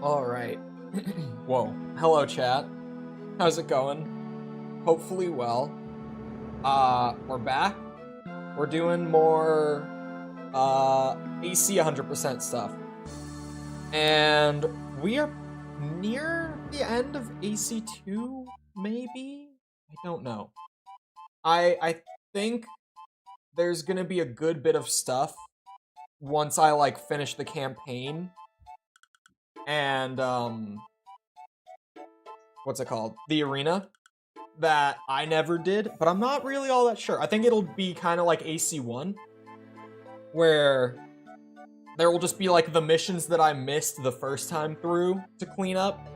All right. Whoa. Hello, chat. How's it going? Hopefully well. We're back. We're doing more, AC 100% stuff. And we are near the end of AC2, maybe? I don't know. I think there's gonna be a good bit of stuff once I, like, finish the campaign. And, what's it called? The arena that I never did, but I'm not really all that sure. I think it'll be kind of like AC1, where there will just be, like, the missions that I missed the first time through to clean up.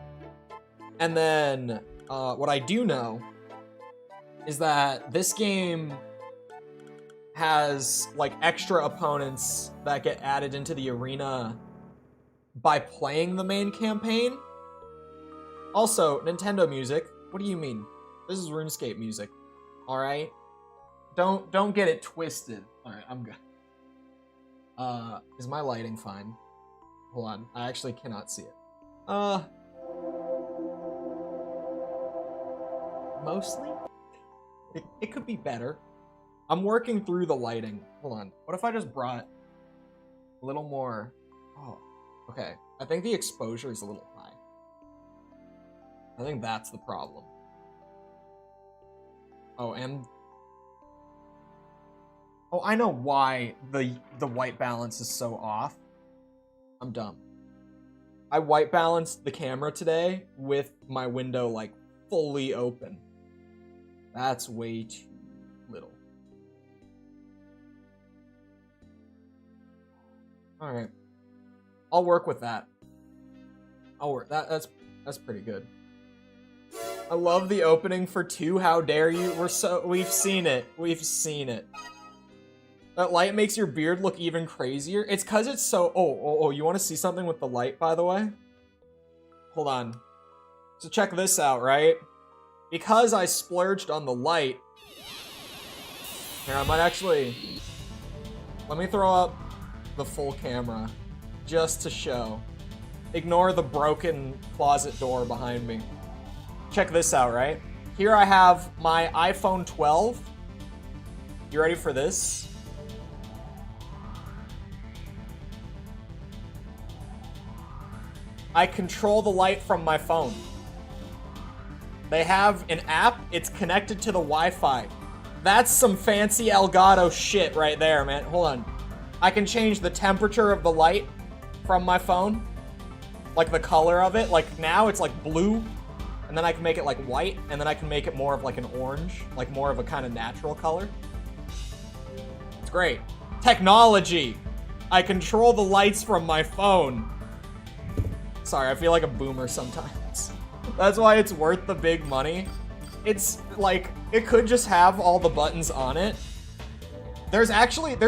And then, what I do know is that this game has, like, extra opponents that get added into the arena by playing the main campaign. Also, Nintendo music. What do you mean? This is RuneScape music. Alright? Don't get it twisted. Alright, I'm good. Is my lighting fine? Hold on. I actually cannot see it. Mostly? It could be better. I'm working through the lighting. Hold on. What if I just brought a little more... Oh. Okay, I think the exposure is a little high. I think that's the problem. Oh, and... Oh, I know why the white balance is so off. I'm dumb. I white balanced the camera today with my window, like, fully open. That's way too little. Alright. I'll work with that. I'll work. That's pretty good. I love the opening for 2. How dare you? We've seen it. We've seen it. That light makes your beard look even crazier. It's cause it's so. Oh! You want to see something with the light, by the way? Hold on. So check this out, right? Because I splurged on the light. Here, I might actually. Let me throw up the full camera. Just to show. Ignore the broken closet door behind me. Check this out, right? Here I have my iPhone 12. You ready for this? I control the light from my phone. They have an app, it's connected to the Wi-Fi. That's some fancy Elgato shit right there, man. Hold on. I can change the temperature of the light from my phone, like the color of it. Like now it's like blue, and then I can make it like white, and then I can make it more of like an orange, like more of a kind of natural color. It's great. Technology. I control the lights from my phone. Sorry, I feel like a boomer sometimes. That's why it's worth the big money. It's like, it could just have all the buttons on it. There's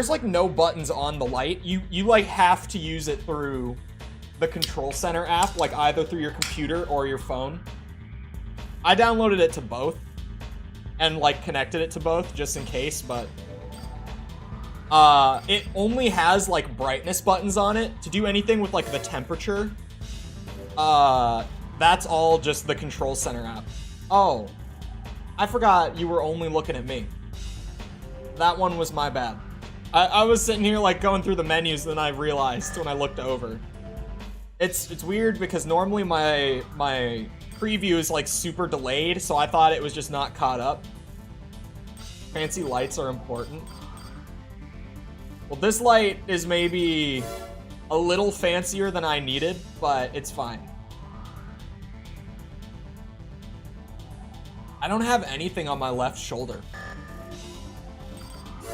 like no buttons on the light. You like have to use it through the Control Center app, like either through your computer or your phone. I downloaded it to both and like connected it to both just in case, but it only has like brightness buttons on it. To do anything with like the temperature, that's all just the Control Center app. Oh, I forgot you were only looking at me. That one was my bad. I was sitting here like going through the menus, and then I realized when I looked over. It's weird because normally my preview is like super delayed, so I thought it was just not caught up. Fancy lights are important. Well, this light is maybe a little fancier than I needed, but it's fine. I don't have anything on my left shoulder.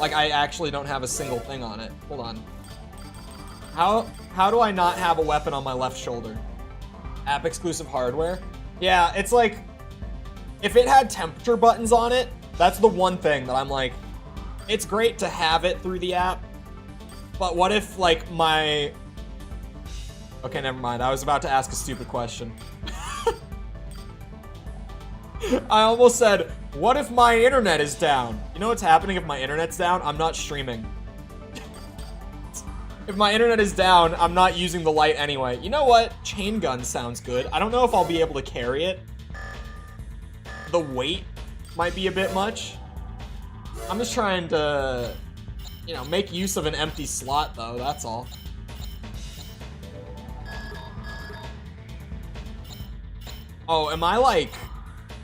Like, I actually don't have a single thing on it. Hold on. How do I not have a weapon on my left shoulder? App exclusive hardware? Yeah, it's like, if it had temperature buttons on it, that's the one thing that I'm like, it's great to have it through the app, but what if, like, my... Okay, never mind. I was about to ask a stupid question. I almost said, what if my internet is down? You know what's happening if my internet's down? I'm not streaming. If my internet is down, I'm not using the light anyway. You know what? Chain gun sounds good. I don't know if I'll be able to carry it. The weight might be a bit much. I'm just trying to, you know, make use of an empty slot though, that's all. Oh, am I like...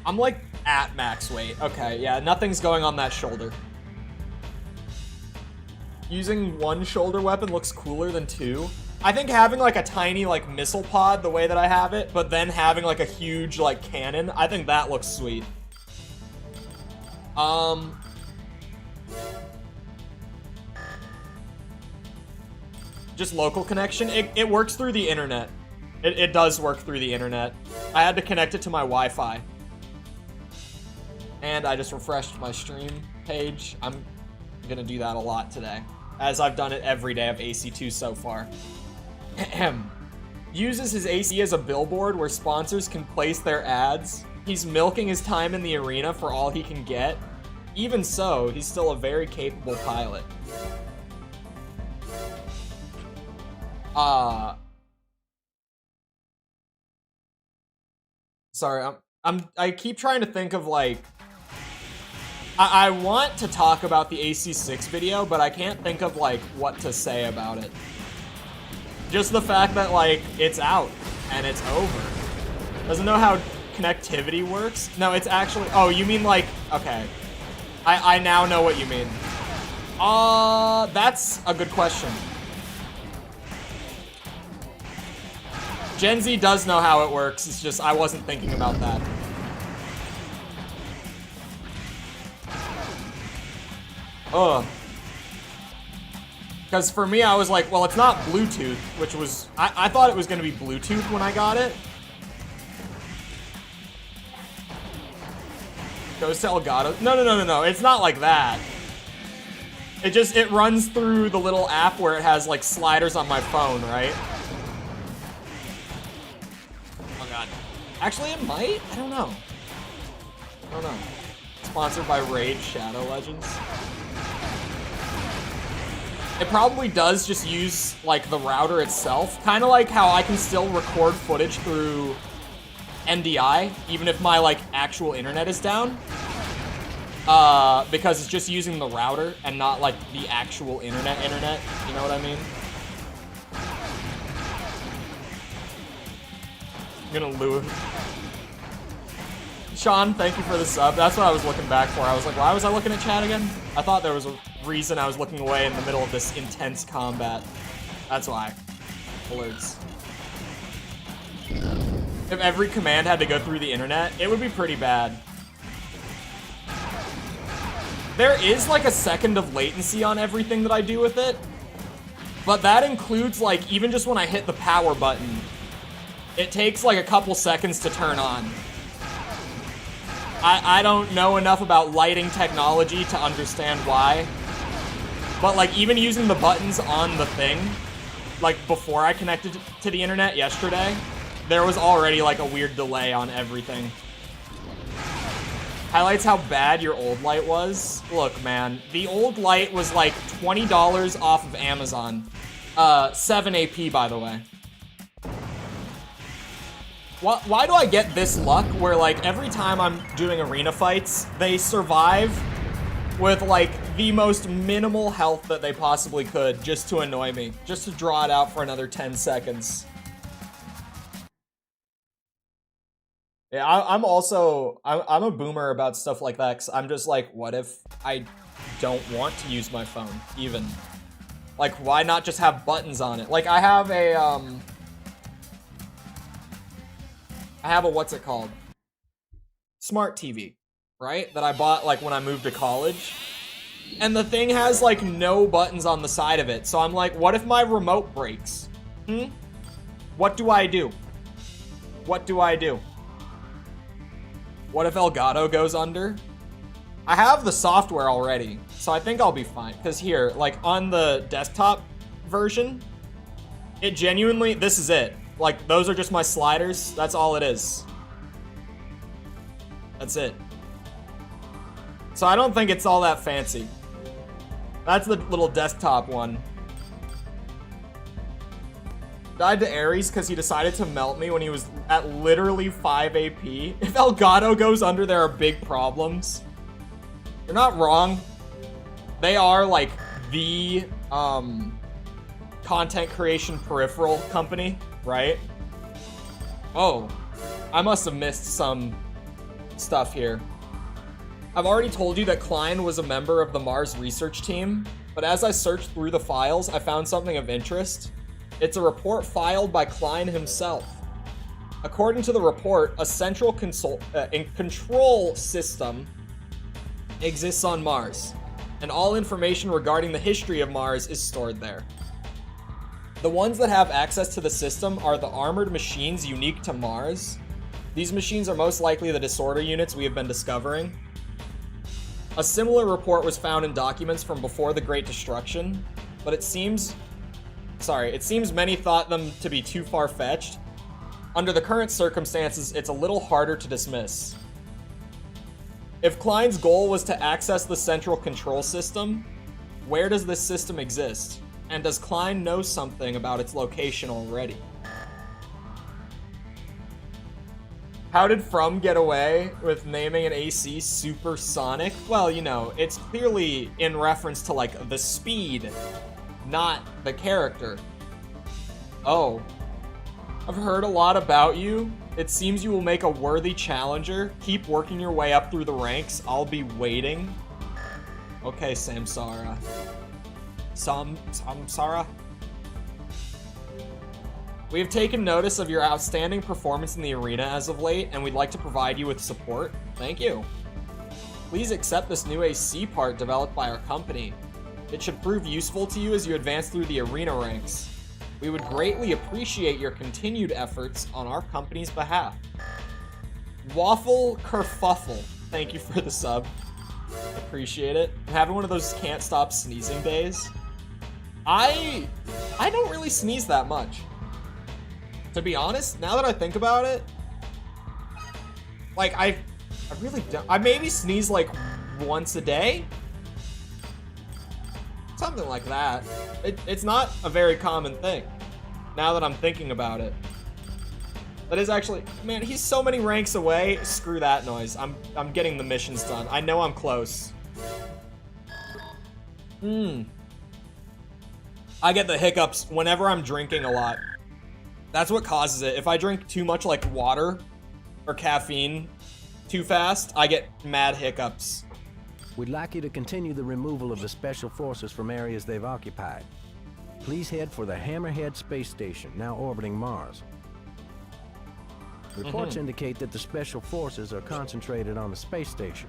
I'm like at max weight. Okay, yeah, nothing's going on that shoulder. Using one shoulder weapon looks cooler than two. I think having like a tiny like missile pod the way that I have it, but then having like a huge like cannon, I think that looks sweet. Just local connection. It works through the internet. It does work through the internet. I had to connect it to my Wi-Fi. And I just refreshed my stream page. I'm gonna do that a lot today, as I've done it every day of AC2 so far. Uses his AC as a billboard where sponsors can place their ads. He's milking his time in the arena for all he can get. Even so, he's still a very capable pilot. Sorry, I keep trying to think of like... I want to talk about the AC6 video, but I can't think of like what to say about it. Just the fact that like it's out and it's over. Doesn't know how connectivity works. No, it's actually, oh, you mean like, okay. I now know what you mean. That's a good question. Gen Z does know how it works, it's just I wasn't thinking about that. Ugh. Because for me, I was like, well, it's not Bluetooth, which was... I thought it was going to be Bluetooth when I got it. Goes to Elgato. No, it's not like that. It runs through the little app where it has, like, sliders on my phone, right? Oh, God. Actually, it might? I don't know. Sponsored by Raid Shadow Legends. It probably does just use, like, the router itself. Kind of like how I can still record footage through NDI, even if my, like, actual internet is down. Because it's just using the router and not, like, the actual internet. You know what I mean? I'm gonna lose. Sean, thank you for the sub. That's what I was looking back for. I was like, why was I looking at chat again? I thought there was a reason I was looking away in the middle of this intense combat. That's why. Alerts. If every command had to go through the internet, it would be pretty bad. There is like a second of latency on everything that I do with it, but that includes like even just when I hit the power button, it takes like a couple seconds to turn on. I don't know enough about lighting technology to understand why. But like even using the buttons on the thing, like before I connected to the internet yesterday, there was already like a weird delay on everything. Highlights how bad your old light was. Look, man, the old light was like $20 off of Amazon. 7 AP, by the way. Why do I get this luck where, like, every time I'm doing arena fights, they survive with, like, the most minimal health that they possibly could just to annoy me, just to draw it out for another 10 seconds. Yeah, I'm a boomer about stuff like that, 'cause I'm just like, what if I don't want to use my phone, even? Like, why not just have buttons on it? Like, I have a, what's it called? Smart TV, right? That I bought, like, when I moved to college. And the thing has, like, no buttons on the side of it. So I'm like, what if my remote breaks? What do I do? What do I do? What if Elgato goes under? I have the software already, so I think I'll be fine. Because here, like, on the desktop version, it genuinely, this is it. Like, those are just my sliders. That's all it is. That's it. So I don't think it's all that fancy. That's the little desktop one. Died to Ares because he decided to melt me when he was at literally 5 AP. If Elgato goes under, there are big problems. You're not wrong. They are like the content creation peripheral company, right? Oh, I must have missed some stuff here. I've already told you that Klein was a member of the Mars research team, but as I searched through the files, I found something of interest. It's a report filed by Klein himself. According to the report, a central control system exists on Mars, and all information regarding the history of Mars is stored there. The ones that have access to the system are the armored machines unique to Mars. These machines are most likely the disorder units we have been discovering. A similar report was found in documents from before the Great Destruction, but it seems many thought them to be too far-fetched. Under the current circumstances, it's a little harder to dismiss. If Klein's goal was to access the central control system, where does this system exist? And does Klein know something about its location already? How did From get away with naming an AC supersonic? Well, you know, it's clearly in reference to, like, the speed, not the character. Oh. I've heard a lot about you. It seems you will make a worthy challenger. Keep working your way up through the ranks. I'll be waiting. Okay, Samsara. Samsara? We have taken notice of your outstanding performance in the arena as of late, and we'd like to provide you with support. Thank you. Please accept this new AC part developed by our company. It should prove useful to you as you advance through the arena ranks. We would greatly appreciate your continued efforts on our company's behalf. Waffle Kerfuffle, thank you for the sub. Appreciate it. I'm having one of those can't stop sneezing days. I don't really sneeze that much. To be honest, now that I think about it, like I really don't. I maybe sneeze like once a day. Something like that. It's not a very common thing, now that I'm thinking about it. That is actually, man, he's so many ranks away. Screw that noise. I'm getting the missions done. I know I'm close. I get the hiccups whenever I'm drinking a lot. That's what causes it. If I drink too much like water or caffeine too fast, I get mad hiccups. We'd like you to continue the removal of the Special Forces from areas they've occupied. Please head for the Hammerhead space station, now orbiting Mars. Reports indicate that the Special Forces are concentrated on the space station.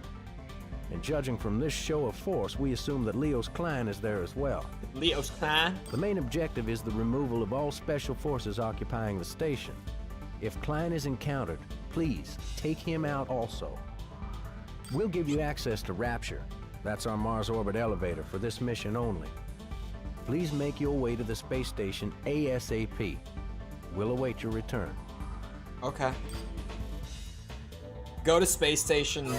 And judging from this show of force, we assume that Leo's Klein is there as well. Leo's Klein? The main objective is the removal of all Special Forces occupying the station. If Klein is encountered, please take him out also. We'll give you access to Rapture. That's our Mars orbit elevator for this mission only. Please make your way to the space station ASAP. We'll await your return. Okay. Go to space station,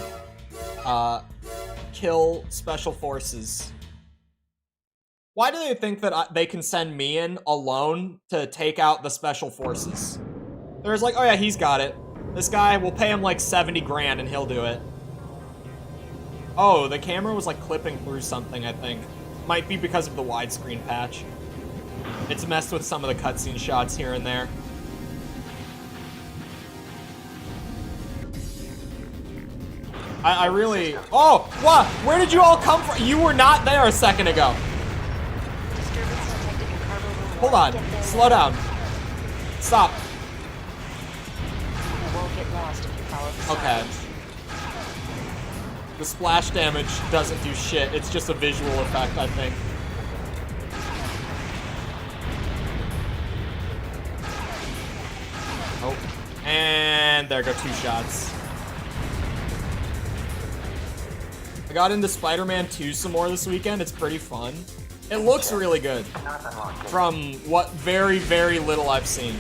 kill Special Forces. Why do they think that they can send me in alone to take out the Special Forces? They're just like, oh yeah, he's got it. This guy, we'll pay him like 70 grand and he'll do it. Oh, the camera was like clipping through something, I think. Might be because of the widescreen patch. It's messed with some of the cutscene shots here and there. I really... Oh, what? Where did you all come from? You were not there a second ago. Hold on. Slow down. Stop. Okay. The splash damage doesn't do shit. It's just a visual effect, I think. Oh. And there go 2 shots. I got into Spider-Man 2 some more this weekend. It's pretty fun. It looks really good from what very, very little I've seen.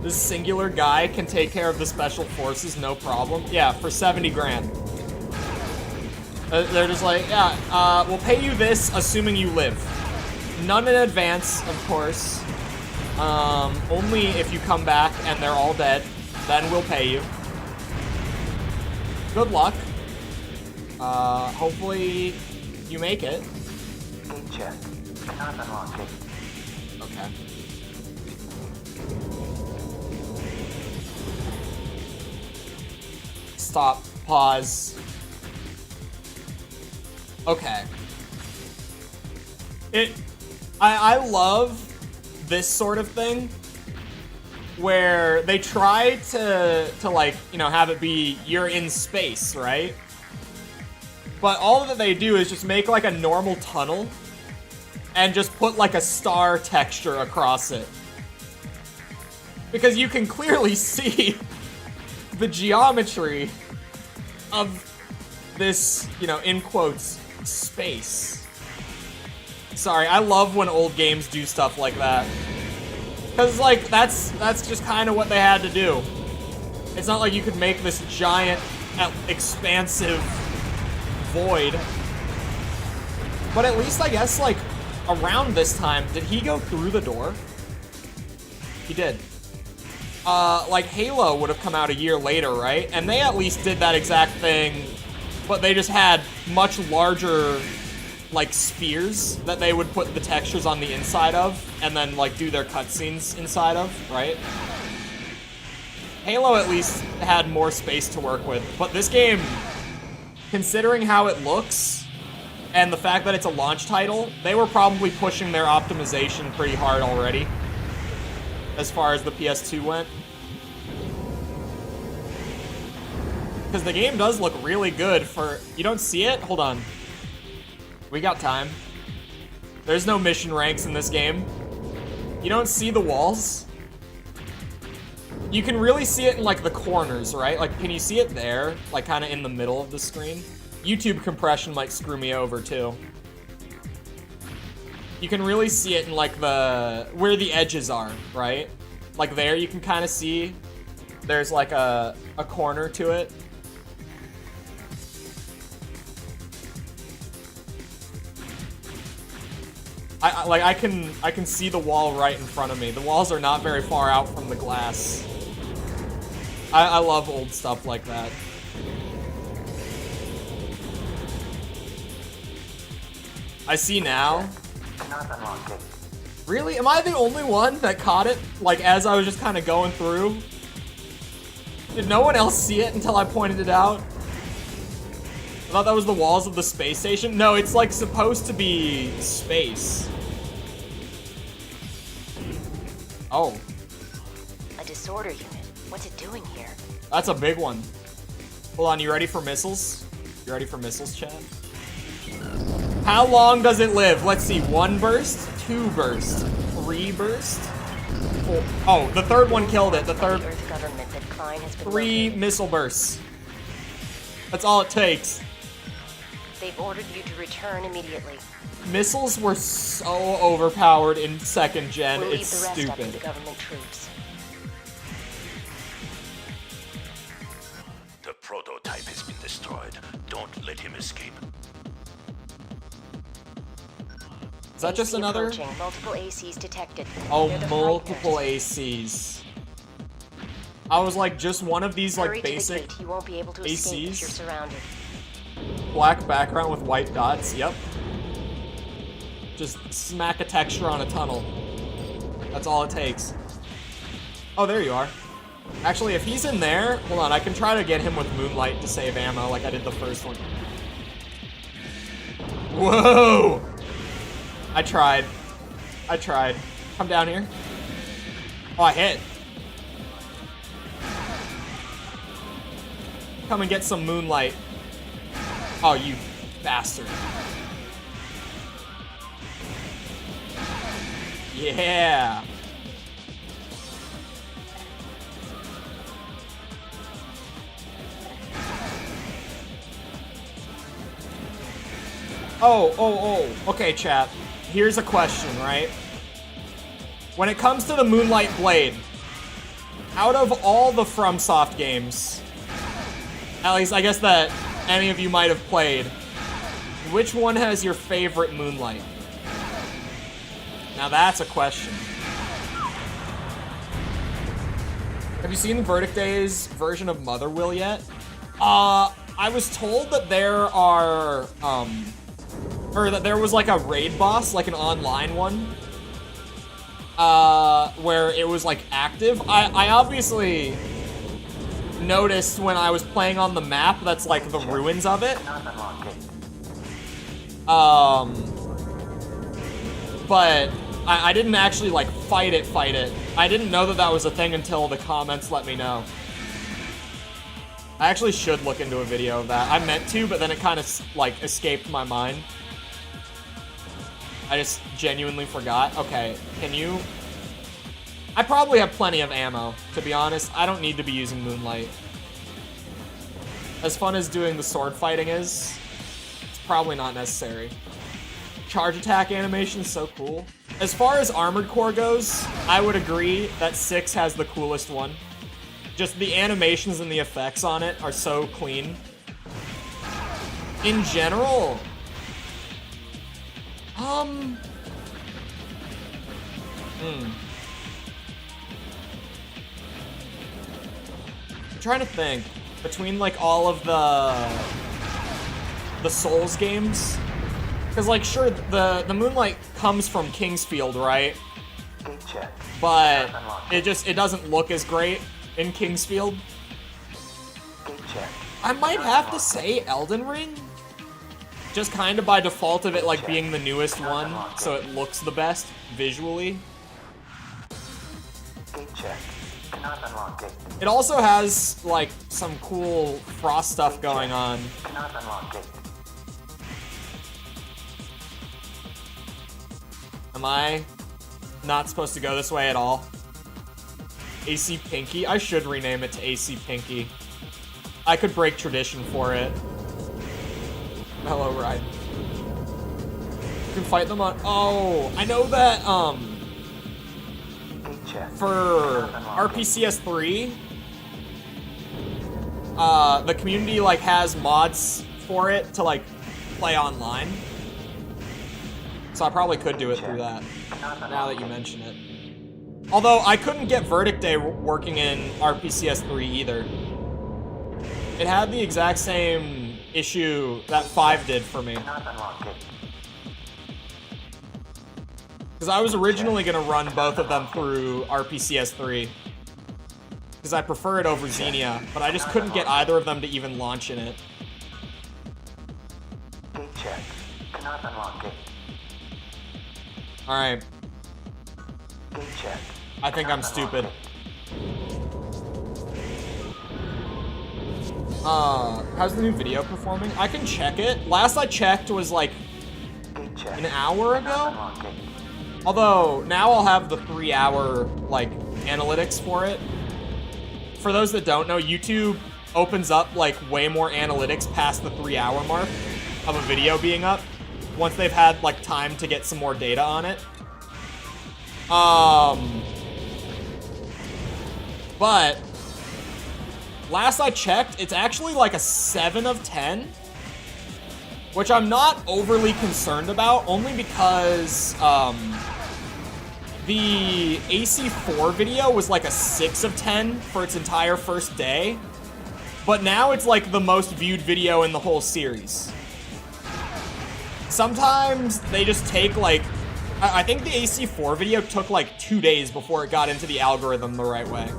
This singular guy can take care of the Special Forces, no problem. Yeah, for 70 grand. They're just like, yeah, we'll pay you this, assuming you live. None in advance, of course. Only if you come back and they're all dead, then we'll pay you. Good luck. Hopefully you make it. Gate check. Cannot unlock gate. Okay. Stop. Pause. Okay. I love this sort of thing where they try to like, you know, have it be you're in space, right? But all that they do is just make like a normal tunnel and just put like a star texture across it. Because you can clearly see the geometry of this, you know, in quotes, space. Sorry, I love when old games do stuff like that. Because, like, that's just kind of what they had to do. It's not like you could make this giant, expansive void. But at least, I guess, like, around this time, did he go through the door? He did. Like, Halo would have come out a year later, right? And they at least did that exact thing, but they just had much larger, like, spheres that they would put the textures on the inside of, and then, like, do their cutscenes inside of, right? Halo at least had more space to work with, but this game, considering how it looks, and the fact that it's a launch title, they were probably pushing their optimization pretty hard already, as far as the PS2 went. Because the game does look really good for... You don't see it? Hold on. We got time. There's no mission ranks in this game. You don't see the walls. You can really see it in, like, the corners, right? Like, can you see it there? Like, kind of in the middle of the screen? YouTube compression might screw me over, too. You can really see it in, like, where the edges are, right? Like, there you can kind of see there's, like, a corner to it. I can see the wall right in front of me. The walls are not very far out from the glass. I love old stuff like that. I see now. Really? Am I the only one that caught it, like, as I was just kind of going through? Did no one else see it until I pointed it out? I thought that was the walls of the space station. No, it's, like, supposed to be space. Oh. A disorder unit. What's it doing here? That's a big one. Hold on, you ready for missiles? You ready for missiles, Chad? How long does it live? Let's see, 1 burst, 2 burst, 3 burst. Oh, the third one killed it. The third. Earth government that Klein has been 3 located. missile bursts. That's all it takes. They've ordered you to return immediately. Missiles were so overpowered in 2nd gen, We'll leave it's the rest up to stupid. the government troops. The prototype has been destroyed. Don't let him escape. Is that just AC another? approaching. Multiple ACs detected. Oh, They're the multiple frighteners. ACs. I was like, just one of these, Hurry like, to the basic gate. You won't be able to escape if ACs? you're surrounded. black background with white dots. Yep. Just smack a texture on a tunnel. That's all it takes. Oh, there you are. Actually, if he's in there, hold on, I can try to get him with moonlight to save ammo like I did the first one. Whoa! I tried. Come down here. Oh, I hit. Come and get some moonlight. Oh, you bastard. Yeah. Oh. Okay, chat. Here's a question, right? When it comes to the Moonlight Blade, out of all the FromSoft games, at least I guess that any of you might have played, which one has your favorite Moonlight? Now that's a question. Have you seen Verdict Day's version of Mother Will yet? I was told that there are, or that there was like a raid boss, like an online one, where it was like active. I obviously noticed when I was playing on the map that's like the ruins of it. But I didn't actually like fight it. I didn't know that that was a thing until the comments let me know. I actually should look into a video of that. I meant to, but then it kind of like escaped my mind. I just genuinely forgot. Okay, can you... I probably have plenty of ammo, to be honest. I don't need to be using Moonlight. As fun as doing the sword fighting is, it's probably not necessary. Charge attack animation is so cool. As far as Armored Core goes, I would agree that 6 has the coolest one. Just the animations and the effects on it are so clean. In general, I'm trying to think between like all of the Souls games, because like sure the Moonlight comes from Kingsfield, right? But it doesn't look as great in Kingsfield. I might have to say Elden Ring, just kind of by default of it like being the newest one, so it looks the best visually. It also has like some cool frost stuff going on. Am I not supposed to go this way at all? AC Pinky? I should rename it to AC Pinky. I could break tradition for it. Hello, Ride. You can fight them on... Oh, I know that, for RPCS 3, the community, like, has mods for it to, like, play online. So I probably could do it through that, now that you mention it. Although, I couldn't get Verdict Day working in RPCS 3 either. It had the exact same issue that 5 did for me. Because I was originally going to run both of them through RPCS 3. Because I prefer it over Xenia, but I just couldn't get either of them to even launch in it. Alright. I think I'm stupid. How's the new video performing? I can check it. Last I checked was like an hour ago. Although now I'll have the 3-hour like analytics for it. For those that don't know, YouTube opens up like way more analytics past the 3-hour mark of a video being up once they've had like time to get some more data on it. But last I checked, it's actually like a 7 of 10, which I'm not overly concerned about, only because the AC4 video was like a 6 of 10 for its entire first day, but now it's like the most viewed video in the whole series. Sometimes they just take like, I think the AC4 video took like 2 days before it got into the algorithm the right way.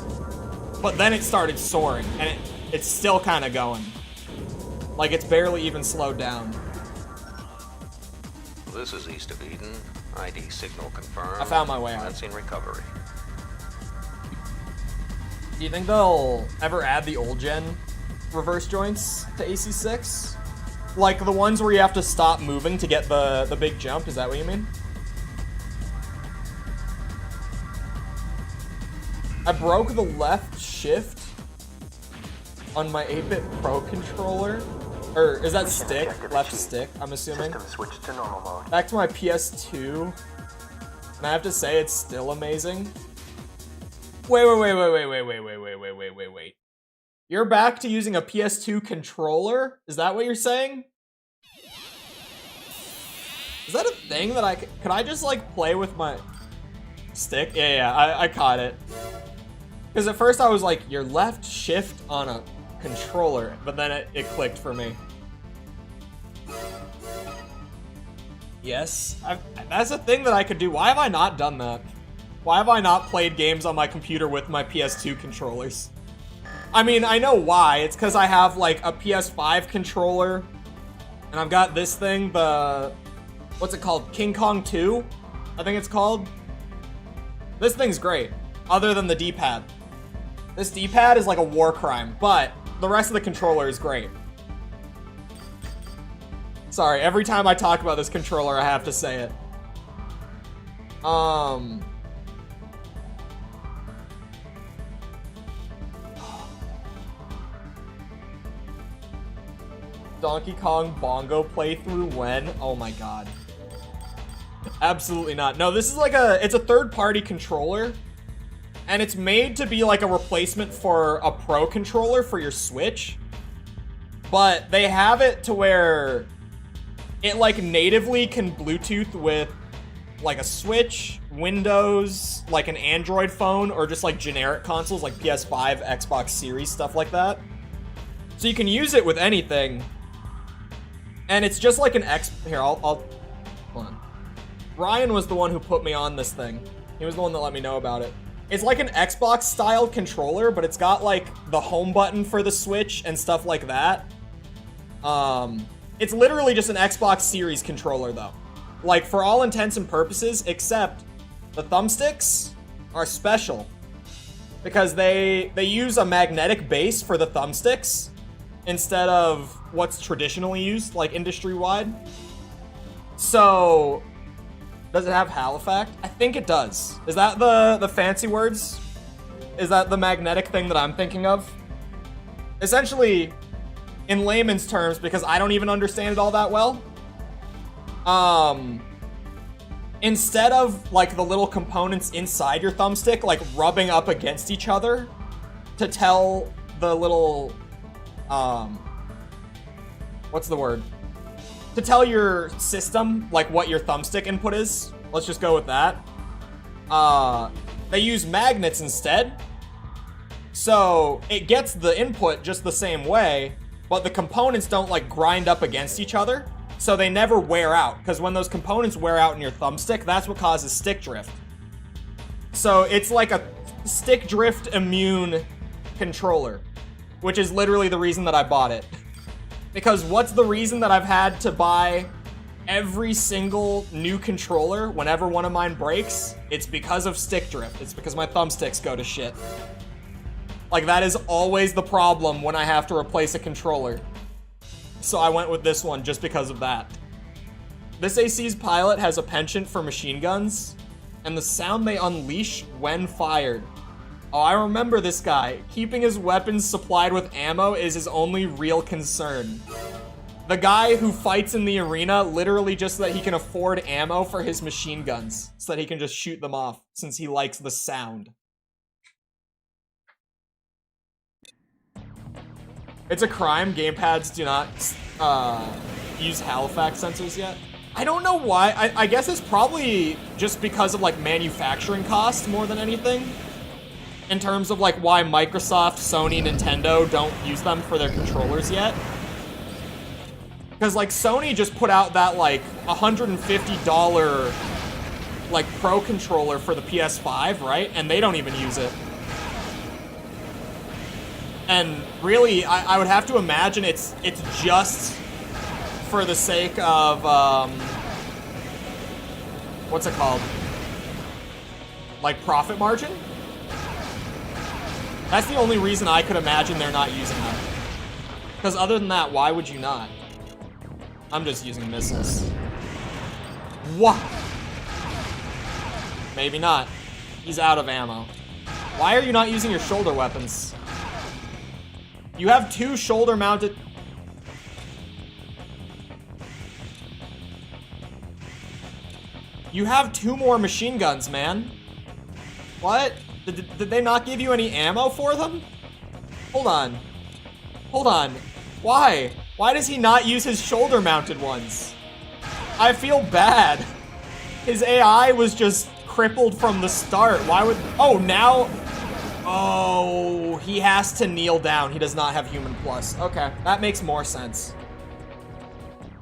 But then it started soaring, and it's still kind of going. Like, it's barely even slowed down. This is East of Eden. ID signal confirmed. I found my way out. Commencing recovery. Do you think they'll ever add the old gen reverse joints to AC6? Like the ones where you have to stop moving to get the big jump, is that what you mean? I broke the left shift on my 8-bit Pro controller. Or is that stick? Left stick, I'm assuming. Switch to normal mode. Back to my PS2. And I have to say it's still amazing. Wait. You're back to using a PS2 controller? Is that what you're saying? Is that a thing that could I just like play with my stick? Yeah, I caught it. Because at first I was like, you're left shift on a controller, but then it clicked for me. Yes, that's a thing that I could do. Why have I not done that? Why have I not played games on my computer with my PS2 controllers? I mean, I know why. It's because I have, like, a PS5 controller, and I've got this thing, the... What's it called? King Kong 2? I think it's called. This thing's great, other than the D-pad. This D-pad is like a war crime, but the rest of the controller is great. Sorry, every time I talk about this controller, I have to say it. Donkey Kong Bongo playthrough when? Oh my god. Absolutely not. No, this is like it's a third-party controller, and it's made to be like a replacement for a Pro controller for your Switch, but they have it to where it like natively can Bluetooth with like a Switch, Windows, like an Android phone, or just like generic consoles like PS5, Xbox Series, stuff like that. So you can use it with anything, and it's just like an Here, I'll hold on. Ryan was the one who put me on this thing. He was the one that let me know about it. It's like an Xbox-styled controller, but it's got, like, the home button for the Switch and stuff like that. It's literally just an Xbox Series controller, though. Like, for all intents and purposes, except the thumbsticks are special. Because they use a magnetic base for the thumbsticks instead of what's traditionally used, like, industry-wide. So... Does it have Hal effect? I think it does. Is that the fancy words? Is that the magnetic thing that I'm thinking of? Essentially, in layman's terms, because I don't even understand it all that well, instead of, like, the little components inside your thumbstick, like, rubbing up against each other to tell the little, what's the word? To tell your system, like, what your thumbstick input is, let's just go with that, they use magnets instead. So it gets the input just the same way, but the components don't, like, grind up against each other, so they never wear out, because when those components wear out in your thumbstick, that's what causes stick drift. So it's like a stick drift immune controller, which is literally the reason that I bought it. Because what's the reason that I've had to buy every single new controller whenever one of mine breaks? It's because of stick drift. It's because my thumbsticks go to shit. Like, that is always the problem when I have to replace a controller. So I went with this one just because of that. This AC's pilot has a penchant for machine guns, and the sound they unleash when fired. Oh, I remember this guy. Keeping his weapons supplied with ammo is his only real concern. The guy who fights in the arena literally just so that he can afford ammo for his machine guns, so that he can just shoot them off, since he likes the sound. It's a crime gamepads do not use Halifax sensors yet. I don't know why. I guess it's probably just because of, like, manufacturing costs more than anything. In terms of, like, why Microsoft, Sony, Nintendo don't use them for their controllers yet. Because, like, Sony just put out that, like, $150, like, Pro controller for the PS5, right? And they don't even use it. And really, I would have to imagine it's just for the sake of, what's it called? Like, profit margin? That's the only reason I could imagine they're not using them. Because other than that, why would you not? I'm just using missiles. What? Maybe not. He's out of ammo. Why are you not using your shoulder weapons? You have 2 shoulder-mounted... You have 2 more machine guns, man. What? Did they not give you any ammo for them? Hold on. Hold on. Why? Why does he not use his shoulder-mounted ones? I feel bad. His AI was just crippled from the start. Why would... Oh, now... Oh, he has to kneel down. He does not have human plus. Okay, that makes more sense.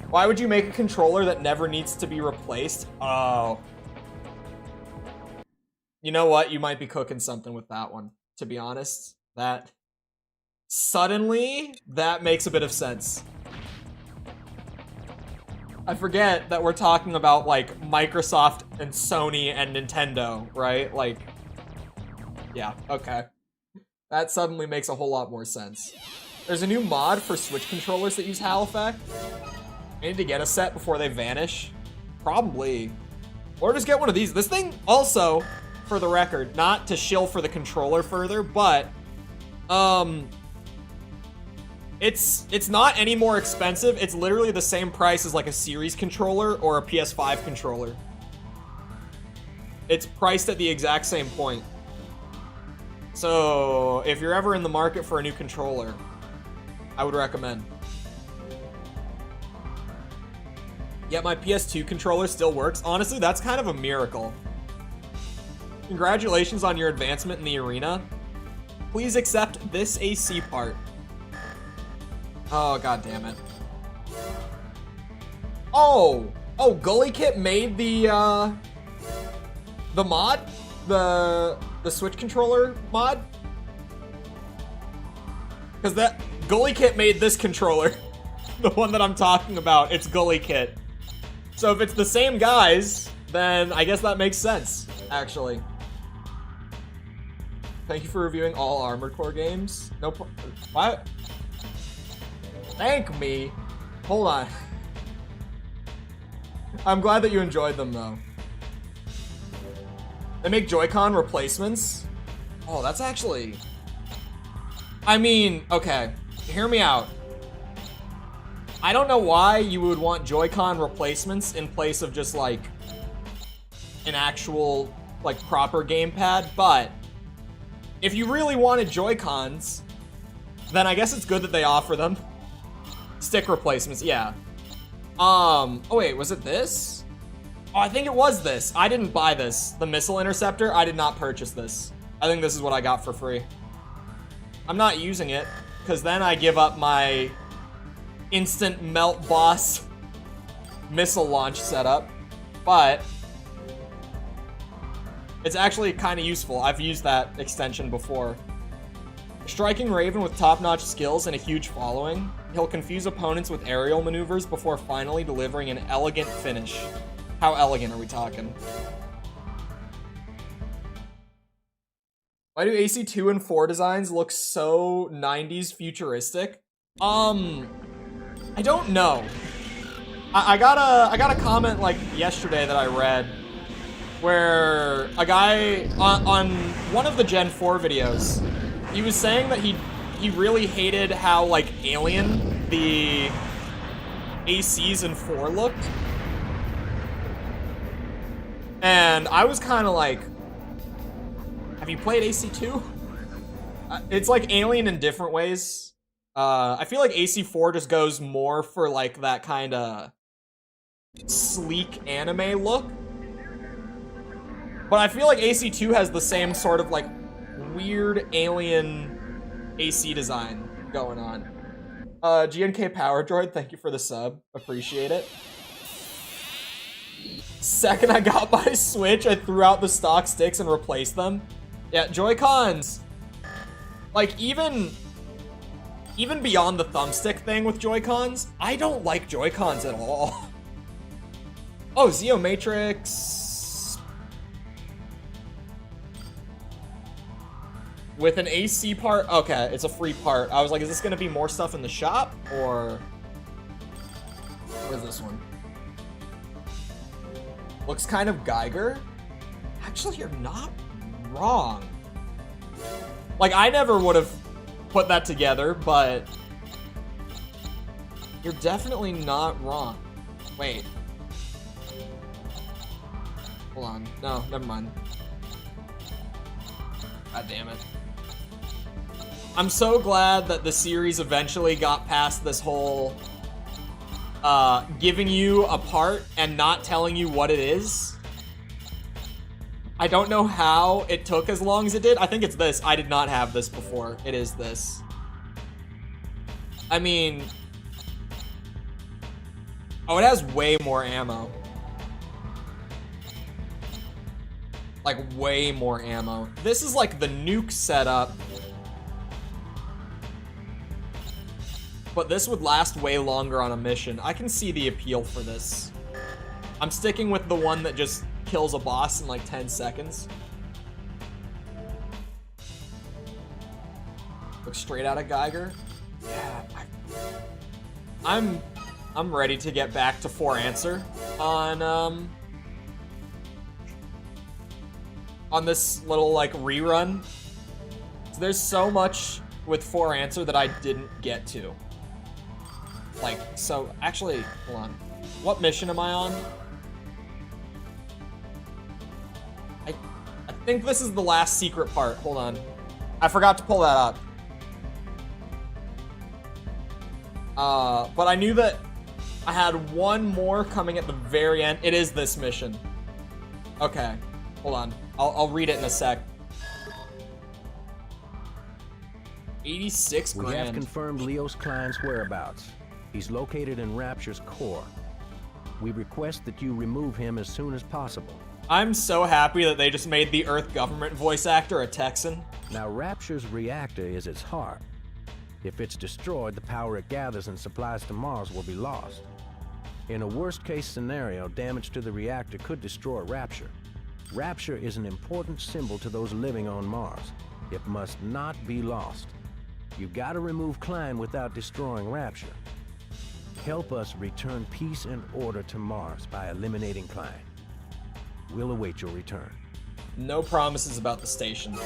Why would you make a controller that never needs to be replaced? Oh. You know what? You might be cooking something with that one, to be honest. That makes a bit of sense. I forget that we're talking about, like, Microsoft and Sony and Nintendo, right? Like, yeah, okay. That suddenly makes a whole lot more sense. There's a new mod for Switch controllers that use Hal effect. I need to get a set before they vanish. Probably. Or just get one of these. This thing also, for the record, not to shill for the controller further, but it's not any more expensive. It's literally the same price as like a Series controller or a PS5 controller. It's priced at the exact same point. So if you're ever in the market for a new controller, I would recommend. Yet my PS2 controller still works. Honestly, that's kind of a miracle. Congratulations on your advancement in the arena. Please accept this AC part. Oh, god damn it. Oh, Gully Kit made the mod? The Switch controller mod? Because that Gully Kit made this controller. The one that I'm talking about, it's Gully Kit. So if it's the same guys, then I guess that makes sense, actually. Thank you for reviewing all Armored Core games. No what? Thank me? Hold on. I'm glad that you enjoyed them, though. They make Joy-Con replacements? Oh, that's actually... I mean, okay. Hear me out. I don't know why you would want Joy-Con replacements in place of just, like, an actual, like, proper gamepad, but if you really wanted Joy-Cons, then I guess it's good that they offer them. Stick replacements, yeah. Oh wait, was it this? Oh, I think it was this. I didn't buy this. The missile interceptor, I did not purchase this. I think this is what I got for free. I'm not using it, because then I give up my instant melt boss missile launch setup, but it's actually kind of useful. I've used that extension before. Striking Raven with top-notch skills and a huge following, he'll confuse opponents with aerial maneuvers before finally delivering an elegant finish. How elegant are we talking? Why do AC2 and 4 designs look so 90s futuristic? I don't know. I got a comment like yesterday that I read where a guy on one of the Gen 4 videos, he was saying that he really hated how like alien the ACs in 4 looked. And I was kind of like, have you played AC2? It's like alien in different ways. I feel like AC4 just goes more for like that kind of sleek anime look. But I feel like AC2 has the same sort of like weird alien AC design going on. GNK Power Droid, thank you for the sub. Appreciate it. Second I got my Switch, I threw out the stock sticks and replaced them. Yeah, Joy-Cons. Like, even beyond the thumbstick thing with Joy-Cons, I don't like Joy-Cons at all. Oh, Zeo Matrix. With an AC part? Okay, it's a free part. I was like, is this gonna be more stuff in the shop? Or... where's this one? Looks kind of Geiger. Actually, you're not wrong. Like, I never would have put that together, but you're definitely not wrong. Wait. Hold on. No, never mind. God damn it. I'm so glad that the series eventually got past this whole giving you a part and not telling you what it is. I don't know how it took as long as it did. I think it's this. I did not have this before. It is this. I mean... Oh, it has way more ammo. Like, way more ammo. This is like the nuke setup. But this would last way longer on a mission. I can see the appeal for this. I'm sticking with the one that just kills a boss in like 10 seconds. Looks straight out of Geiger. Yeah, I'm ready to get back to 4 Answer on this little like rerun. So there's so much with 4 Answer that I didn't get to. Like, so actually, hold on. What mission am I on? I think this is the last secret part. Hold on. I forgot to pull that up. But I knew that I had one more coming at the very end. It is this mission. Okay, hold on. I'll read it in a sec. 86 grand. We have confirmed Leos Klein's whereabouts. He's located in Rapture's core. We request that you remove him as soon as possible. I'm so happy that they just made the Earth government voice actor a Texan. Now, Rapture's reactor is its heart. If it's destroyed, the power it gathers and supplies to Mars will be lost. In a worst-case scenario, damage to the reactor could destroy Rapture. Rapture is an important symbol to those living on Mars. It must not be lost. You gotta remove Klein without destroying Rapture. Help us return peace and order to Mars by eliminating Klein. We'll await your return. No promises about the station.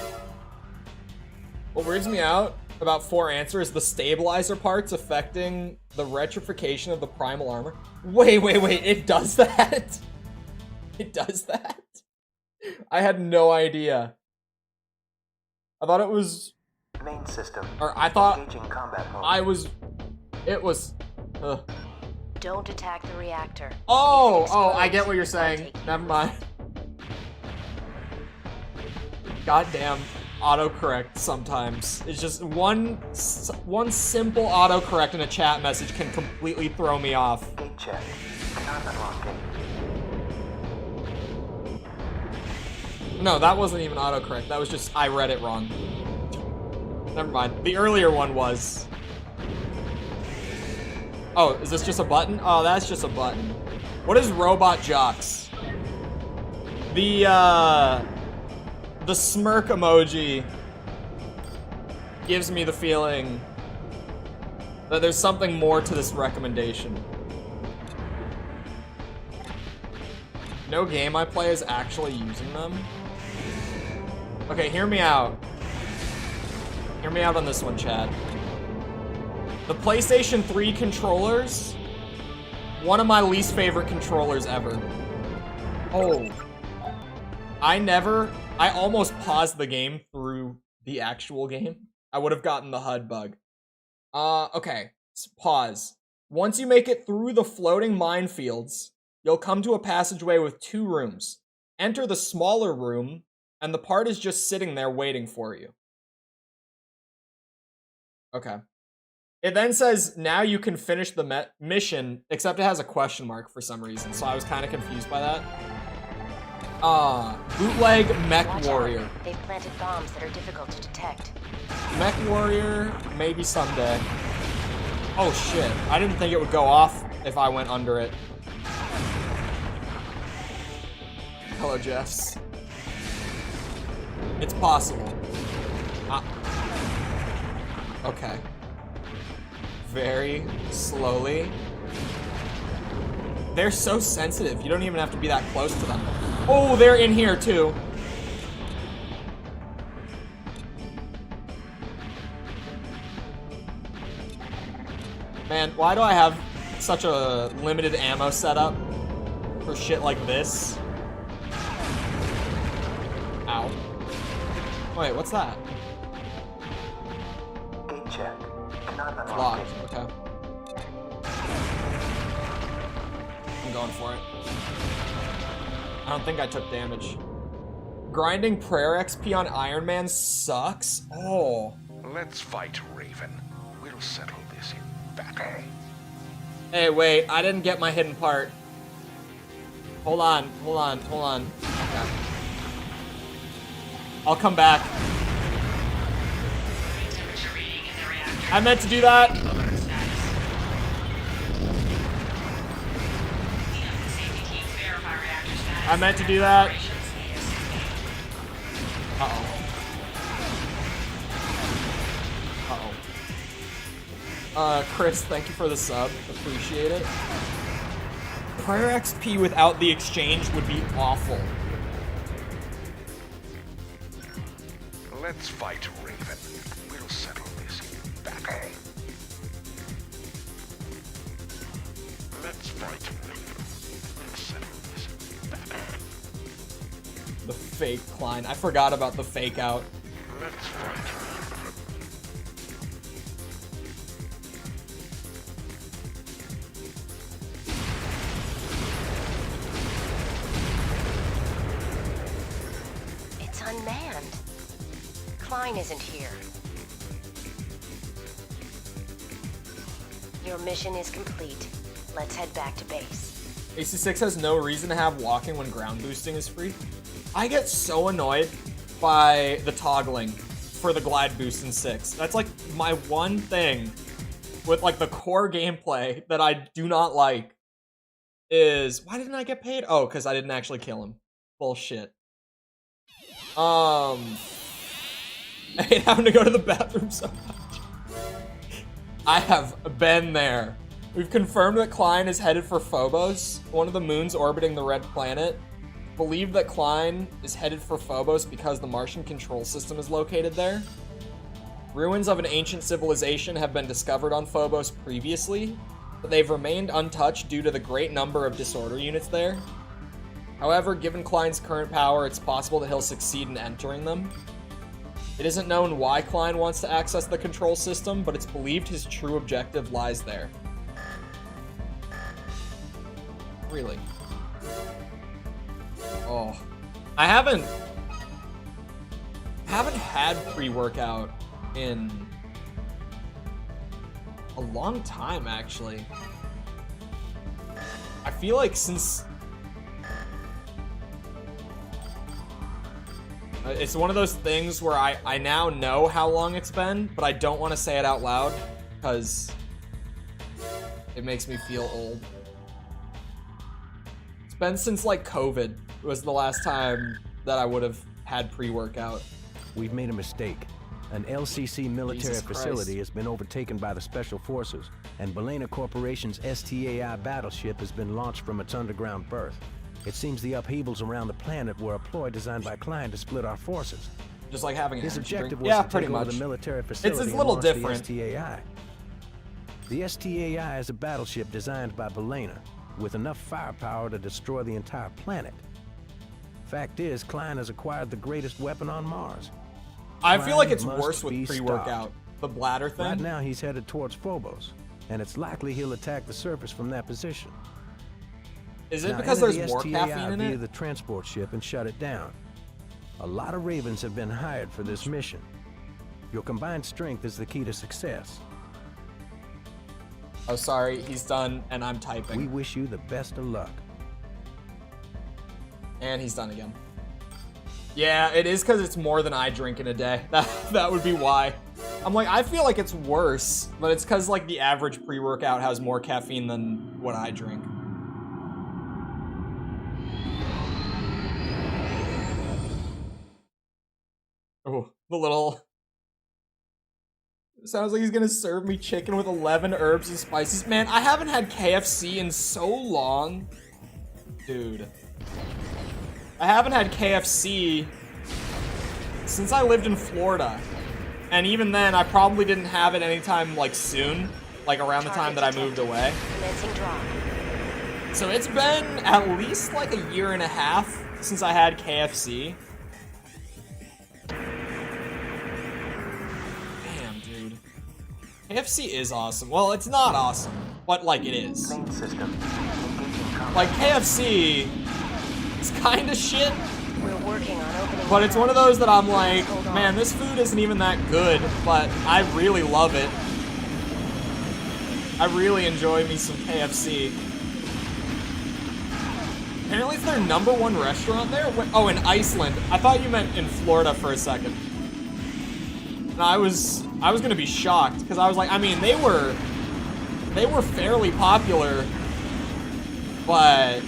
What weirds me out about 4 Answer is the stabilizer parts affecting the retrification of the primal armor. Wait, it does that? It does that? I had no idea. I thought it was... Main system. Or I thought... Engaging combat mode. It was... Don't attack the reactor. Oh, I get what you're saying. Never mind. Goddamn autocorrect sometimes. It's just one simple autocorrect in a chat message can completely throw me off. Gate check. Cannot unlock gate. No, that wasn't even autocorrect. That was just I read it wrong. Never mind. The earlier one was. Oh, is this just a button? Oh, that's just a button. What is Robot Jocks? The smirk emoji gives me the feeling that there's something more to this recommendation. No game I play is actually using them. Okay, hear me out. Hear me out on this one, Chad. The PlayStation 3 controllers, one of my least favorite controllers ever. Oh. I almost paused the game through the actual game. I would have gotten the HUD bug. Okay, pause. Once you make it through the floating minefields, you'll come to a passageway with 2 rooms. Enter the smaller room, and the part is just sitting there waiting for you. Okay. It then says, now you can finish the mission, except it has a question mark for some reason, so I was kind of confused by that. Bootleg Mech Watch Warrior. out. They've planted bombs that are difficult to detect. Mech Warrior, maybe someday. Oh shit, I didn't think it would go off if I went under it. Hello, Jeffs. It's possible. Okay. Very slowly. They're so sensitive, you don't even have to be that close to them. Oh, they're in here too. Man, why do I have such a limited ammo setup for shit like this? Ow. Wait, what's that? Gate check. Cannot unlock Locked. gate. Okay. I'm going for it. I don't think I took damage. Grinding prayer XP on Iron Man sucks. Oh. Let's fight Raven. We'll settle this in battle. Hey, wait, I didn't get my hidden part. Hold on. Okay. I'll come back. I meant to do that. I meant to do that. Uh-oh. Chris, thank you for the sub. Appreciate it. Prayer XP without the exchange would be awful. Let's fight Raven. We'll settle this in battle. Let's fight Raven. We'll settle this in battle. The fake Klein. I forgot about the fake out. Let's fight Raven. It's unmanned. Klein isn't here. Your mission is complete. Let's head back to base. AC6 has no reason to have walking when ground boosting is free. I get so annoyed by the toggling for the glide boost in 6. That's like my one thing with like the core gameplay that I do not like is, why didn't I get paid? Oh, because I didn't actually kill him. Bullshit. I hate having to go to the bathroom so much. I have been there. We've confirmed that Klein is headed for Phobos, one of the moons orbiting the red planet. Believe that Klein is headed for Phobos because the Martian control system is located there. Ruins of an ancient civilization have been discovered on Phobos previously, but they've remained untouched due to the great number of disorder units there. However, given Klein's current power, it's possible that he'll succeed in entering them. It isn't known why Klein wants to access the control system, but it's believed his true objective lies there. Really? Oh. I haven't had pre-workout in a long time, actually. I feel like since... it's one of those things where I now know how long it's been, but I don't want to say it out loud, because it makes me feel old. It's been since, like, COVID was the last time that I would have had pre-workout. We've made a mistake. An LCC military Jesus Christ. facility has been overtaken by the Special Forces, and Balena Corporation's STAI battleship has been launched from its underground berth. It seems the upheavals around the planet were a ploy designed by Klein to split our forces. Just like having a His energy objective drink. was Yeah, to pretty take over much. the military facility It's a and little launch different. the STAI. The STAI is a battleship designed by Balena, with enough firepower to destroy the entire planet. Fact is, Klein has acquired the greatest weapon on Mars. I feel like Klein it's must worse be with pre-workout. stopped. The bladder thing. Right now, he's headed towards Phobos, and it's likely he'll attack the surface from that position. Is it Now, because enter there's the more STAI caffeine in via it? the transport ship and shut it down. A lot of Ravens have been hired for this mission. Your combined strength is the key to success. Oh, sorry, he's done, and I'm We typing. wish you the best of luck. And he's done again. Yeah, it is because it's more than I drink in a day. That would be why. I'm like, I feel like it's worse, but it's because, like, the average pre-workout has more caffeine than what I drink. Oh, the little... Sounds like he's gonna serve me chicken with 11 herbs and spices. Man, I haven't had KFC in so long. Dude. I haven't had KFC since I lived in Florida. And even then, I probably didn't have it anytime, like, soon. Like, around the time that I moved away. Commencing drop. So it's been at least, like, a year and a half since I had KFC. KFC is awesome. Well, it's not awesome, but like it is. Main system. Engaging combat. Like KFC is kind of shit, working on opening. But the it's one of hatch. those that I'm like, Hold on. man, this food isn't even that good, but I really love it. I really enjoy me some KFC. Apparently it's their #1 restaurant there. Oh, in Iceland. I thought you meant in Florida for a second. And I was gonna be shocked because I was like, I mean, they were fairly popular, but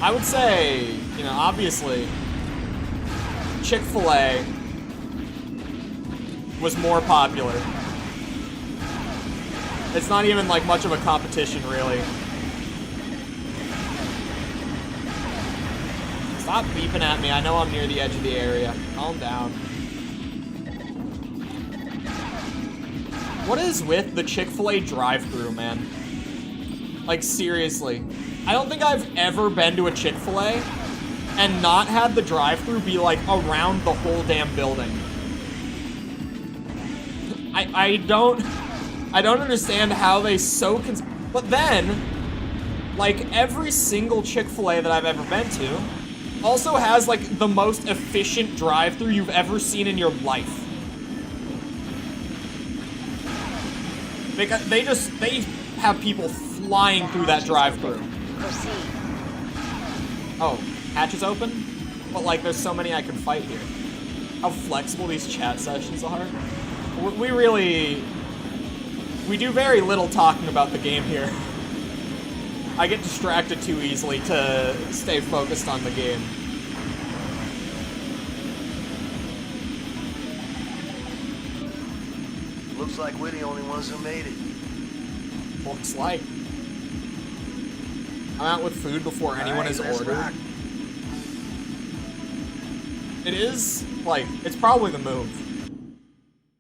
I would say, you know, obviously, Chick-fil-A was more popular. It's not even like much of a competition, really. Stop beeping at me. I know I'm near the edge of the area. Calm down. What is with the Chick-fil-A drive-thru, man? Like, seriously. I don't think I've ever been to a Chick-fil-A and not had the drive-thru be, like, around the whole damn building. I don't understand how they so but then, like, every single Chick-fil-A that I've ever been to also has, like, the most efficient drive-thru you've ever seen in your life. Because they have people flying through that drive-thru. Proceed. Oh, hatch is open? But, like, there's so many I can fight here. How flexible these chat sessions are. We do very little talking about the game here. I get distracted too easily to stay focused on the game. Looks like we're the only ones who made it. Looks like. I'm out with food before anyone has ordered. Rock. It is, like, it's probably the move.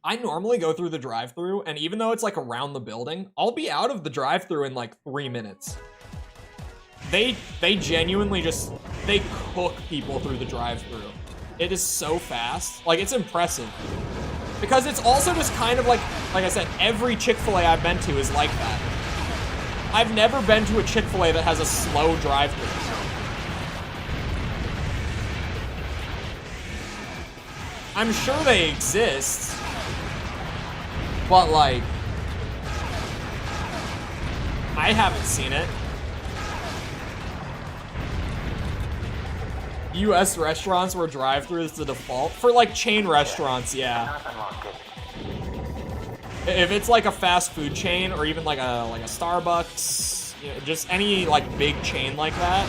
I normally go through the drive-thru, and even though it's, like, around the building, I'll be out of the drive-thru in, like, 3 minutes. They genuinely just, they cook people through the drive-thru. It is so fast. Like, it's impressive. Because it's also just kind of like I said, every Chick-fil-A I've been to is like that. I've never been to a Chick-fil-A that has a slow drive-thru. I'm sure they exist, but, like, I haven't seen it. US restaurants where drive-thru is the default. For, like, chain restaurants, yeah. Cannot unlock it. If it's, like, a fast food chain or even, like a Starbucks, you know, just any, like, big chain like that.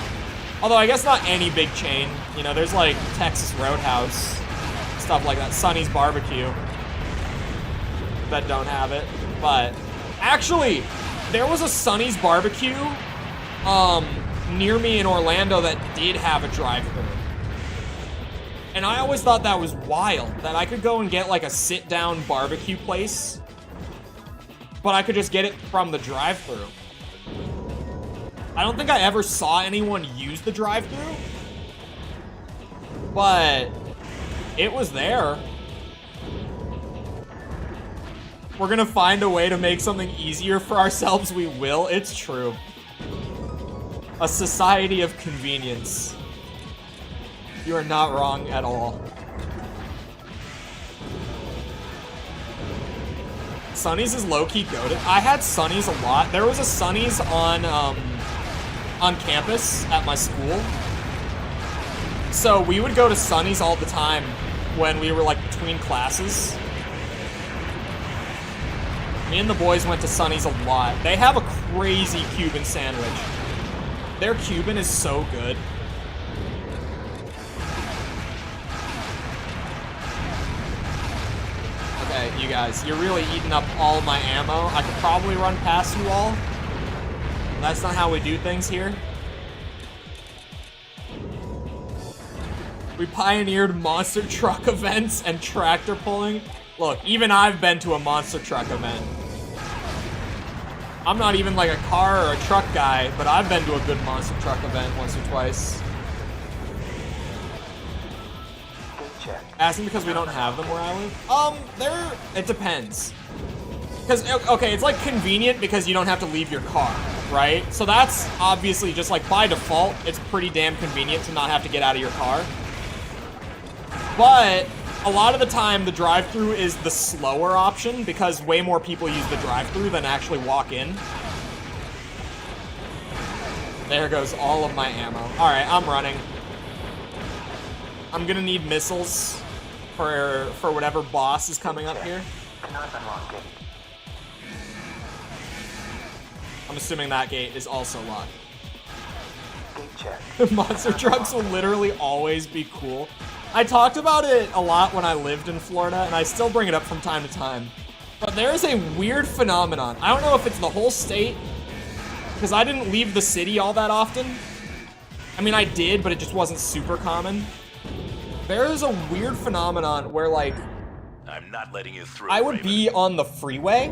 Although, I guess not any big chain. You know, there's, like, Texas Roadhouse, stuff like that. Sonny's Barbecue that don't have it. But, actually, there was a Sonny's Barbecue, near me in Orlando that did have a drive-thru. And I always thought that was wild, that I could go and get like a sit-down barbecue place, but I could just get it from the drive-thru. I don't think I ever saw anyone use the drive-thru, but it was there. We're gonna find a way to make something easier for ourselves, we will. It's true. A society of convenience. You are not wrong at all. Sonny's is low-key goated. I had Sonny's a lot. There was a Sonny's on campus at my school. So we would go to Sonny's all the time when we were like between classes. Me and the boys went to Sonny's a lot. They have a crazy Cuban sandwich. Their Cuban is so good. Okay, you guys, you're really eating up all my ammo. I could probably run past you all. That's not how we do things here. We pioneered monster truck events and tractor pulling. Look, even I've been to a monster truck event. I'm not even like a car or a truck guy, but I've been to a good monster truck event once or twice. Gate check. Asking because we don't have them where I live? It depends. Because, okay, it's like convenient because you don't have to leave your car, right? So that's obviously just like by default, it's pretty damn convenient to not have to get out of your car. But a lot of the time, the drive-thru is the slower option because way more people use the drive-thru than actually walk in. There goes all of my ammo. All right, I'm running. I'm gonna need missiles for whatever boss is coming up here. Cannot unlock gate. I'm assuming that gate is also locked. Gate check. Monster trucks will literally always be cool. I talked about it a lot when I lived in Florida, and I still bring it up from time to time. But there is a weird phenomenon. I don't know if it's the whole state, because I didn't leave the city all that often. I mean, I did, but it just wasn't super common. There is a weird phenomenon where, like, I'm not letting you through. I would Raven. be on the freeway,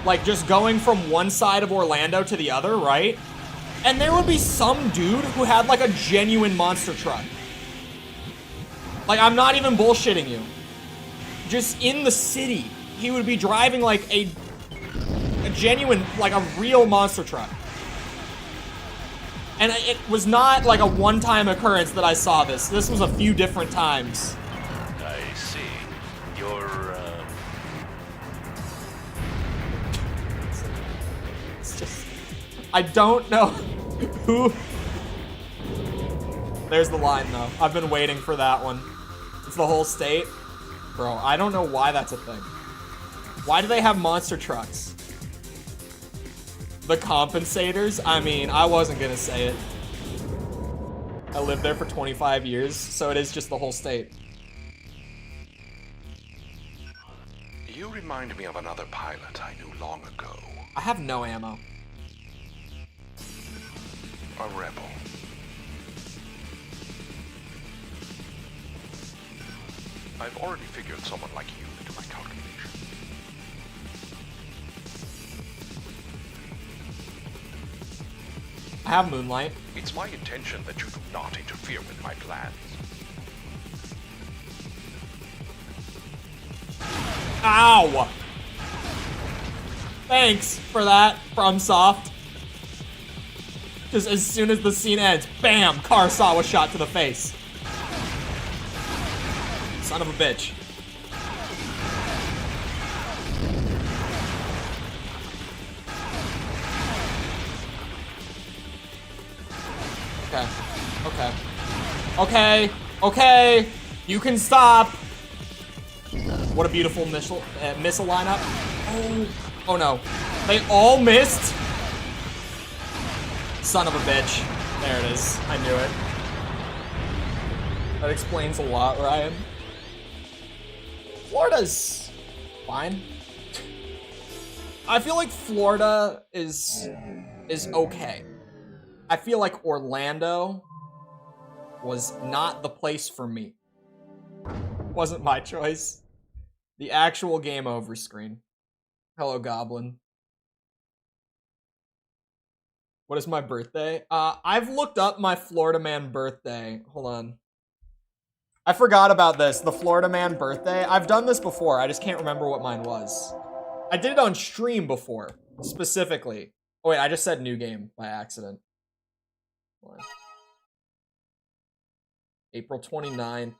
like just going from one side of Orlando to the other, right? And there would be some dude who had like a genuine monster truck. Like, I'm not even bullshitting you. Just in the city, he would be driving like a genuine, like a real monster truck. And it was not like a one-time occurrence that I saw this. This was a few different times. I see. You're, It's just, I don't know who. There's the line though. I've been waiting for that one. It's the whole state. Bro, I don't know why that's a thing. Why do they have monster trucks? The compensators? I mean, I wasn't gonna say it. I lived there for 25 years, so it is just the whole state. You remind me of another pilot I knew long ago. I have no ammo. A rebel. I've already figured someone like you into my calculation. I have moonlight. It's my intention that you do not interfere with my plans. Ow! Thanks for that, FromSoft. Because as soon as the scene ends, bam, Karasawa shot to the face. Son of a bitch. Okay. Okay. Okay. Okay. You can stop. What a beautiful missile lineup. Oh. Oh no. They all missed. Son of a bitch. There it is. I knew it. That explains a lot, Ryan. Florida's fine. I feel like Florida is okay. I feel like Orlando was not the place for me. Wasn't my choice. The actual game over screen. Hello, Goblin. What is my birthday? I've looked up my Florida man birthday. Hold on. I forgot about this, the Florida man birthday. I've done this before, I just can't remember what mine was. I did it on stream before, specifically. Oh wait, I just said new game by accident. Hold on. April 29th.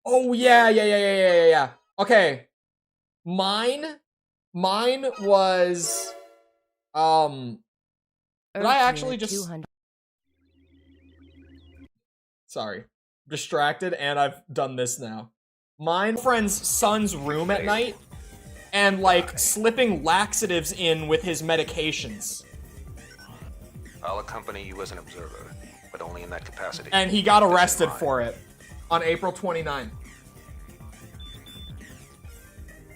Oh yeah. Okay. Mine was, did I actually just... Sorry. Distracted, and I've done this now. Mine friend's son's room at night, and like slipping laxatives in with his medications. I'll accompany you as an observer, but only in that capacity. And he got arrested for it on April 29th.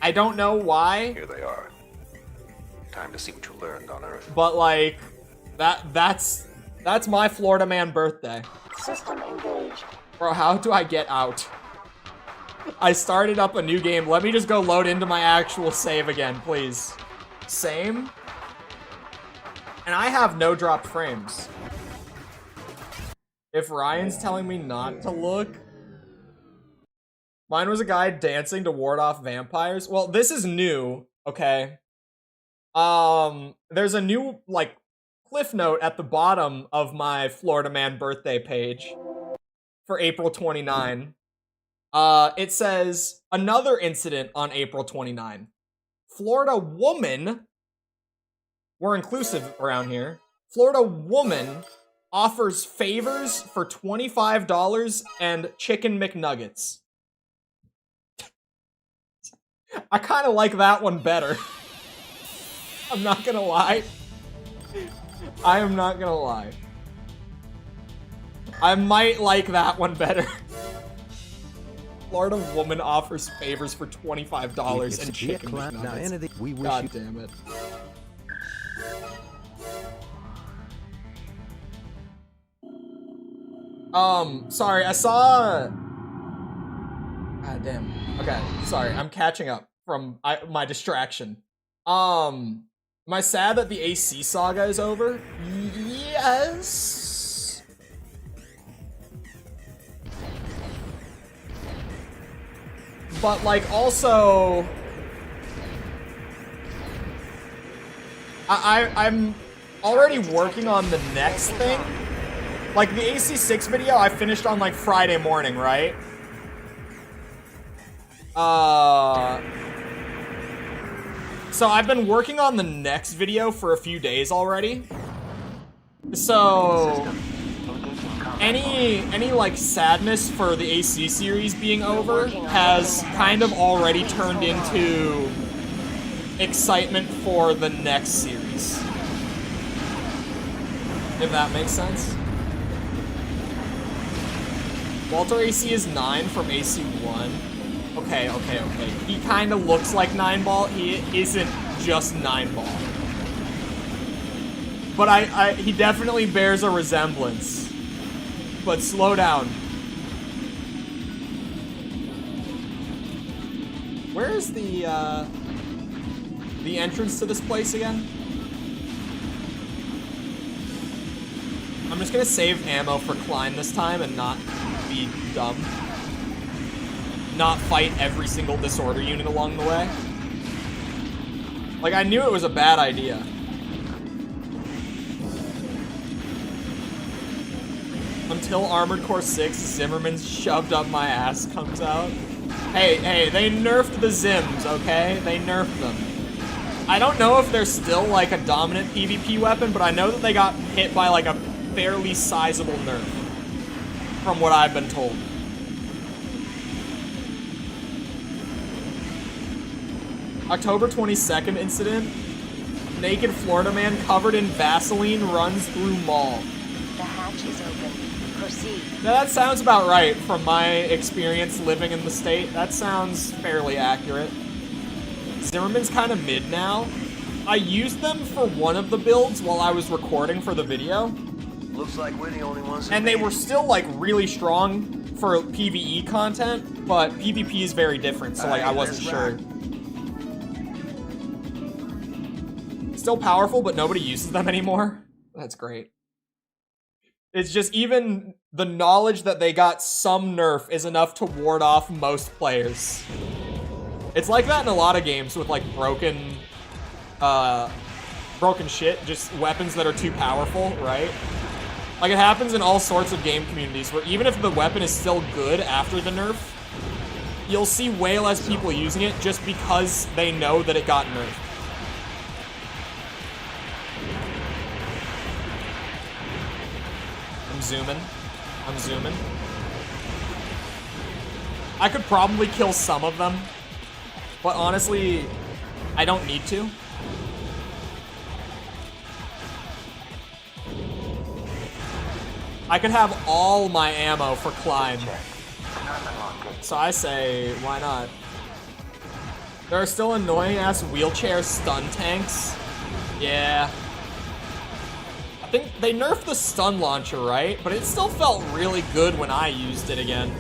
I don't know why, Here they are. Time to see what you learned on Earth. but like, that's my Florida man birthday. System engaged. Bro, how do I get out? I started up a new game. Let me just go load into my actual save again, please. Same? And I have no dropped frames. If Ryan's telling me not to look... Mine was a guy dancing to ward off vampires. Well, this is new, okay? There's a new, like, cliff note at the bottom of my Florida man birthday page for April 29. It says, another incident on April 29. Florida woman, we're inclusive around here, Florida woman offers favors for $25 and chicken McNuggets. I kind of like that one better. I'm not gonna lie. I am not gonna lie. I might like that one better. Florida woman offers favors for $25 and chicken McNuggets. God damn it. Sorry, I saw... God damn. Okay, sorry, I'm catching up from my distraction. Am I sad that the AC saga is over? Yes. But, like, also... I'm already working on the next thing. Like, the AC6 video I finished on, like, Friday morning, right? So I've been working on the next video for a few days already. So... Any like, sadness for the AC series being over has kind of already turned into excitement for the next series. If that makes sense. Walter AC is 9 from AC1. Okay. He kind of looks like 9-ball. He isn't just 9-ball. But he definitely bears a resemblance. But slow down. Where is the entrance to this place again? I'm just gonna save ammo for Klein this time and not be dumb. Not fight every single disorder unit along the way. Like, I knew it was a bad idea. Until Armored Core 6, Zimmerman's shoved up my ass comes out. Hey, they nerfed the Zims, okay? They nerfed them. I don't know if they're still, like, a dominant PvP weapon, but I know that they got hit by, like, a fairly sizable nerf. From what I've been told. October 22nd incident. Naked Florida man covered in Vaseline runs through mall. The hatch is open. Proceed. Now that sounds about right from my experience living in the state. That sounds fairly accurate. Zimmerman's kind of mid now. I used them for one of the builds while I was recording for the video. Looks like we're the only ones who And they made were it. still, like, really strong for PvE content, but PvP is very different, so, like, I wasn't sure. Still powerful, but nobody uses them anymore. That's great. It's just even the knowledge that they got some nerf is enough to ward off most players. It's like that in a lot of games with, like, broken shit, just weapons that are too powerful, right? Like, it happens in all sorts of game communities where even if the weapon is still good after the nerf, you'll see way less people using it just because they know that it got nerfed. I'm zooming. I could probably kill some of them, but honestly, I don't need to. I could have all my ammo for Klein. So I say, why not? There are still annoying-ass wheelchair stun tanks. Yeah. I think they nerfed the stun launcher, right? But it still felt really good when I used it again.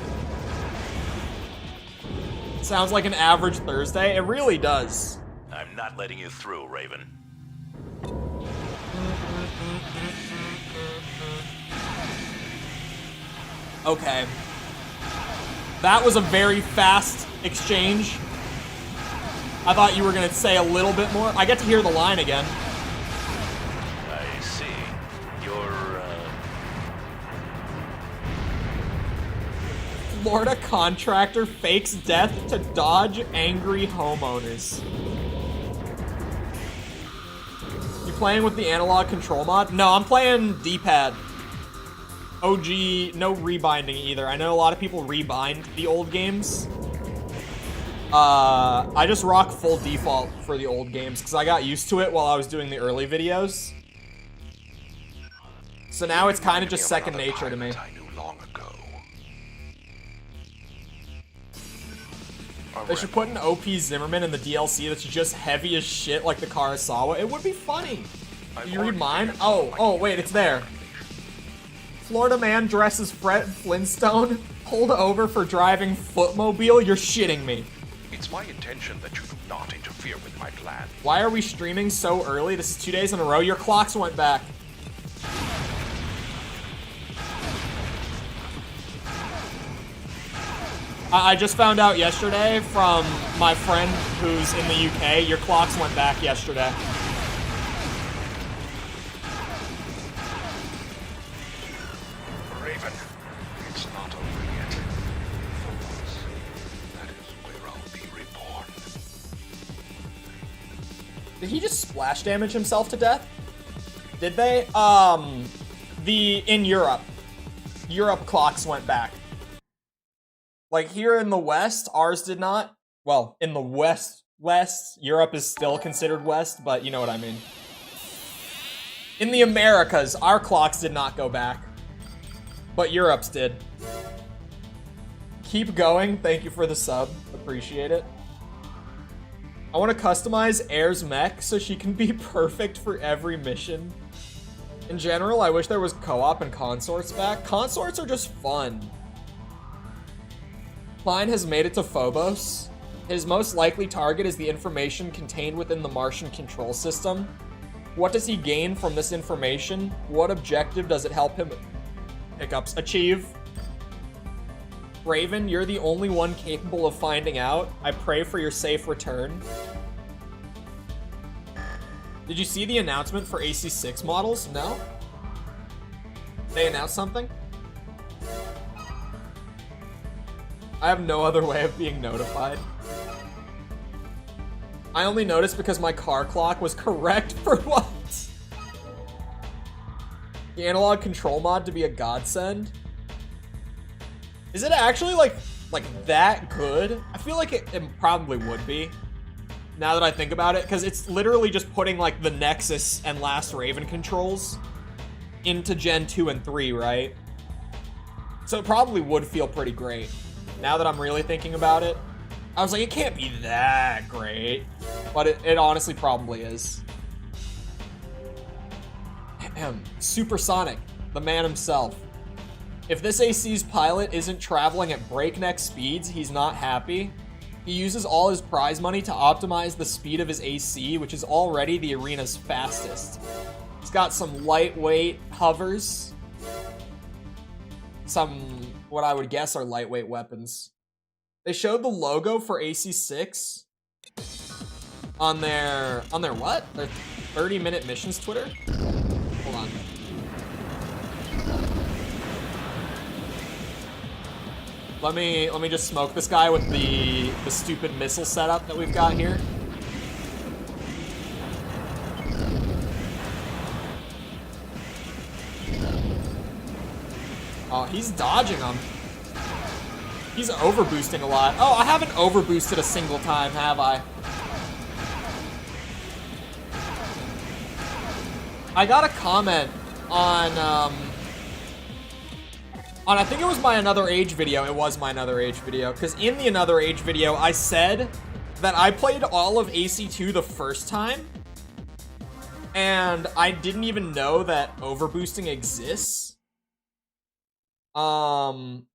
Sounds like an average Thursday. It really does. I'm not letting you through, Raven. Okay. That was a very fast exchange. I thought you were gonna say a little bit more. I get to hear the line again. I see. You're, Florida contractor fakes death to dodge angry homeowners. You playing with the analog control mod? No, I'm playing D-pad. OG, no rebinding either. I know a lot of people rebind the old games. I just rock full default for the old games because I got used to it while I was doing the early videos. So now it's kind of just second nature to me. I knew long ago. They should put an OP Zimmerman in the DLC that's just heavy as shit like the Kurosawa. It would be funny. Do you read mine? Oh, wait, it's there. Florida man dresses Fred Flintstone pulled over for driving footmobile. You're shitting me. It's my intention that you do not interfere with my plan. Why are we streaming so early? This is 2 days in a row. Your clocks went back. I just found out yesterday from my friend who's in the UK, your clocks went back yesterday. Raven, it's not over yet. That is where I'll be reborn. Did he just splash damage himself to death? Did they? In Europe. Europe clocks went back. Like here in the West, ours did not. Well, in the West, Europe is still considered West, but you know what I mean. In the Americas, our clocks did not go back. But Europe's did. Keep going. Thank you for the sub. Appreciate it. I want to customize Air's mech so she can be perfect for every mission. In general, I wish there was co-op and consorts back. Consorts are just fun. Klein has made it to Phobos. His most likely target is the information contained within the Martian control system. What does he gain from this information? What objective does it help him achieve? Raven, you're the only one capable of finding out. I pray for your safe return. Did you see the announcement for AC6 models? No? They announced something? I have no other way of being notified. I only noticed because my car clock was correct for what? The analog control mod to be a godsend? Is it actually like that good? I feel like it probably would be. Now that I think about it, because it's literally just putting like the Nexus and Last Raven controls into Gen 2 and 3, right? So it probably would feel pretty great. Now that I'm really thinking about it, I was like, it can't be that great. But it honestly probably is. Supersonic, the man himself. If this AC's pilot isn't traveling at breakneck speeds, he's not happy. He uses all his prize money to optimize the speed of his AC, which is already the arena's fastest. It's got some lightweight hovers. Some, what I would guess are lightweight weapons. They showed the logo for AC6 on their what? Their 30-minute missions Twitter? Hold on. Let me just smoke this guy with the stupid missile setup that we've got here. Oh, he's dodging them. He's overboosting a lot. Oh, I haven't overboosted a single time, have I? I got a comment on I think it was my Another Age video. It was my Another Age video. Because in the Another Age video, I said that I played all of AC2 the first time. And I didn't even know that overboosting exists. And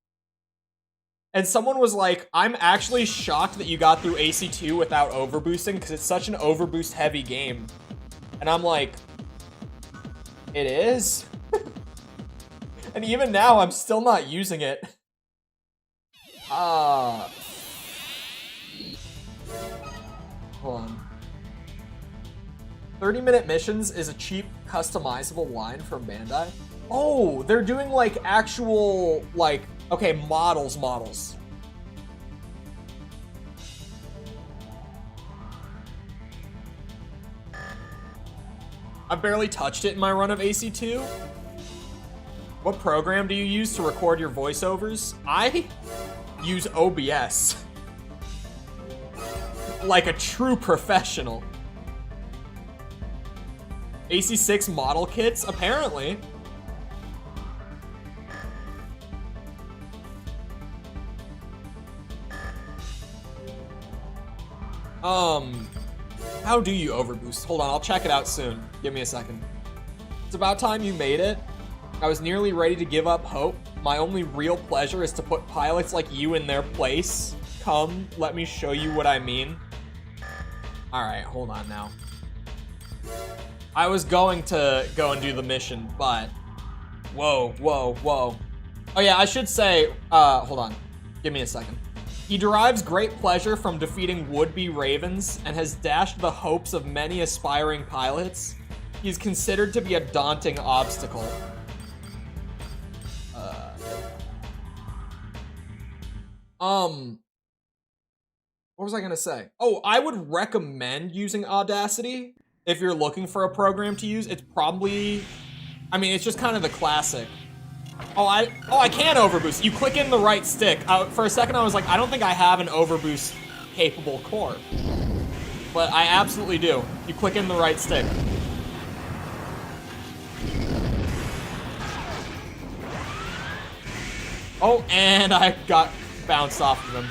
someone was like, I'm actually shocked that you got through AC2 without overboosting because it's such an overboost heavy game. And I'm like, it is? And even now, I'm still not using it. Hold on. 30-minute missions is a cheap, customizable line from Bandai. Oh, they're doing like actual, like, Okay, models. I barely touched it in my run of AC2. What program do you use to record your voiceovers? I use OBS. Like a true professional. AC6 model kits, apparently. How do you overboost? Hold on, I'll check it out soon. Give me a second. It's about time you made it. I was nearly ready to give up hope. My only real pleasure is to put pilots like you in their place. Come, let me show you what I mean. Alright, hold on now. I was going to go and do the mission, but... Whoa. Oh yeah, I should say... hold on. Give me a second. He derives great pleasure from defeating would-be ravens and has dashed the hopes of many aspiring pilots. He's considered to be a daunting obstacle. What was I gonna say? Oh, I would recommend using Audacity if you're looking for a program to use. It's probably... I mean, it's just kind of the classic. Oh, I can overboost. You click in the right stick. For a second, I was like, I don't think I have an overboost capable core. But I absolutely do. You click in the right stick. Oh, and I got bounced off of him.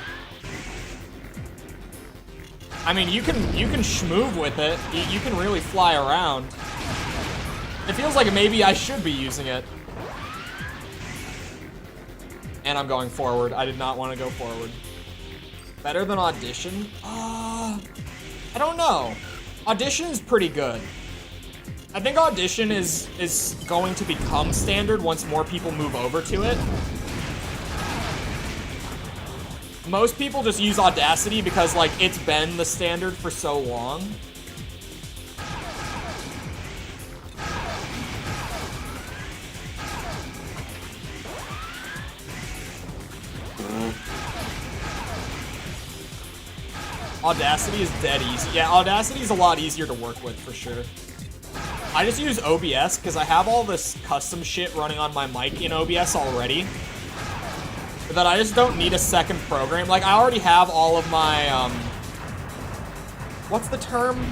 I mean, you can schmoove with it. You can really fly around. It feels like maybe I should be using it. And I'm going forward. I did not want to go forward. Better than Audition? I don't know. Audition is pretty good. I think Audition is going to become standard once more people move over to it. Most people just use Audacity because, like, it's been the standard for so long. Audacity is dead easy. Yeah, Audacity is a lot easier to work with, for sure. I just use OBS because I have all this custom shit running on my mic in OBS already. That I just don't need a second program. Like, I already have all of my, what's the term?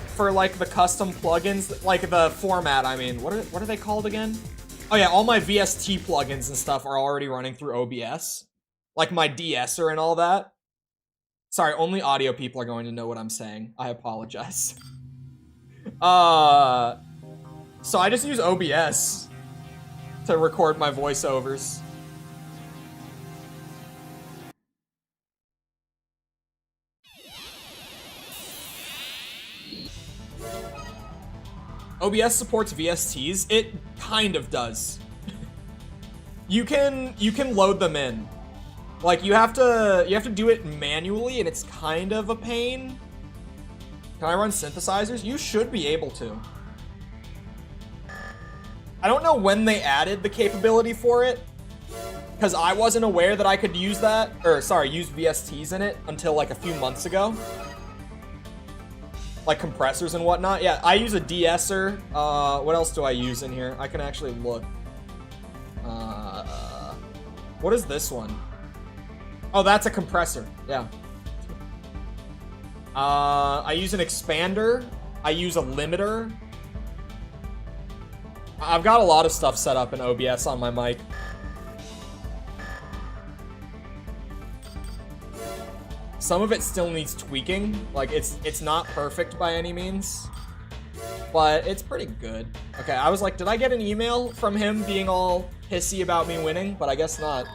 For, like, the custom plugins? Like, the format, I mean. What are they called again? Oh, yeah, all my VST plugins and stuff are already running through OBS. Like, my de-esser and all that. Sorry, only audio people are going to know what I'm saying. I apologize. So I just use OBS to record my voiceovers. OBS supports VSTs. It kind of does. You can load them in. Like, you have to do it manually, and it's kind of a pain. Can I run synthesizers? You should be able to. I don't know when they added the capability for it, because I wasn't aware that I could use that, or sorry, use VSTs in it until like a few months ago. Like compressors and whatnot. Yeah, I use a de-esser. What else do I use in here? I can actually look. What is this one? Oh, that's a compressor. Yeah. I use an expander. I use a limiter. I've got a lot of stuff set up in OBS on my mic. Some of it still needs tweaking. Like, it's not perfect by any means, but it's pretty good. Okay, I was like, did I get an email from him being all pissy about me winning? But I guess not.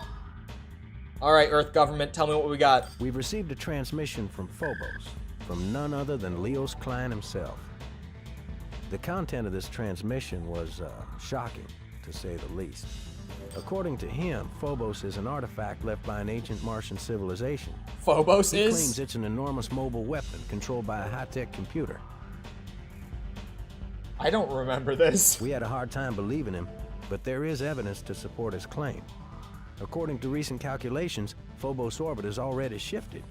All right, Earth government, tell me what we got. We've received a transmission from Phobos, from none other than Leos Klein himself. The content of this transmission was shocking, to say the least. According to him, Phobos is an artifact left by an ancient Martian civilization. Phobos He is? claims it's an enormous mobile weapon controlled by a high-tech computer. I don't remember this. We had a hard time believing him, but there is evidence to support his claim. According to recent calculations, Phobos' orbit has already shifted.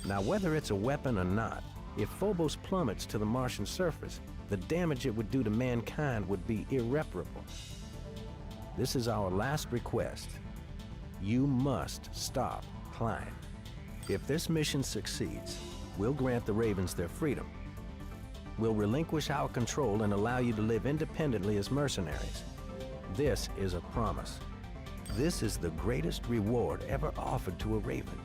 Now, whether it's a weapon or not, if Phobos plummets to the Martian surface, the damage it would do to mankind would be irreparable. This is our last request. You must stop Klein. If this mission succeeds, we'll grant the Ravens their freedom. We'll relinquish our control and allow you to live independently as mercenaries. This is a promise. This is the greatest reward ever offered to a Raven.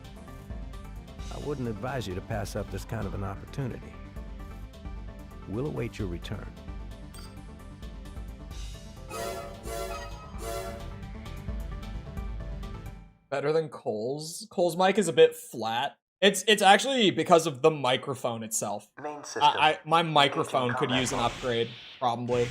I wouldn't advise you to pass up this kind of an opportunity. We'll await your return. Better than Cole's. Cole's mic is a bit flat. It's actually because of the microphone itself. Main system. My microphone Engaging could combat use an mode. upgrade, probably.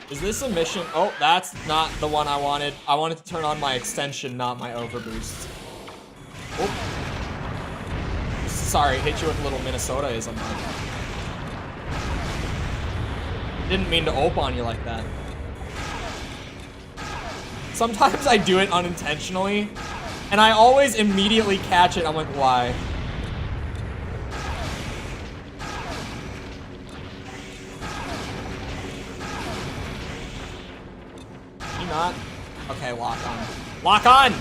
Is this a mission? Oh, that's not the one I wanted. I wanted to turn on my extension, not my overboost. Oh. Sorry, hit you with a little Minnesota-ism. Didn't mean to ope on you like that. Sometimes I do it unintentionally, and I always immediately catch it. I'm like, why? You not? Okay, lock on. Lock on!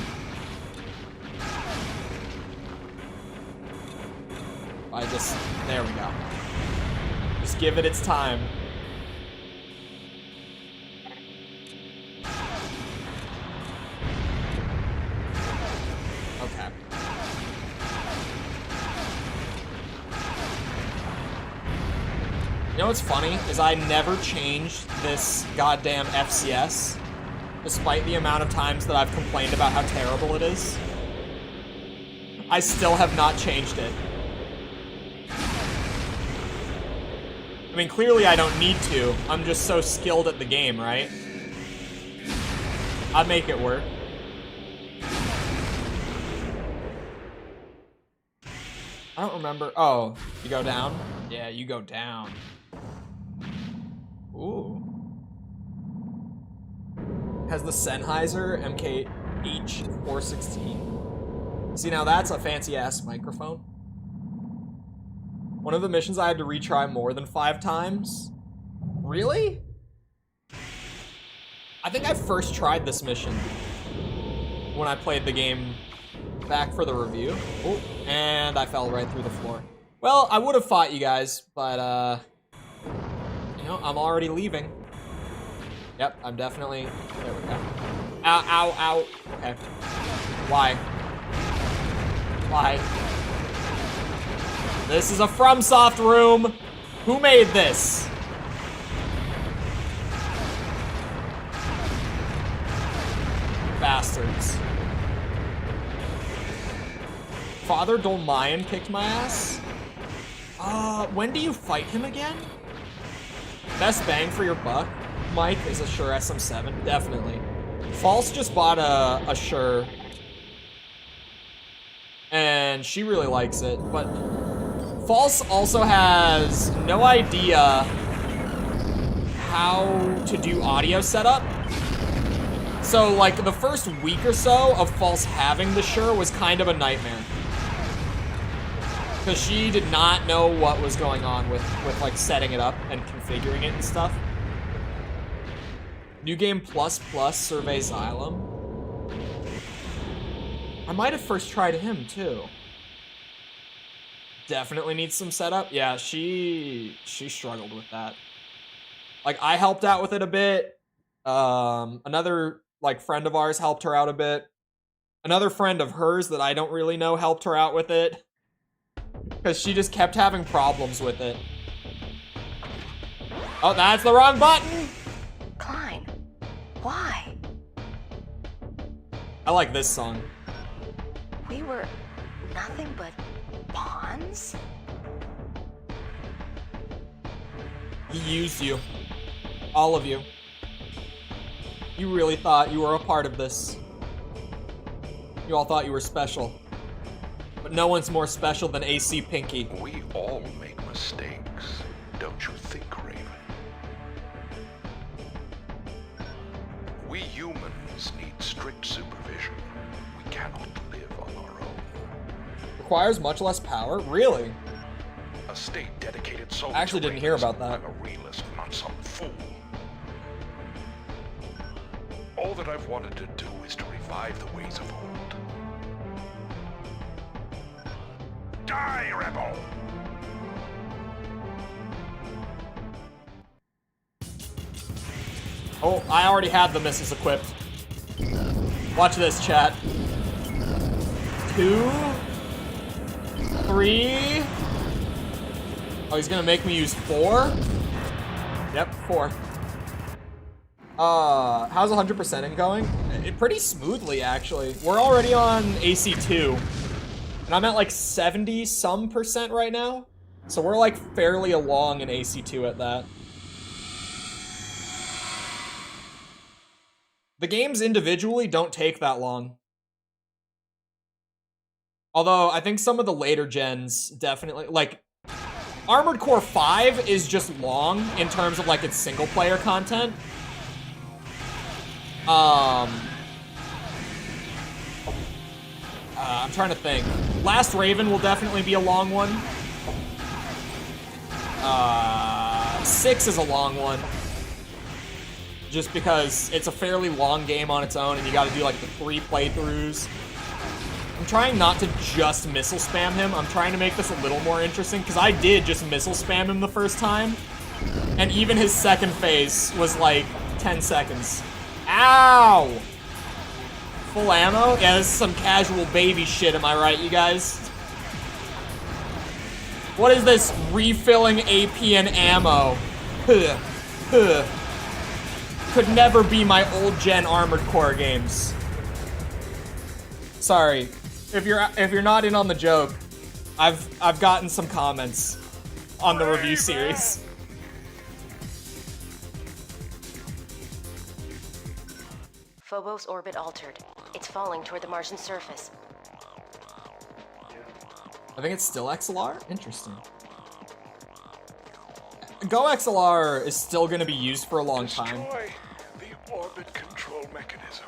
There we go. Just give it its time. Okay. You know what's funny is I never changed this goddamn FCS, despite the amount of times that I've complained about how terrible it is. I still have not changed it. I mean, clearly I don't need to. I'm just so skilled at the game, right? I'd make it work. I don't remember. Oh, you go down? Yeah, you go down. Ooh. Has the Sennheiser MKH416. See, now that's a fancy-ass microphone. One of the missions I had to retry more than 5 times. Really? I think I first tried this mission when I played the game back for the review. Oh, and I fell right through the floor. Well, I would have fought you guys, but, you know, I'm already leaving. Yep, I'm definitely... There we go. Ow, ow, ow. Okay. Why? Why? This is a FromSoft room. Who made this? Bastards. Father Dolmayan kicked my ass? When do you fight him again? Best bang for your buck, Mike, is a Shure SM7. Definitely. False just bought a Shure. And she really likes it, but False also has no idea how to do audio setup. So, like, the first week or so of False having the Shure was kind of a nightmare. Because she did not know what was going on with like, setting it up and configuring it and stuff. New Game Plus Survey Xylem. I might have first tried him, too. Definitely needs some setup. Yeah, she struggled with that. Like, I helped out with it a bit. Another, like, friend of ours helped her out a bit. Another friend of hers that I don't really know helped her out with it. Because she just kept having problems with it. Oh, that's the wrong button! Klein, why? I like this song. We were nothing but pawns? He used you. All of you. You really thought you were a part of this. You all thought you were special. But no one's more special than AC Pinky. We all make mistakes, don't you think, Raven? We humans need strict supervision. We cannot live on our own. Requires much less power? Really? A state dedicated solely I actually to didn't hear about realism. that. I'm a realist, not some fool. All that I've wanted to do is to revive the ways of old. Die, rebel! Oh, I already had the missiles equipped. Watch this, chat. 2, 3. Oh, he's gonna make me use 4? Yep, 4. How's 100%ing going? Pretty smoothly, actually. We're already on AC2. And I'm at like 70-some% right now. So we're like fairly along in AC2 at that. The games individually don't take that long. Although, I think some of the later gens definitely, like, Armored Core 5 is just long in terms of, like, its single-player content. I'm trying to think. Last Raven will definitely be a long one. 6 is a long one. Just because it's a fairly long game on its own and you gotta do like the 3 playthroughs. I'm trying not to just missile spam him. I'm trying to make this a little more interesting because I did just missile spam him the first time. And even his second phase was like 10 seconds. Ow! Full ammo? Yeah, this is some casual baby shit, am I right, you guys? What is this refilling AP and ammo? Huh. Huh. Could never be my old gen Armored Core games. Sorry. If you're not in on the joke, I've gotten some comments on the review series. Phobos orbit altered. It's falling toward the Martian surface. I think it's still XLR? Interesting. Go XLR is still going to be used for a long time. Destroy the orbit control mechanism.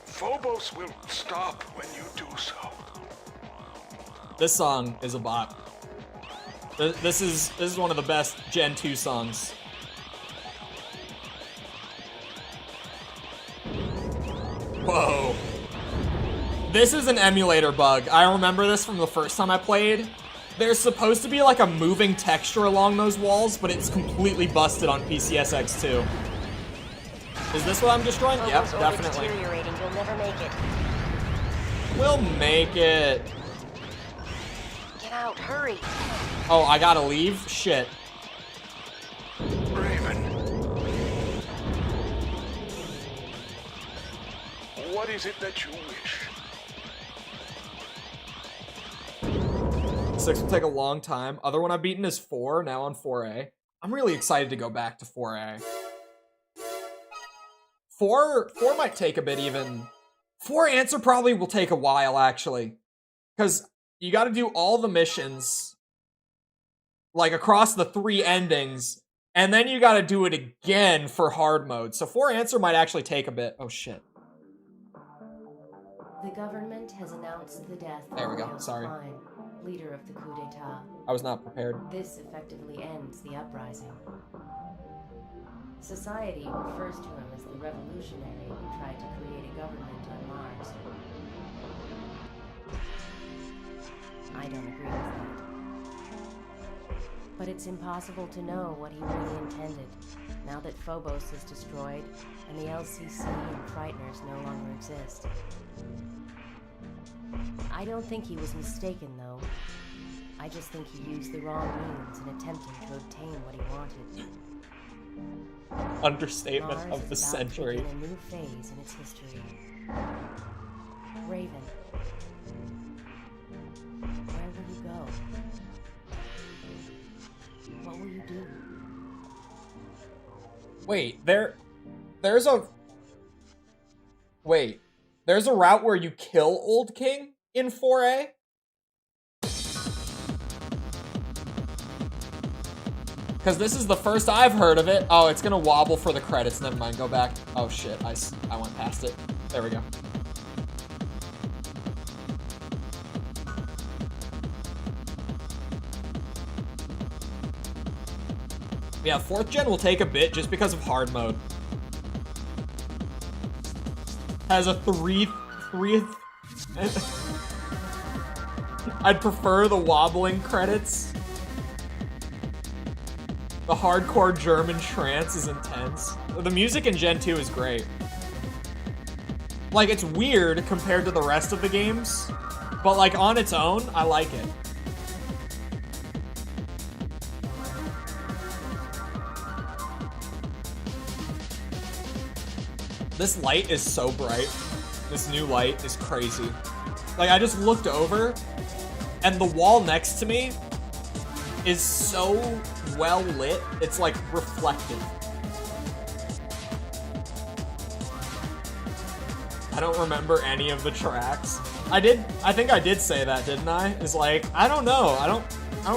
Phobos will stop when you do so. This song is a bop. This is one of the best Gen 2 songs. Whoa. This is an emulator bug. I remember this from the first time I played. There's supposed to be like a moving texture along those walls, but it's completely busted on PCSX2. Is this what I'm destroying? Yep, definitely. Deteriorating. You'll never make it. We'll make it. Get out, hurry. Oh, I gotta leave? Shit. Raven. What is it that you wish? 6 will take a long time. Other one I've beaten is 4, now on 4A. I'm really excited to go back to 4A. 4 might take a bit even. 4 answer probably will take a while, actually. Because you gotta do all the missions, like across the 3 endings, and then you gotta do it again for hard mode. So 4 answer might actually take a bit. Oh shit. The government has announced the death There we of go, Leon sorry. Klein, leader of the coup d'etat. I was not prepared. This effectively ends the uprising. Society refers to him as the revolutionary who tried to create a government on Mars. I don't agree with that. But it's impossible to know what he really intended, now that Phobos is destroyed and the LCC and Frighteners no longer exist. I don't think he was mistaken, though. I just think he used the wrong means in attempting to obtain what he wanted. Understatement Mars of the is about to century. begin a new phase in its history. Raven, where will you go? What will you do? Wait, there's a... Wait. There's a route where you kill Old King in 4A. Because this is the first I've heard of it. Oh, it's gonna wobble for the credits. Never mind, go back. Oh shit, I went past it. There we go. Yeah, 4th gen will take a bit just because of hard mode. Has a 3th. I'd prefer the wobbling credits. The hardcore German trance is intense. The music in Gen 2 is great. Like, it's weird compared to the rest of the games, but like on its own, I like it. This light is so bright. This new light is crazy. Like, I just looked over, and the wall next to me is so well lit, it's like reflective. I don't remember any of the tracks. I think I did say that, didn't I? It's like, I don't know. I don't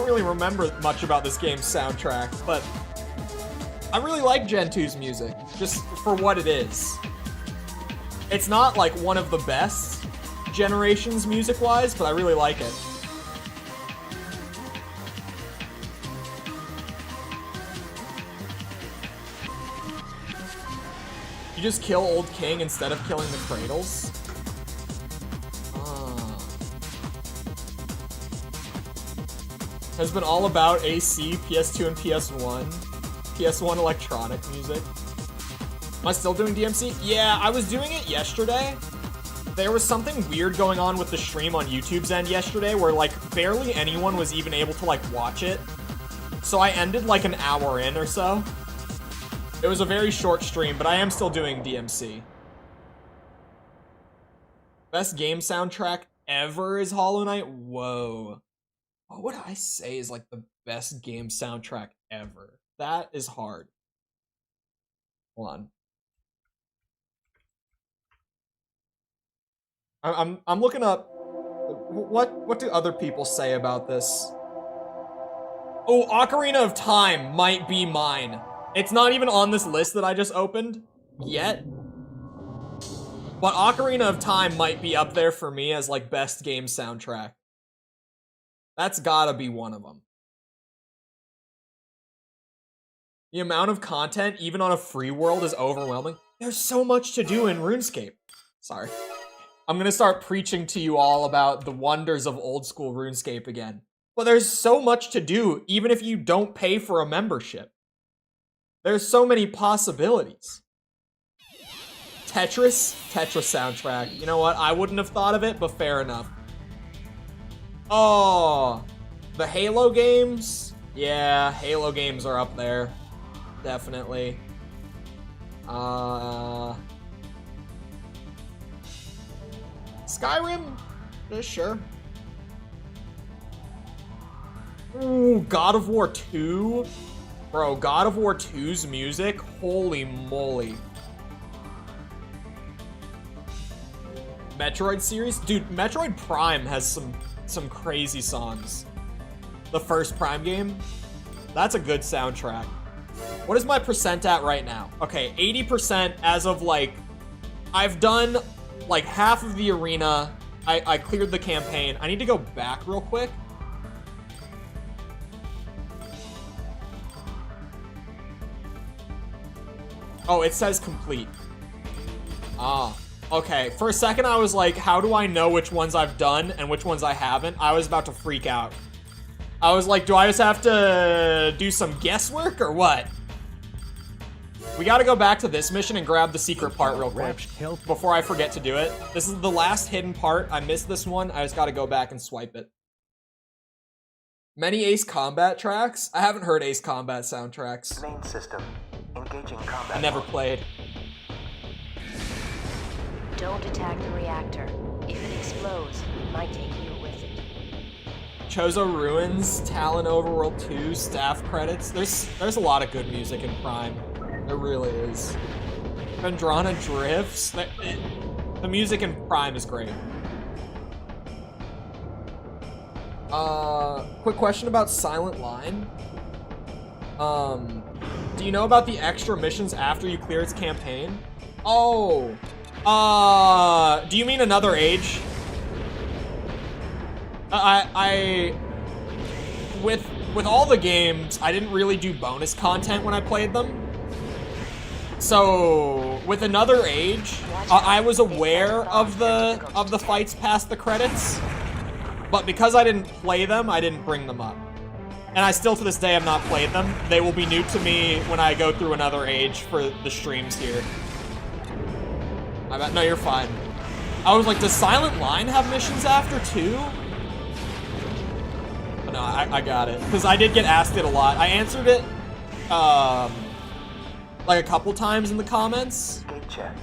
really remember much about this game's soundtrack, but I really like Gen 2's music, just for what it is. It's not like one of the best generations music-wise, but I really like it. You just kill Old King instead of killing the cradles? Has been all about AC, PS2, and PS1. PS1 electronic music. Am I still doing DMC? Yeah, I was doing it yesterday. There was something weird going on with the stream on YouTube's end yesterday where like barely anyone was even able to like watch it. So I ended like an hour in or so. It was a very short stream, but I am still doing DMC. Best game soundtrack ever is Hollow Knight? Whoa. What would I say is like the best game soundtrack ever? That is hard. Hold on. I'm looking up what do other people say about this? Oh, Ocarina of Time might be mine. It's not even on this list that I just opened yet. But Ocarina of Time might be up there for me as like best game soundtrack. That's gotta be one of them. The amount of content, even on a free world, is overwhelming. There's so much to do in RuneScape. Sorry. I'm gonna start preaching to you all about the wonders of old school RuneScape again. But there's so much to do, even if you don't pay for a membership. There's so many possibilities. Tetris soundtrack. You know what? I wouldn't have thought of it, but fair enough. Oh, the Halo games? Yeah, Halo games are up there. Definitely. Skyrim? Sure. Ooh, God of War 2? Bro, God of War 2's music? Holy moly. Metroid series? Dude, Metroid Prime has some crazy songs. The first Prime game? That's a good soundtrack. What is my percent at right now? Okay, 80% as of like... I've done like half of the arena. I cleared the campaign. I need to go back real quick. Oh, it says complete. Ah, okay. For a second, I was like, how do I know which ones I've done and which ones I haven't? I was about to freak out. I was like, do I just have to do some guesswork or what? We gotta go back to this mission and grab the secret part real quick before I forget to do it. This is the last hidden part. I missed this one. I just gotta go back and swipe it. Many Ace Combat tracks? I haven't heard Ace Combat soundtracks. Main system. Engaging combat. I never played. Don't attack the reactor. If it explodes, it might take you with it. Chozo Ruins, Talon Overworld 2, staff credits. There's a lot of good music in Prime. There really is. Vendrana Drifts. The music in Prime is great. Quick question about Silent Line. Do you know about the extra missions after you clear its campaign? Oh, do you mean Another Age? With all the games, I didn't really do bonus content when I played them. So with Another Age, I was aware of the fights past the credits, but because I didn't play them, I didn't bring them up. And I still, to this day, have not played them. They will be new to me when I go through Another Age for the streams here. I bet. No, you're fine. I was like, does Silent Line have missions after too? But no, I got it. Because I did get asked it a lot. I answered it, like a couple times in the comments. Gate check.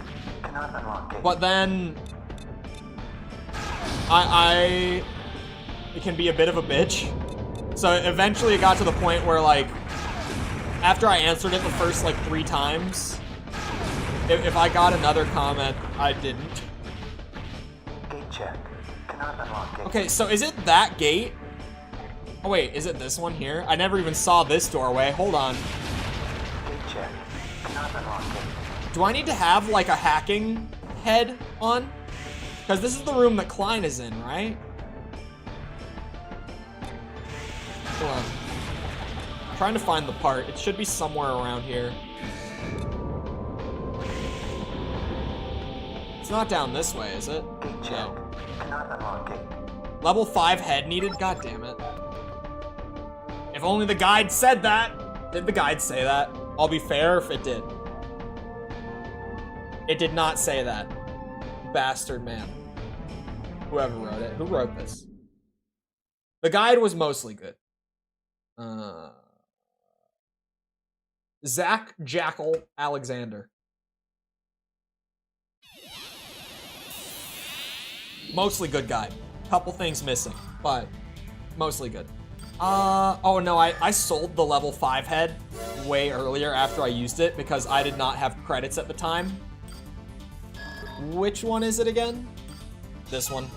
Cannot unlock gate. But then, it can be a bit of a bitch. So eventually it got to the point where, like, after I answered it the first, like, 3 times, if I got another comment, I didn't. Gate check. Cannot unlock gate. Okay, so is it that gate? Oh wait, is it this one here? I never even saw this doorway. Hold on. Gate check. Cannot unlock gate. Do I need to have, like, a hacking head on? Because this is the room that Klein is in, right? Hold on. I'm trying to find the part. It should be somewhere around here. It's not down this way, is it? Gate check. No. Cannot unlock gate. Level 5 head needed? God damn it. If only the guide said that. Did the guide say that? I'll be fair if it did. It did not say that. Bastard man. Whoever wrote it. Who wrote this? The guide was mostly good. Zach Jackal Alexander. Mostly good guide. Couple things missing, but mostly good. Oh no, I sold the level 5 head way earlier after I used it because I did not have credits at the time. Which one is it again? This one.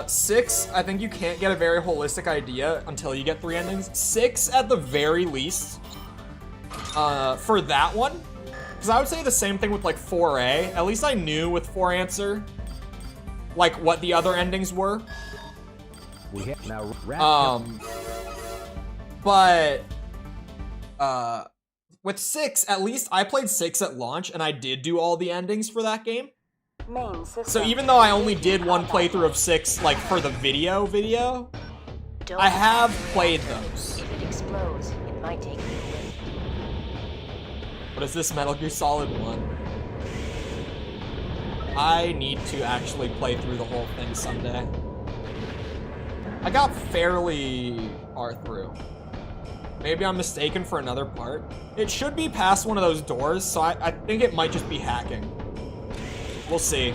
6, I think you can't get a very holistic idea until you get 3 endings. 6 at the very least, for that one. Because I would say the same thing with like 4A. At least I knew with 4 Answer, like what the other endings were. We have now but with 6, at least I played 6 at launch and I did do all the endings for that game. Main system. So even though I only did one playthrough of 6, like for the video, Don't I have attack played the reactor. those. If it explodes, it might take you away. What is this, Metal Gear Solid 1? I need to actually play through the whole thing someday. I got fairly far through. Maybe I'm mistaken for another part. It should be past one of those doors, so I think it might just be hacking. We'll see.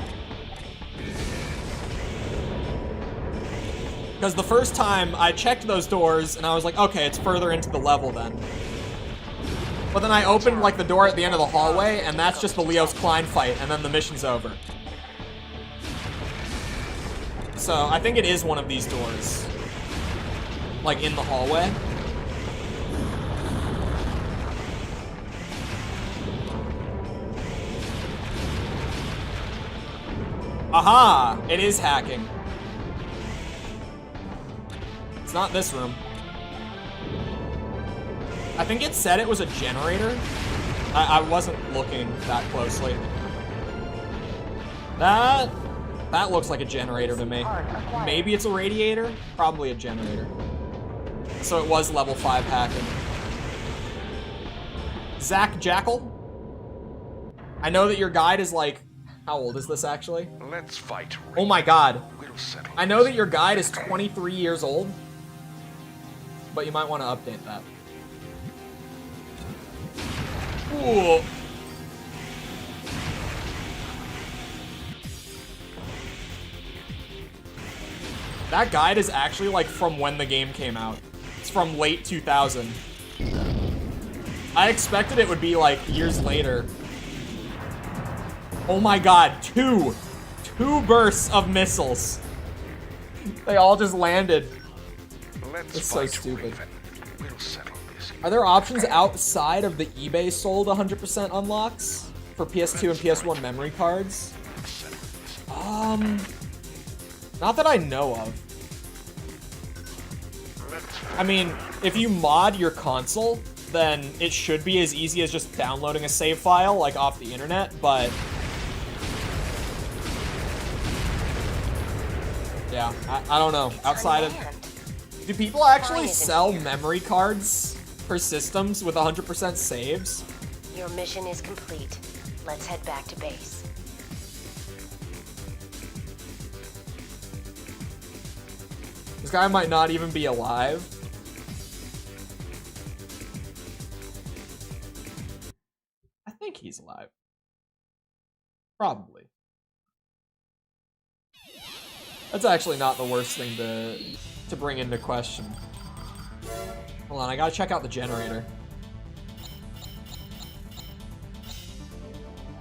Because the first time I checked those doors and I was like, okay, it's further into the level then. But then I opened like the door at the end of the hallway and that's just the Leos Klein fight and then the mission's over. So I think it is one of these doors. Like in the hallway. Aha! It is hacking. It's not this room. I think it said it was a generator. I wasn't looking that closely. That looks like a generator to me. Maybe it's a radiator? Probably a generator. So it was level 5 hacking. Zach Jackal? I know that your guide is like... How old is this actually? Let's fight. Oh my god. We'll settle I know that your guide is 23 years old, but you might want to update that. Ooh. That guide is actually like from when the game came out. It's from late 2000. I expected it would be like years later. Oh my god, two bursts of missiles. They all just landed. It's so stupid. We'll settle this. Are there options outside of the eBay sold 100% unlocks for PS2 and PS1 memory cards? Not that I know of. I mean, if you mod your console, then it should be as easy as just downloading a save file, like, off the internet, but... yeah, I don't know. Outside of... do people actually sell memory cards for systems with 100% saves? Your mission is complete. Let's head back to base. This guy might not even be alive. I think he's alive. Probably. That's actually not the worst thing to bring into question. Hold on, I gotta check out the generator.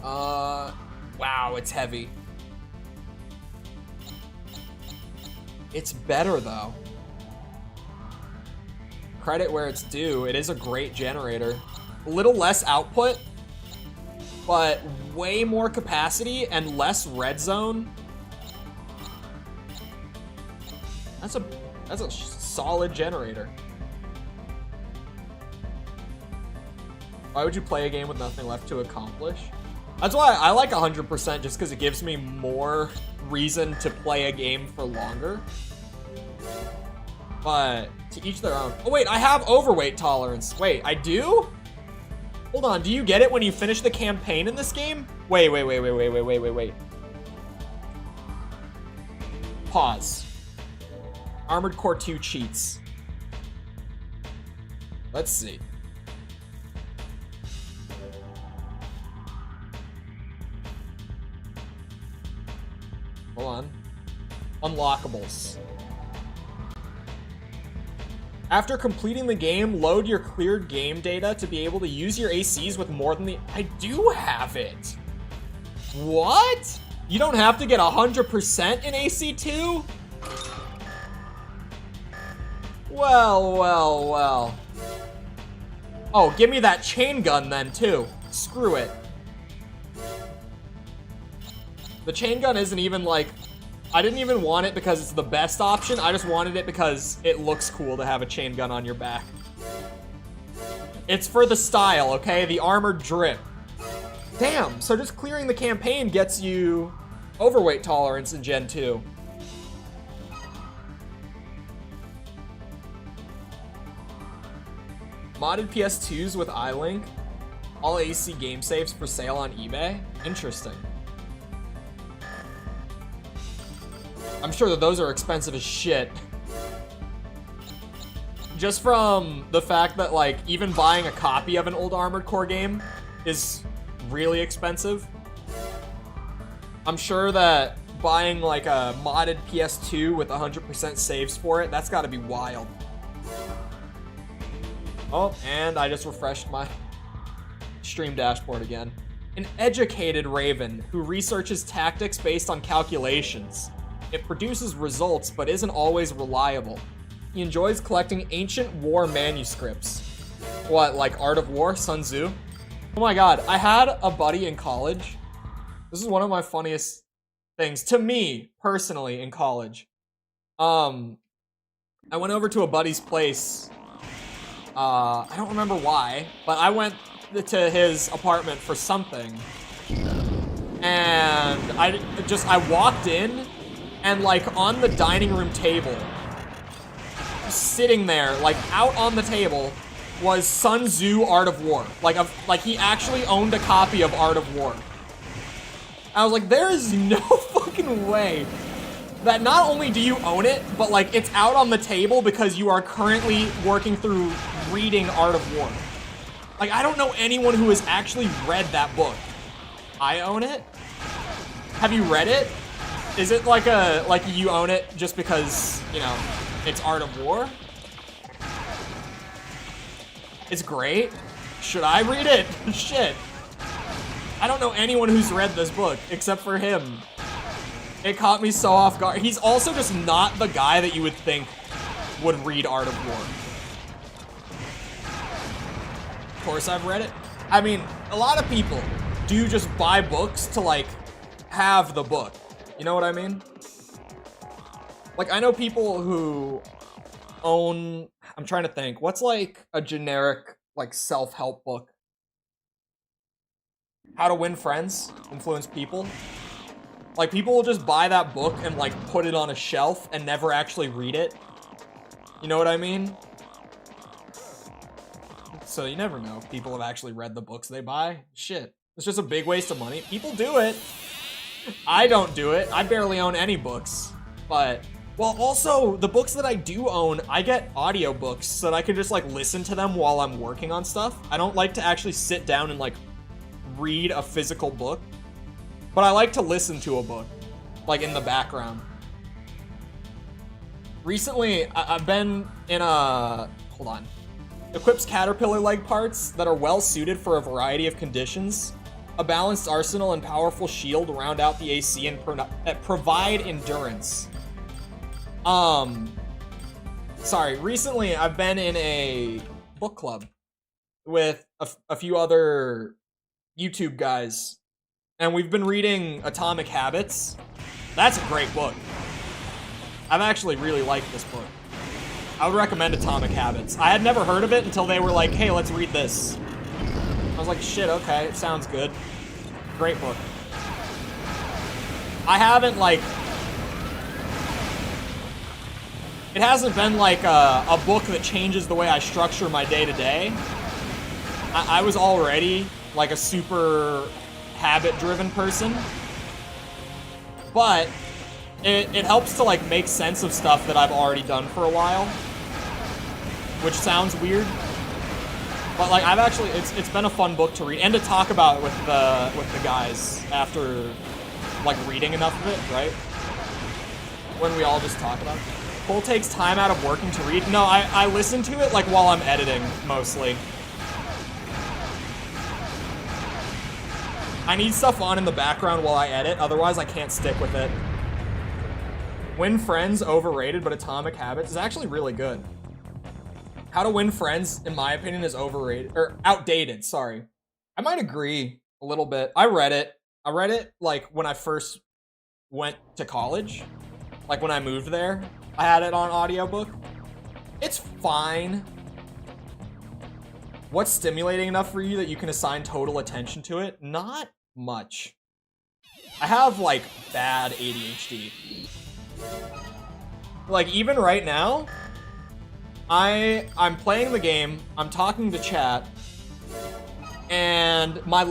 Wow, it's heavy. It's better though. Credit where it's due, it is a great generator. A little less output, but way more capacity and less red zone. That's a solid generator. Why would you play a game with nothing left to accomplish? That's why I like 100% just because it gives me more reason to play a game for longer. But to each their own. Oh wait, I have overweight tolerance. Wait, I do? Hold on, do you get it when you finish the campaign in this game? Wait. Pause. Armored Core 2 cheats. Let's see. Hold on. Unlockables. After completing the game, load your cleared game data to be able to use your ACs with more than the... I do have it! What? You don't have to get 100% in AC2? Well. Oh, give me that chain gun then, too. Screw it. The chain gun isn't even like... I didn't even want it because it's the best option. I just wanted it because it looks cool to have a chain gun on your back. It's for the style, okay? The armored drip. Damn, so just clearing the campaign gets you overweight tolerance in Gen 2. Modded PS2s with iLink. All AC game saves for sale on eBay. Interesting. I'm sure that those are expensive as shit. Just from the fact that, like, even buying a copy of an old Armored Core game is really expensive. I'm sure that buying, like, a modded PS2 with 100% saves for it, that's gotta be wild. Oh, and I just refreshed my stream dashboard again. An educated Raven who researches tactics based on calculations. It produces results, but isn't always reliable. He enjoys collecting ancient war manuscripts. What, like Art of War, Sun Tzu? Oh my god, I had a buddy in college. This is one of my funniest things, to me, personally, in college. I went over to a buddy's place. I don't remember why, but I went to his apartment for something. And I walked in, and like on the dining room table, sitting there, like out on the table, was Sun Tzu Art of War. Like he actually owned a copy of Art of War. I was like, there is no fucking way that not only do you own it, but like it's out on the table because you are currently working through reading Art of War. Like, I don't know anyone who has actually read that book. I own it? Have you read it? Is it like you own it just because, you know, it's Art of War? It's great. Should I read it? Shit. I don't know anyone who's read this book except for him. It caught me so off guard. He's also just not the guy that you would think would read Art of War. Of course I've read it. I mean, a lot of people do just buy books to like have the book. You know what I mean? Like, I know people who own, I'm trying to think, what's like a generic like self-help book? How to Win Friends, Influence People. Like, people will just buy that book and like put it on a shelf and never actually read it. You know what I mean? So you never know if people have actually read the books they buy. Shit, it's just a big waste of money. People do it. I don't do it. I barely own any books. But, well, also, the books that I do own, I get audiobooks so that I can just like listen to them while I'm working on stuff. I don't like to actually sit down and like read a physical book. But I like to listen to a book, like in the background. Recently, I've been in a, hold on. Equips caterpillar leg parts that are well suited for a variety of conditions. A balanced arsenal and powerful shield round out the AC and provide endurance. Sorry, recently I've been in a book club with a few other YouTube guys. And we've been reading Atomic Habits. That's a great book. I've actually really liked this book. I would recommend Atomic Habits. I had never heard of it until they were like, hey, let's read this. I was like, shit, okay, it sounds good. Great book. I haven't, like... It hasn't been like a book that changes the way I structure my day-to-day. I was already like a super habit-driven person. But it helps to like make sense of stuff that I've already done for a while. Which sounds weird. But like I've actually, it's been a fun book to read and to talk about it with the guys after like reading enough of it, right? When we all just talk about it. Cole takes time out of working to read. No, I listen to it like while I'm editing, mostly. I need stuff on in the background while I edit, otherwise I can't stick with it. Win Friends, overrated, but Atomic Habits is actually really good. How to Win Friends, in my opinion, is overrated, or outdated, sorry. I might agree a little bit. I read it like when I first went to college, like when I moved there. I had it on audiobook. It's fine. What's stimulating enough for you that you can assign total attention to it? Not much. I have like bad ADHD. Like even right now, I'm playing the game, I'm talking to chat, and my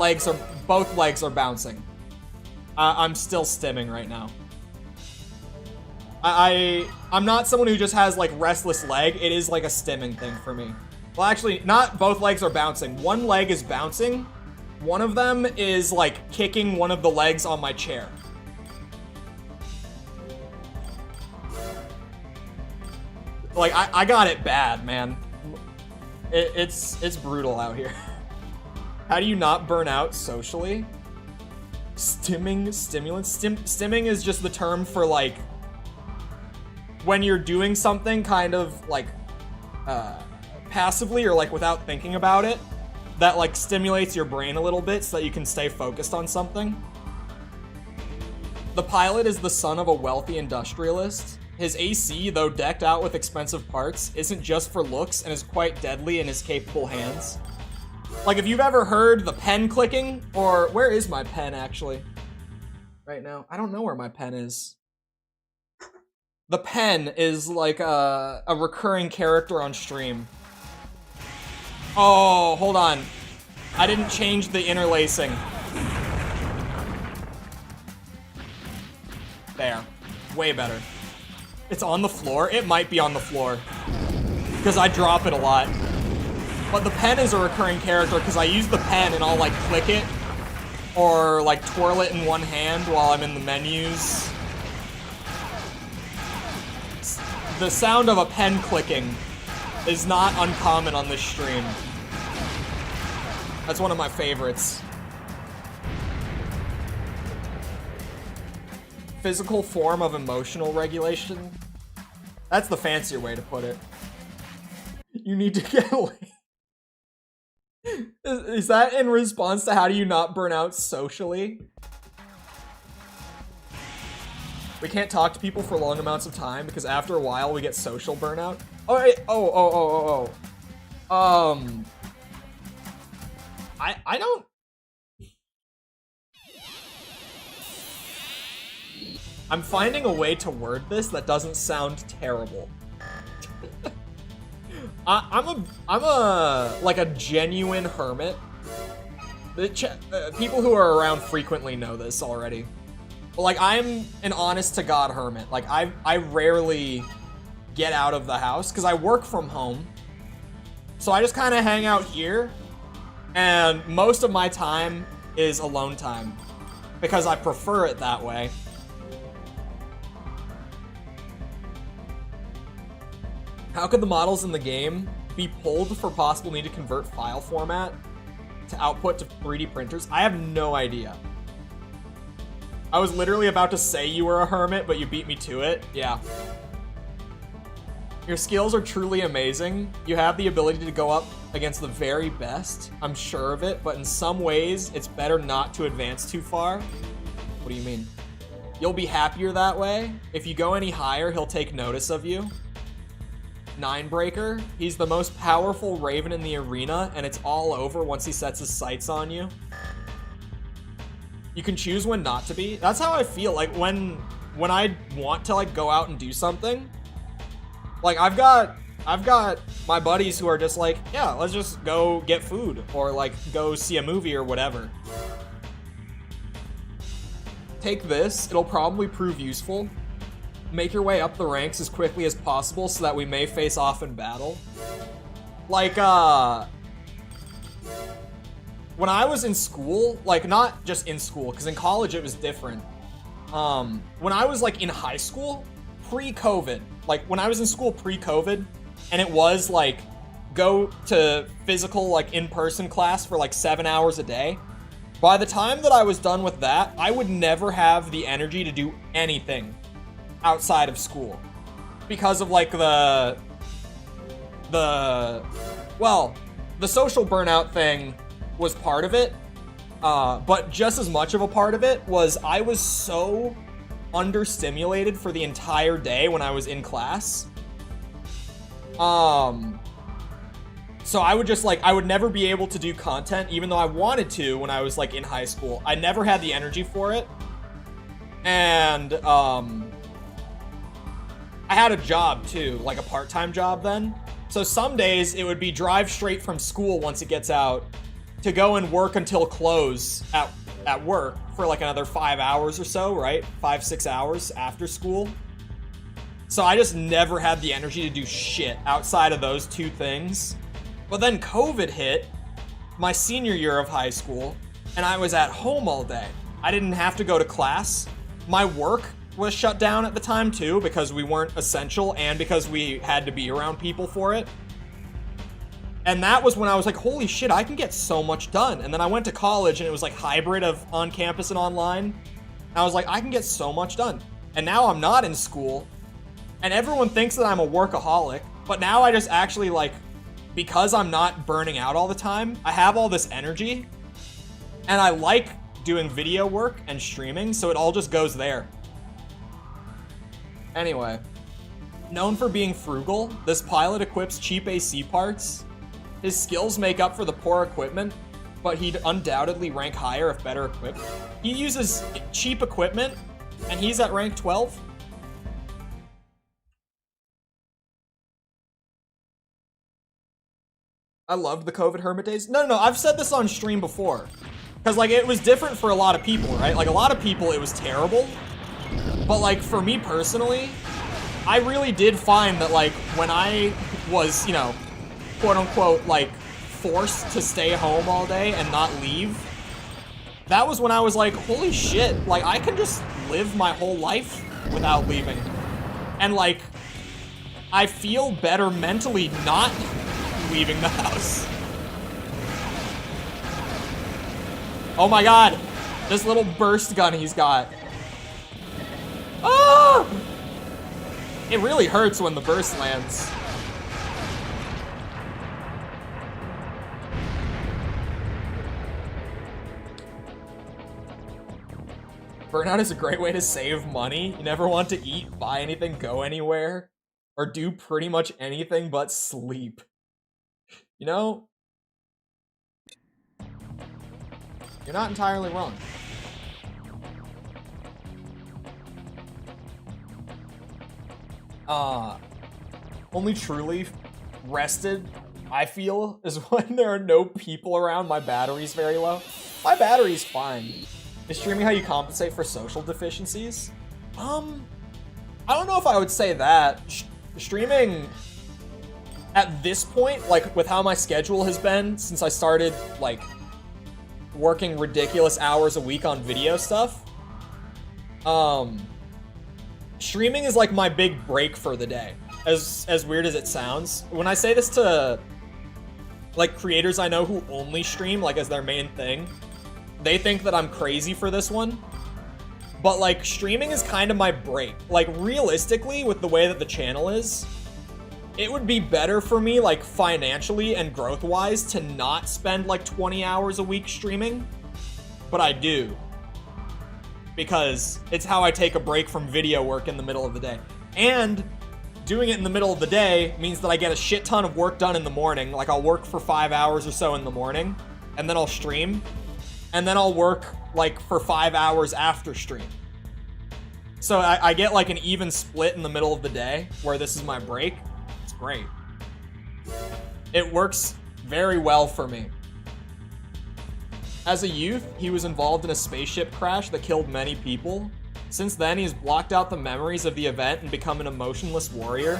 both legs are bouncing. I'm still stimming right now. I'm not someone who just has like restless leg. It is like a stimming thing for me. Well, actually, not both legs are bouncing. One leg is bouncing. One of them is like kicking one of the legs on my chair. Like I got it bad, man. It's brutal out here. How do you not burn out socially? Stimming, stimulants. Stimming is just the term for like when you're doing something kind of like passively or like without thinking about it, that like stimulates your brain a little bit so that you can stay focused on something. The pilot is the son of a wealthy industrialist. His AC, though decked out with expensive parts, isn't just for looks and is quite deadly in his capable hands. Like if you've ever heard the pen clicking, or where is my pen actually? Right now, I don't know where my pen is. The pen is like a recurring character on stream. Oh, hold on. I didn't change the interlacing. There. Way better. It's on the floor. It might be on the floor. Because I drop it a lot. But the pen is a recurring character because I use the pen and I'll like click it. Or like twirl it in one hand while I'm in the menus. The sound of a pen clicking is not uncommon on this stream. That's one of my favorites. Physical form of emotional regulation. That's the fancier way to put it. You need to get away. Is that in response to how do you not burn out socially? We can't talk to people for long amounts of time because after a while we get social burnout. Oh, right. I don't. I'm finding a way to word this that doesn't sound terrible. I'm a like a genuine hermit. People who are around frequently know this already. But like I'm an honest to God hermit. Like I rarely get out of the house because I work from home. So I just kind of hang out here, and most of my time is alone time because I prefer it that way. How could the models in the game be pulled for possible need to convert file format to output to 3D printers? I have no idea. I was literally about to say you were a hermit, but you beat me to it. Yeah. Your skills are truly amazing. You have the ability to go up against the very best. I'm sure of it, but in some ways, it's better not to advance too far. What do you mean? You'll be happier that way. If you go any higher, he'll take notice of you. Ninebreaker, he's the most powerful Raven in the arena, and it's all over once he sets his sights on you. You can choose when not to be. That's how I feel, like, when I want to, like, go out and do something. Like, I've got my buddies who are just like, yeah, let's just go get food, or, like, go see a movie or whatever. Take this, it'll probably prove useful. Make your way up the ranks as quickly as possible so that we may face off in battle. Like, when I was in school, like, not just in school, because in college it was different. When I was, like, in high school, pre-COVID, like, when I was in school pre-COVID, and it was, like, go to physical, like, in-person class for, like, 7 hours a day, by the time that I was done with that, I would never have the energy to do anything outside of school because of like the social burnout thing was part of it, but just as much of a part of it was I was so understimulated for the entire day when I was in class. So I would just like, I would never be able to do content even though I wanted to when I was like in high school. I never had the energy for it. And I had a job too, like a part-time job then. So some days it would be drive straight from school once it gets out to go and work until close at work for like another 5 hours or so, right? 5-6 hours after school. So I just never had the energy to do shit outside of those two things. But then COVID hit my senior year of high school and I was at home all day. I didn't have to go to class. My work was shut down at the time too because we weren't essential and because we had to be around people for it. And that was when I was like, holy shit, I can get so much done. And then I went to college and it was like hybrid of on campus and online. And I was like, I can get so much done. And now I'm not in school and everyone thinks that I'm a workaholic, but now I just actually like, because I'm not burning out all the time, I have all this energy and I like doing video work and streaming, so it all just goes there. Anyway, known for being frugal, this pilot equips cheap AC parts. His skills make up for the poor equipment, but he'd undoubtedly rank higher if better equipped. He uses cheap equipment, and he's at rank 12. I loved the COVID hermit days. No, I've said this on stream before. Because, like, it was different for a lot of people, right? Like, a lot of people, it was terrible. But, like, for me personally, I really did find that, like, when I was, you know, quote-unquote, like, forced to stay home all day and not leave, that was when I was like, holy shit, like, I can just live my whole life without leaving. And, like, I feel better mentally not leaving the house. Oh my god! This little burst gun he's got. Ah! It really hurts when the burst lands. Burnout is a great way to save money. You never want to eat, buy anything, go anywhere, or do pretty much anything but sleep. You know? You're not entirely wrong. Only truly rested, I feel, is when there are no people around. My battery's very low. My battery's fine. Is streaming how you compensate for social deficiencies? I don't know if I would say that. Streaming, at this point, like, with how my schedule has been since I started, like, working ridiculous hours a week on video stuff, streaming is like my big break for the day. As weird as it sounds. When I say this to, like, creators I know who only stream, like, as their main thing, they think that I'm crazy for this one. But, like, streaming is kind of my break. Like, realistically, with the way that the channel is, it would be better for me, like, financially and growth-wise to not spend, like, 20 hours a week streaming. But I do. Because it's how I take a break from video work in the middle of the day. And doing it in the middle of the day means that I get a shit ton of work done in the morning. Like, I'll work for 5 hours or so in the morning, and then I'll stream. And then I'll work, like, for 5 hours after stream. So I get, like, an even split in the middle of the day, where this is my break. It's great. It works very well for me. As a youth, he was involved in a spaceship crash that killed many people. Since then, he's blocked out the memories of the event and become an emotionless warrior.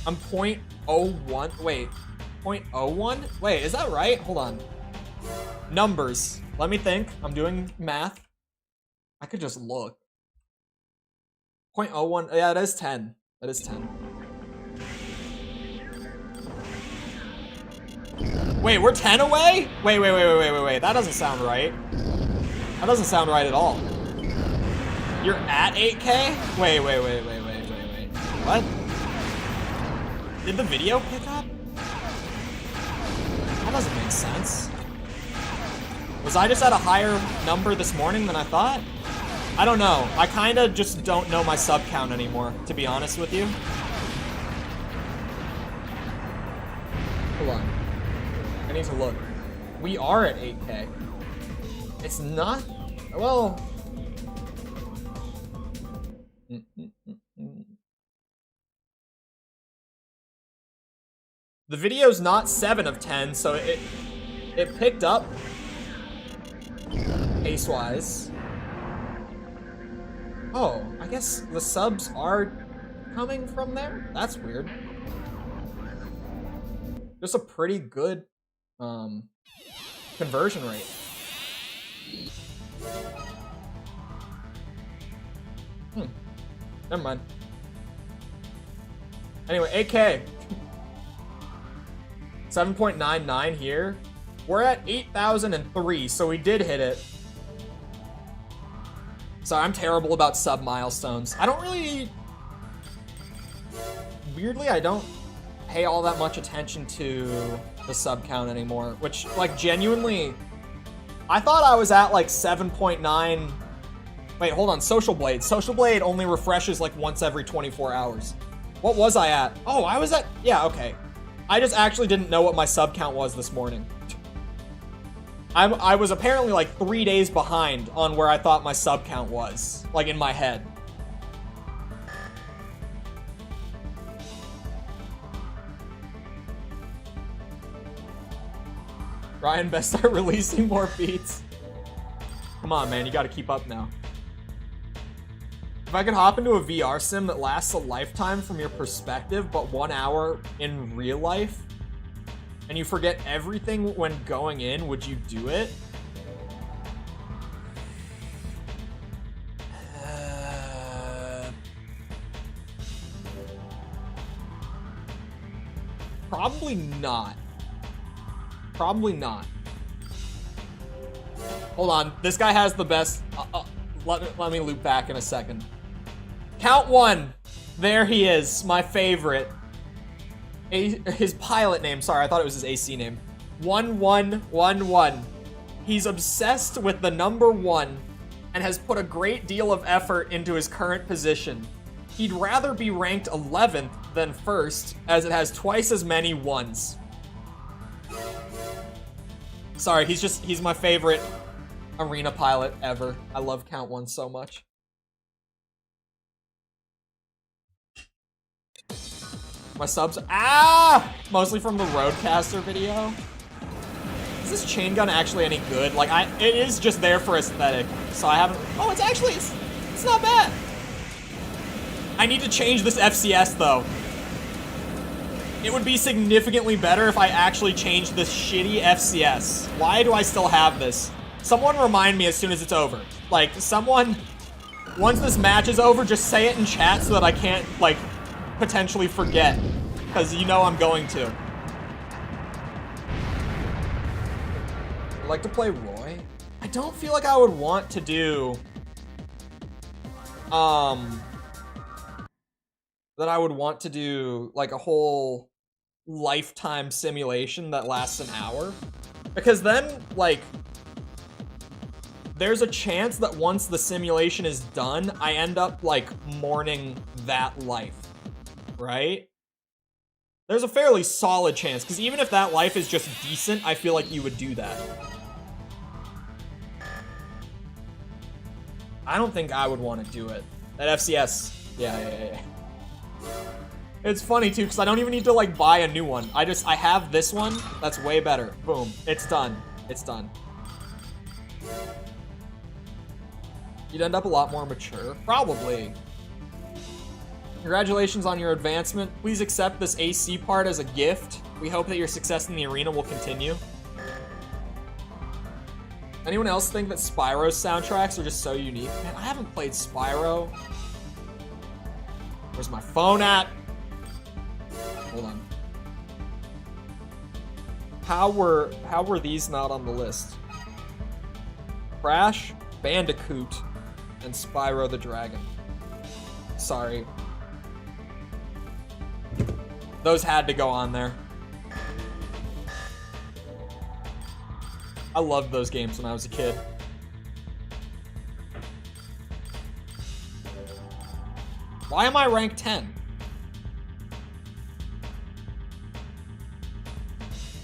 I'm 0.01, wait. 0.01? Wait, is that right? Hold on. Numbers. Let me think. I'm doing math. I could just look. 0.01. Yeah, that is 10. That is 10. Wait, we're 10 away? Wait. That doesn't sound right. That doesn't sound right at all. You're at 8K? Wait. What? Did the video pick up? That doesn't make sense. Was I just at a higher number this morning than I thought? I don't know. I kind of just don't know my sub count anymore, to be honest with you. Hold on. I need to look. We are at 8K. It's not... Well... The video's not 7 of 10, so it picked up pace-wise. Oh, I guess the subs are coming from there? That's weird. Just a pretty good conversion rate. Never mind. Anyway, 8K. 7.99 here. We're at 8,003, so we did hit it. So I'm terrible about sub milestones. I don't really... Weirdly, I don't pay all that much attention to the sub count anymore, which, like, genuinely... I thought I was at, like, 7.9... Wait, hold on. Social Blade. Social Blade only refreshes, like, once every 24 hours. What was I at? Oh, I was at... Yeah, okay. I just actually didn't know what my sub count was this morning. I was apparently like 3 days behind on where I thought my sub count was, like in my head. Ryan, best start releasing more beats. Come on, man, you gotta keep up now. If I could hop into a VR sim that lasts a lifetime from your perspective, but 1 hour in real life, and you forget everything when going in, would you do it? Probably not. Probably not. Hold on. This guy has the best. Let me loop back in a second. Count one. There he is. My favorite. His pilot name. Sorry, I thought it was his AC name. 1111. He's obsessed with the number 1 and has put a great deal of effort into his current position. He'd rather be ranked 11th than 1st, as it has twice as many 1s. Sorry, he's my favorite arena pilot ever. I love Count 1 so much. My subs, mostly from the Roadcaster video. Is this chain gun actually any good? Like, it is just there for aesthetic, so I haven't, oh, it's not bad. I need to change this FCS though. It would be significantly better if I actually changed this shitty FCS. Why do I still have this? Someone remind me as soon as it's over. Like, someone, once this match is over, just say it in chat so that I can't, like, potentially forget. Because you know I'm going to. I'd like to play Roy. I don't feel like I would want to do... that I would want to do, like, a whole lifetime simulation that lasts an hour. Because then, like, there's a chance that once the simulation is done, I end up, like, mourning that life, right? There's a fairly solid chance, because even if that life is just decent, I feel like you would do that. I don't think I would want to do it. That FCS, yeah. It's funny too, because I don't even need to like buy a new one. I have this one that's way better. Boom, it's done. It's done. You'd end up a lot more mature, probably. Congratulations on your advancement. Please accept this AC part as a gift. We hope that your success in the arena will continue. Anyone else think that Spyro's soundtracks are just so unique? Man, I haven't played Spyro. Where's my phone at? Hold on. How were these not on the list? Crash, Bandicoot, and Spyro the Dragon. Sorry. Those had to go on there. I loved those games when I was a kid. Why am I ranked 10?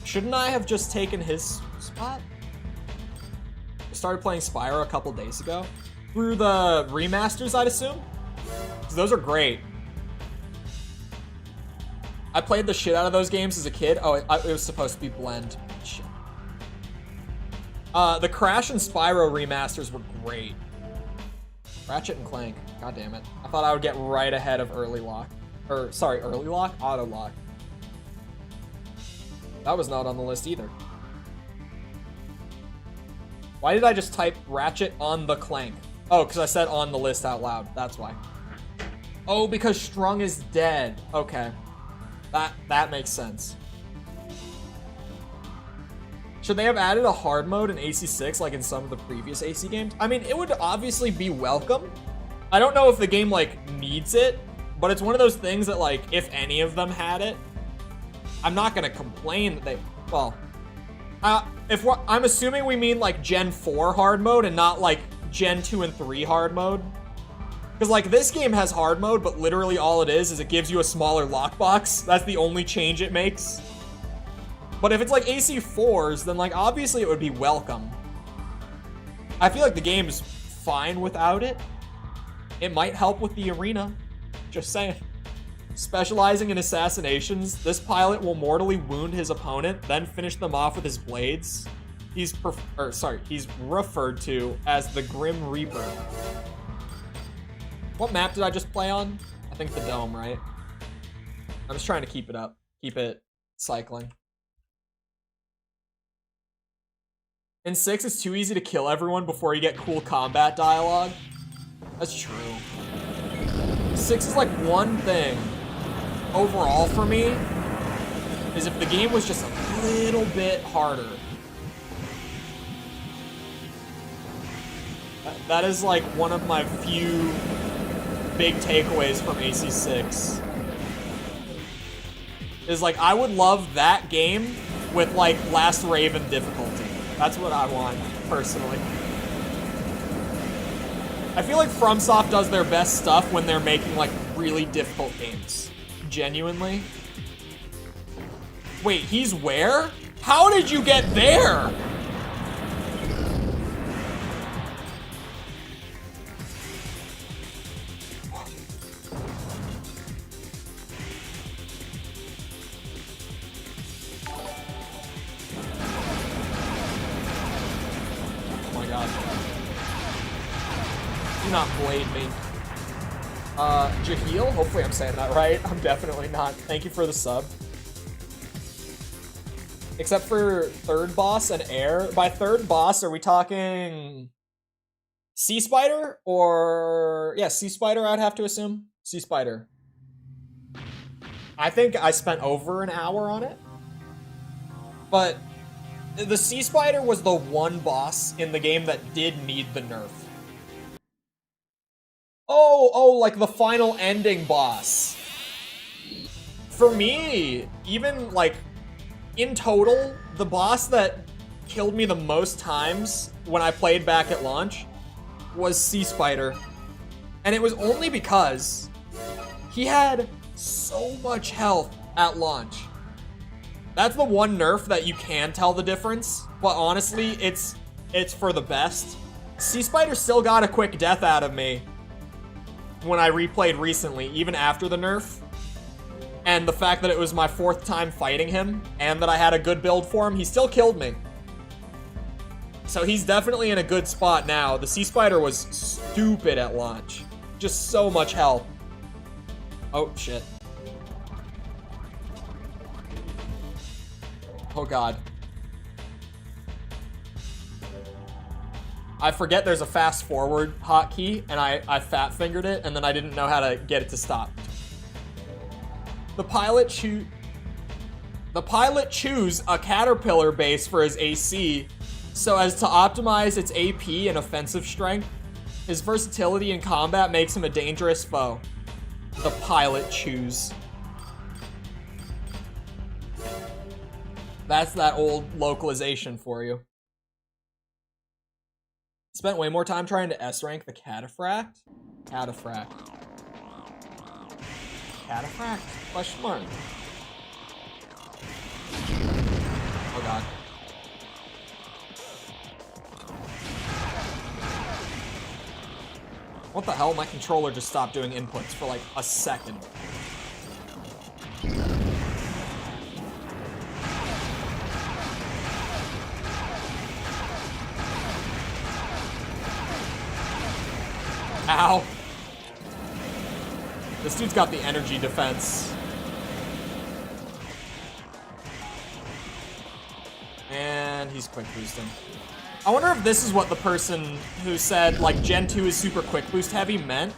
Shouldn't I have just taken his spot? I started playing Spyro a couple days ago. Through the remasters, I'd assume? Because those are great. I played the shit out of those games as a kid. Oh, it was supposed to be Blend. Shit. The Crash and Spyro remasters were great. Ratchet and Clank. God damn it. I thought I would get right ahead of Early Lock. Or, sorry, Early Lock? Auto Lock. That was not on the list either. Why did I just type Ratchet on the Clank? Oh, because I said on the list out loud. That's why. Oh, because Strung is dead. Okay. That makes sense. Should they have added a hard mode in AC6 like in some of the previous AC games? I mean, it would obviously be welcome. I don't know if the game, like, needs it, but it's one of those things that, like, if any of them had it, I'm not gonna complain that they, well, I'm assuming we mean, like, Gen 4 hard mode and not, like, Gen 2 and 3 hard mode. Because, like, this game has hard mode, but literally all it is it gives you a smaller lockbox. That's the only change it makes. But if it's like AC4s, then like obviously it would be welcome. I feel like the game's fine without it. It might help with the arena. Just saying. Specializing in assassinations, this pilot will mortally wound his opponent, then finish them off with his blades. He's referred to as the Grim Reaper. What map did I just play on? I think the Dome, right? I'm just trying to keep it up. Keep it cycling. In 6, it's too easy to kill everyone before you get cool combat dialogue. That's true. 6 is like one thing overall for me is if the game was just a little bit harder. That is like one of my few big takeaways from AC6. Is like, I would love that game with like Last Raven difficulty. That's what I want, personally. I feel like FromSoft does their best stuff when they're making like really difficult games. Genuinely. Wait, he's where? How did you get there? Do not blade me. Jaheel, hopefully I'm saying that right. I'm definitely not. Thank you for the sub. Except for third boss and air. By third boss, are we talking Sea Spider? Or, yeah, Sea Spider I'd have to assume. Sea Spider. I think I spent over an hour on it. But the Sea Spider was the one boss in the game that did need the nerf. Oh, like the final ending boss. For me, even like in total, the boss that killed me the most times when I played back at launch was Sea Spider. And it was only because he had so much health at launch. That's the one nerf that you can tell the difference, but honestly, it's for the best. Sea Spider still got a quick death out of me when I replayed recently, even after the nerf. And the fact that it was my 4th time fighting him, and that I had a good build for him, he still killed me. So he's definitely in a good spot now. The Sea Spider was stupid at launch. Just so much health. Oh, shit. Oh, God. I forget there's a fast forward hotkey, and I fat fingered it, and then I didn't know how to get it to stop. The pilot choose a caterpillar base for his AC so as to optimize its AP and offensive strength. His versatility in combat makes him a dangerous foe. The pilot choose. That's that old localization for you. Spent way more time trying to S-rank the Cataphract? Cataphract. Cataphract? Question mark. Oh, God. What the hell? My controller just stopped doing inputs for like a second. Ow. This dude's got the energy defense. And he's quick boosting. I wonder if this is what the person who said, like, Gen 2 is super quick boost heavy meant.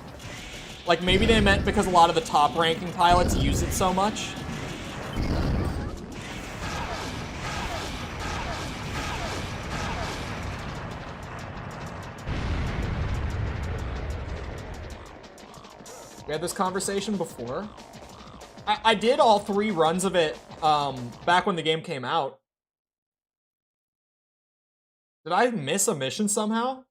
Like, maybe they meant because a lot of the top ranking pilots use it so much. We had this conversation before. I did all 3 runs of it back when the game came out. Did I miss a mission somehow?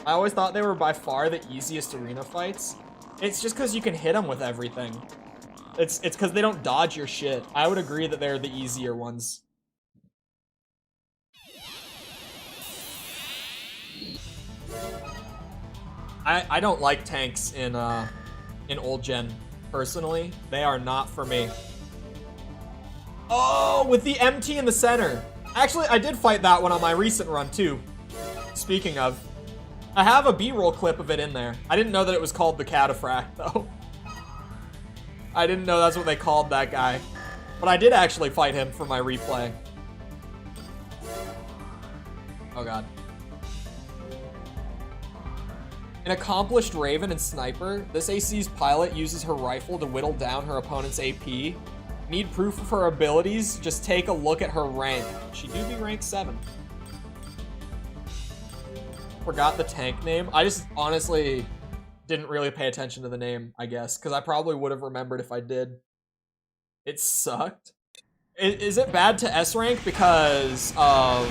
I always thought they were by far the easiest arena fights. It's just because you can hit them with everything. It's because they don't dodge your shit. I would agree that they're the easier ones. I don't like tanks in old gen, personally. They are not for me. Oh, with the MT in the center. Actually, I did fight that one on my recent run, too. Speaking of. I have a B-roll clip of it in there. I didn't know that it was called the Cataphract, though. I didn't know that's what they called that guy. But I did actually fight him for my replay. Oh, God. An accomplished Raven and Sniper, this AC's pilot uses her rifle to whittle down her opponent's AP. Need proof of her abilities? Just take a look at her rank. She do be rank 7. forgot the tank name. I just honestly didn't really pay attention to the name, I guess, because I probably would have remembered if I did. It sucked. Is it bad to S rank because of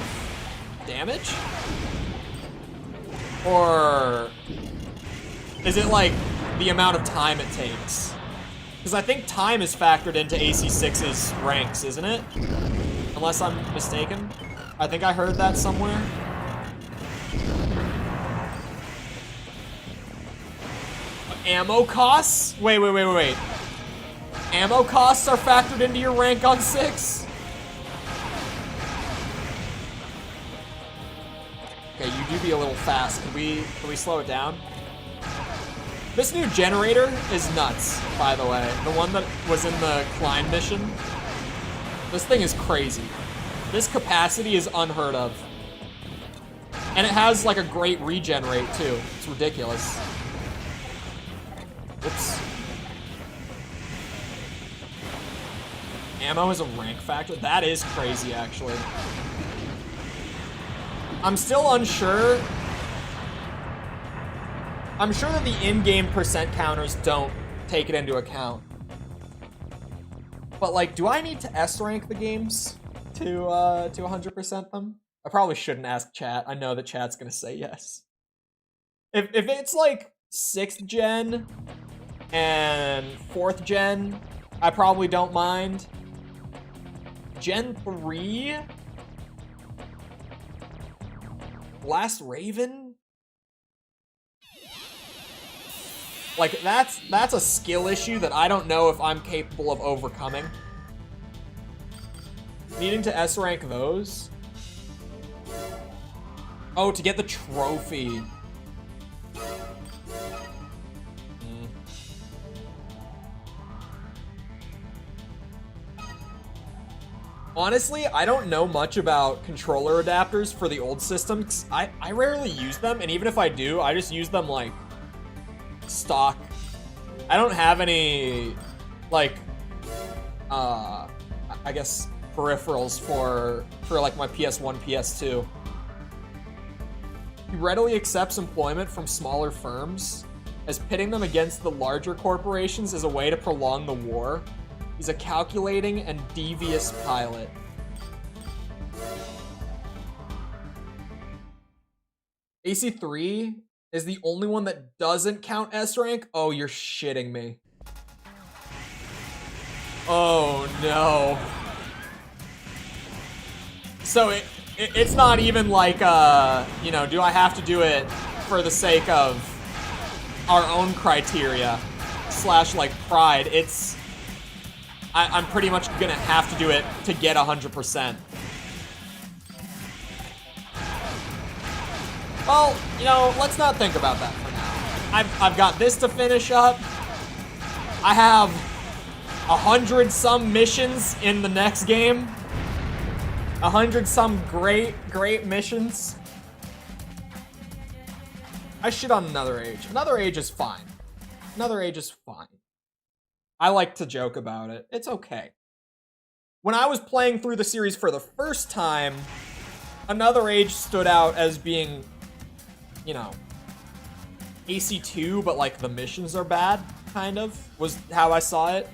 damage? Or is it like the amount of time it takes? Because I think time is factored into AC6's ranks, isn't it? Unless I'm mistaken. I think I heard that somewhere. Ammo costs? Wait. Ammo costs are factored into your rank on 6? Okay, you do be a little fast. Can we slow it down? This new generator is nuts, by the way. The one that was in the Klein mission. This thing is crazy. This capacity is unheard of. And it has like a great regen rate too. It's ridiculous. Oops. Ammo is a rank factor? That is crazy, actually. I'm still unsure. I'm sure that the in-game percent counters don't take it into account. But like, do I need to S rank the games to 100% them? I probably shouldn't ask chat. I know that chat's gonna say yes. If it's like 6th gen and 4th gen, I probably don't mind. Gen 3? Last Raven? Like, that's a skill issue that I don't know if I'm capable of overcoming. Needing to S rank those? Oh, to get the trophy. Honestly, I don't know much about controller adapters for the old systems. I rarely use them, and even if I do, I just use them like stock. I don't have any like I guess peripherals for like my PS1, PS2. He readily accepts employment from smaller firms, as pitting them against the larger corporations is a way to prolong the war. He's a calculating and devious pilot. AC3 is the only one that doesn't count S rank? Oh, you're shitting me. Oh no. So it's not even like, you know, do I have to do it for the sake of our own criteria / like pride? It's, I'm pretty much gonna have to do it to get 100%. Well, you know, let's not think about that for now. I've got this to finish up. I have 100-some missions in the next game. 100-some great missions. I shit on Another Age. Another Age is fine. Another Age is fine. I like to joke about it. It's okay. When I was playing through the series for the first time, Another Age stood out as being, you know, AC2, but like the missions are bad, kind of, was how I saw it.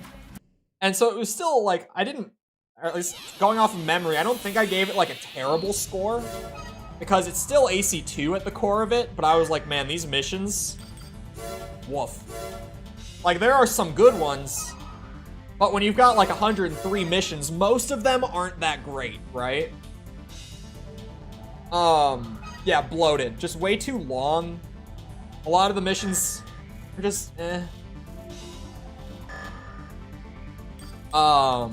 And so it was still like, I didn't, or at least going off of memory, I don't think I gave it like a terrible score, because it's still AC2 at the core of it, but I was like, man, these missions, woof. Like, there are some good ones, but when you've got like 103 missions, most of them aren't that great, right? Yeah, bloated. Just way too long. A lot of the missions are just, eh. I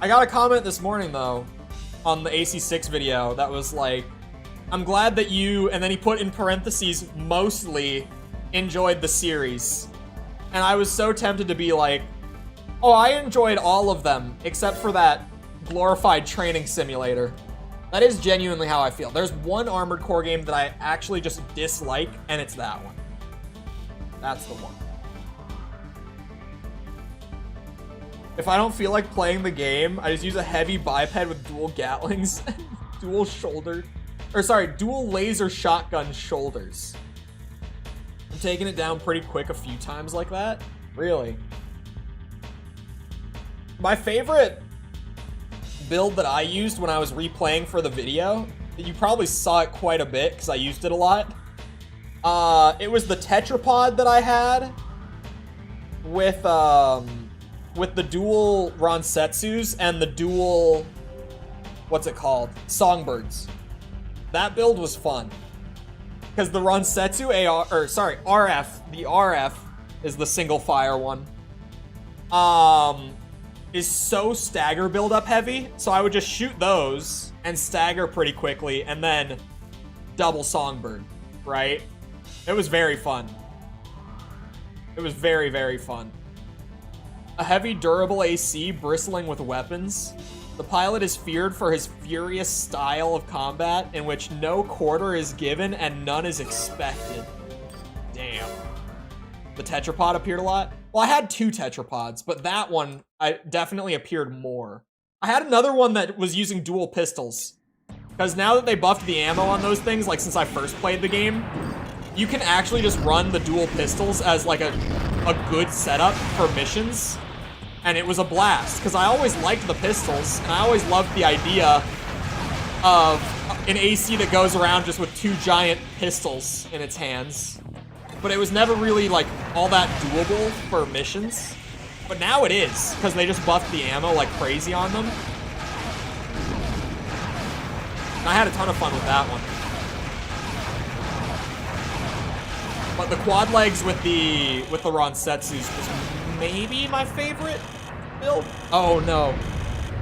got a comment this morning, though, on the AC6 video that was like, I'm glad that you, and then he put in parentheses, mostly enjoyed the series. And I was so tempted to be like, oh, I enjoyed all of them, except for that glorified training simulator. That is genuinely how I feel. There's one Armored Core game that I actually just dislike, and it's that one. That's the one. If I don't feel like playing the game, I just use a heavy biped with dual Gatlings, dual shoulder Or sorry, dual laser shotgun shoulders. I'm taking it down pretty quick a few times like that. Really. My favorite build that I used when I was replaying for the video, you probably saw it quite a bit because I used it a lot. It was the tetrapod that I had with the dual Ronsetsus and the dual, what's it called? Songbirds. That build was fun. Because the Ronsetsu RF, the RF is the single fire one. Is so stagger build-up heavy, so I would just shoot those and stagger pretty quickly, and then double Songbird, right? It was very fun. It was very, very fun. A heavy, durable AC bristling with weapons. The pilot is feared for his furious style of combat, in which no quarter is given and none is expected. Damn. The tetrapod appeared a lot. Well, I had 2 tetrapods, but that one I definitely appeared more. I had another one that was using dual pistols. Because now that they buffed the ammo on those things, like since I first played the game, you can actually just run the dual pistols as like a good setup for missions. And it was a blast, because I always liked the pistols, and I always loved the idea of an AC that goes around just with 2 giant pistols in its hands. But it was never really, like, all that doable for missions. But now it is, because they just buffed the ammo like crazy on them. And I had a ton of fun with that one. But the quad legs with the Ronsetsus was maybe my favorite build. Oh no.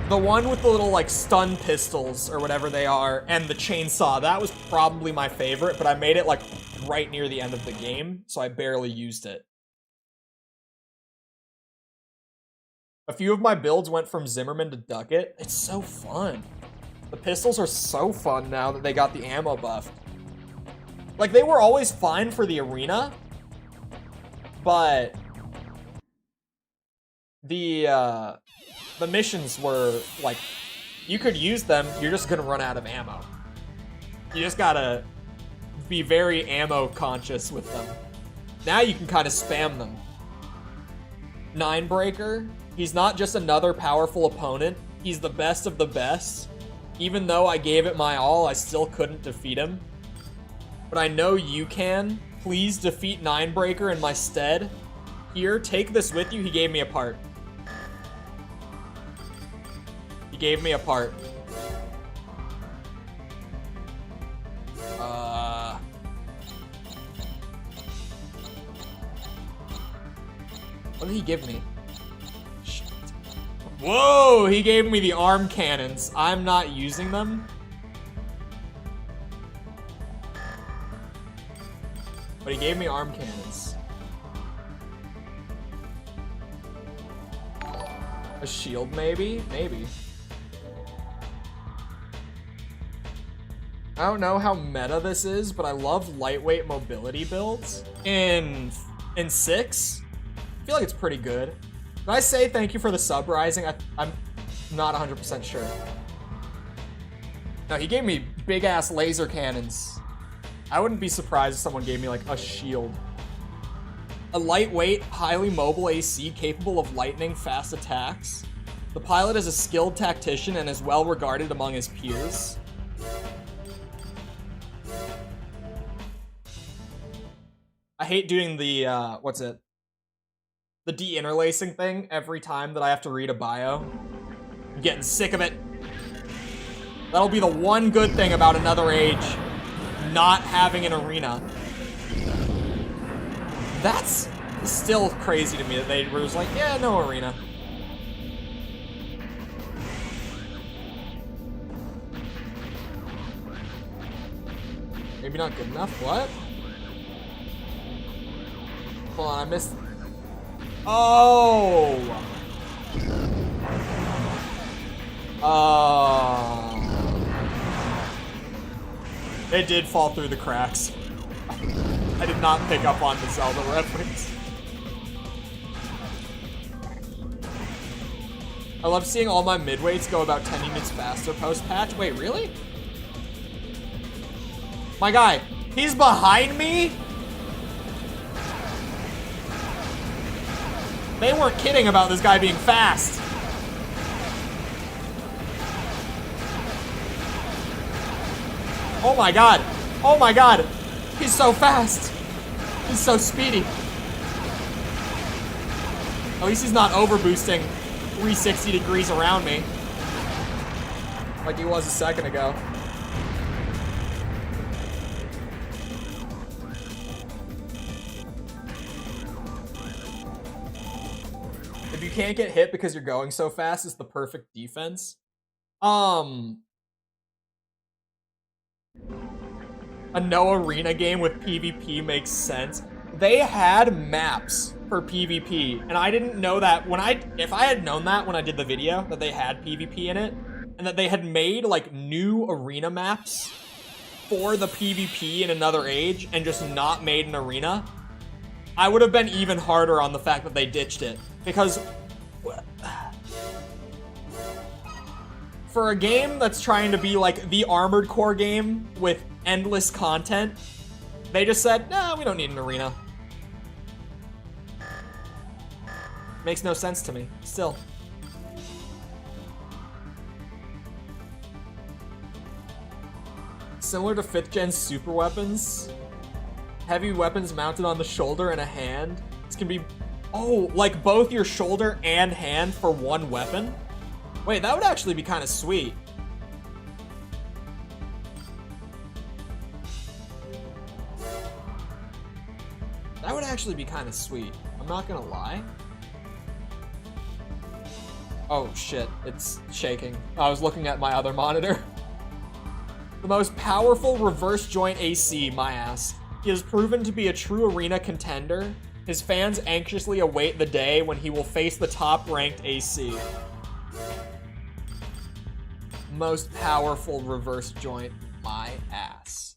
The one with the little like stun pistols or whatever they are and the chainsaw, that was probably my favorite, but I made it like right near the end of the game, so I barely used it. A few of my builds went from Zimmerman to Duckett. It's so fun. The pistols are so fun now that they got the ammo buffed. Like, they were always fine for the arena, but the missions were, like, you could use them, you're just gonna run out of ammo. You just gotta be very ammo conscious with them. Now you can kind of spam them. Ninebreaker, he's not just another powerful opponent, he's the best of the best. Even though I gave it my all, I still couldn't defeat him. But I know you can. Please defeat Ninebreaker in my stead. Here, take this with you. He gave me a part. He gave me a part. What did he give me? Shit. Whoa, he gave me the arm cannons. I'm not using them. But he gave me arm cannons. A shield, maybe? Maybe. I don't know how meta this is, but I love lightweight mobility builds. In 6, I feel like it's pretty good. Did I say thank you for the sub rising? I'm not 100% sure. No, he gave me big-ass laser cannons. I wouldn't be surprised if someone gave me, like, a shield. A lightweight, highly mobile AC capable of lightning fast attacks. The pilot is a skilled tactician and is well regarded among his peers. I hate doing the, what's it? The de-interlacing thing every time that I have to read a bio. I'm getting sick of it. That'll be the one good thing about Another Age. Not having an arena. That's still crazy to me that they were just like, yeah, no arena. Maybe not good enough, what? Hold on, I missed... Oh! It did fall through the cracks. I did not pick up on the Zelda reference. I love seeing all my midweights go about 10 units faster post-patch. Wait, really? My guy, he's behind me? They weren't kidding about this guy being fast. Oh my god. Oh my god. He's so fast. He's so speedy. At least he's not overboosting 360 degrees around me like he was a second ago. If you can't get hit because you're going so fast, it's the perfect defense. A no arena game with PvP makes sense. They had maps for PvP, and I didn't know that if I had known that when I did the video, that they had PvP in it, and that they had made like new arena maps for the PvP in Another Age and just not made an arena, I would have been even harder on the fact that they ditched it. Because for a game that's trying to be like the Armored Core game with endless content, they just said, nah, we don't need an arena. Makes no sense to me, still. Similar to 5th gen super weapons, heavy weapons mounted on the shoulder and a hand. This can be, oh, like both your shoulder and hand for one weapon? Wait, that would actually be kind of sweet. That would actually be kind of sweet. I'm not gonna lie. Oh shit, it's shaking. I was looking at my other monitor. The most powerful reverse joint AC, my ass. He has proven to be a true arena contender. His fans anxiously await the day when he will face the top-ranked AC. Most powerful reverse joint, my ass.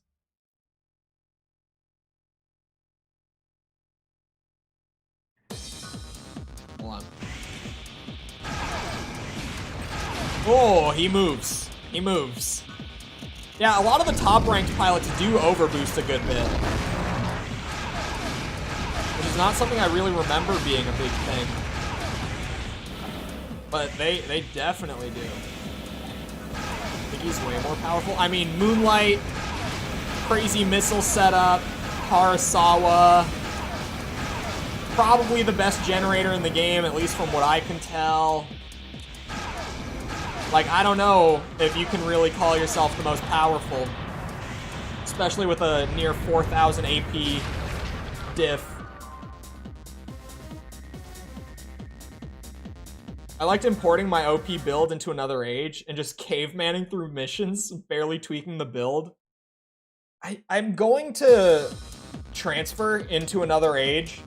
Hold on. Oh, he moves. He moves. Yeah, a lot of the top-ranked pilots do overboost a good bit. Which is not something I really remember being a big thing. But they definitely do. I think he's way more powerful. I mean, Moonlight, crazy missile setup, Harasawa. Probably the best generator in the game, at least from what I can tell. Like, I don't know if you can really call yourself the most powerful. Especially with a near 4,000 AP diff. I liked importing my OP build into Another Age and just cavemanning through missions, barely tweaking the build. I'm going to transfer into Another Age,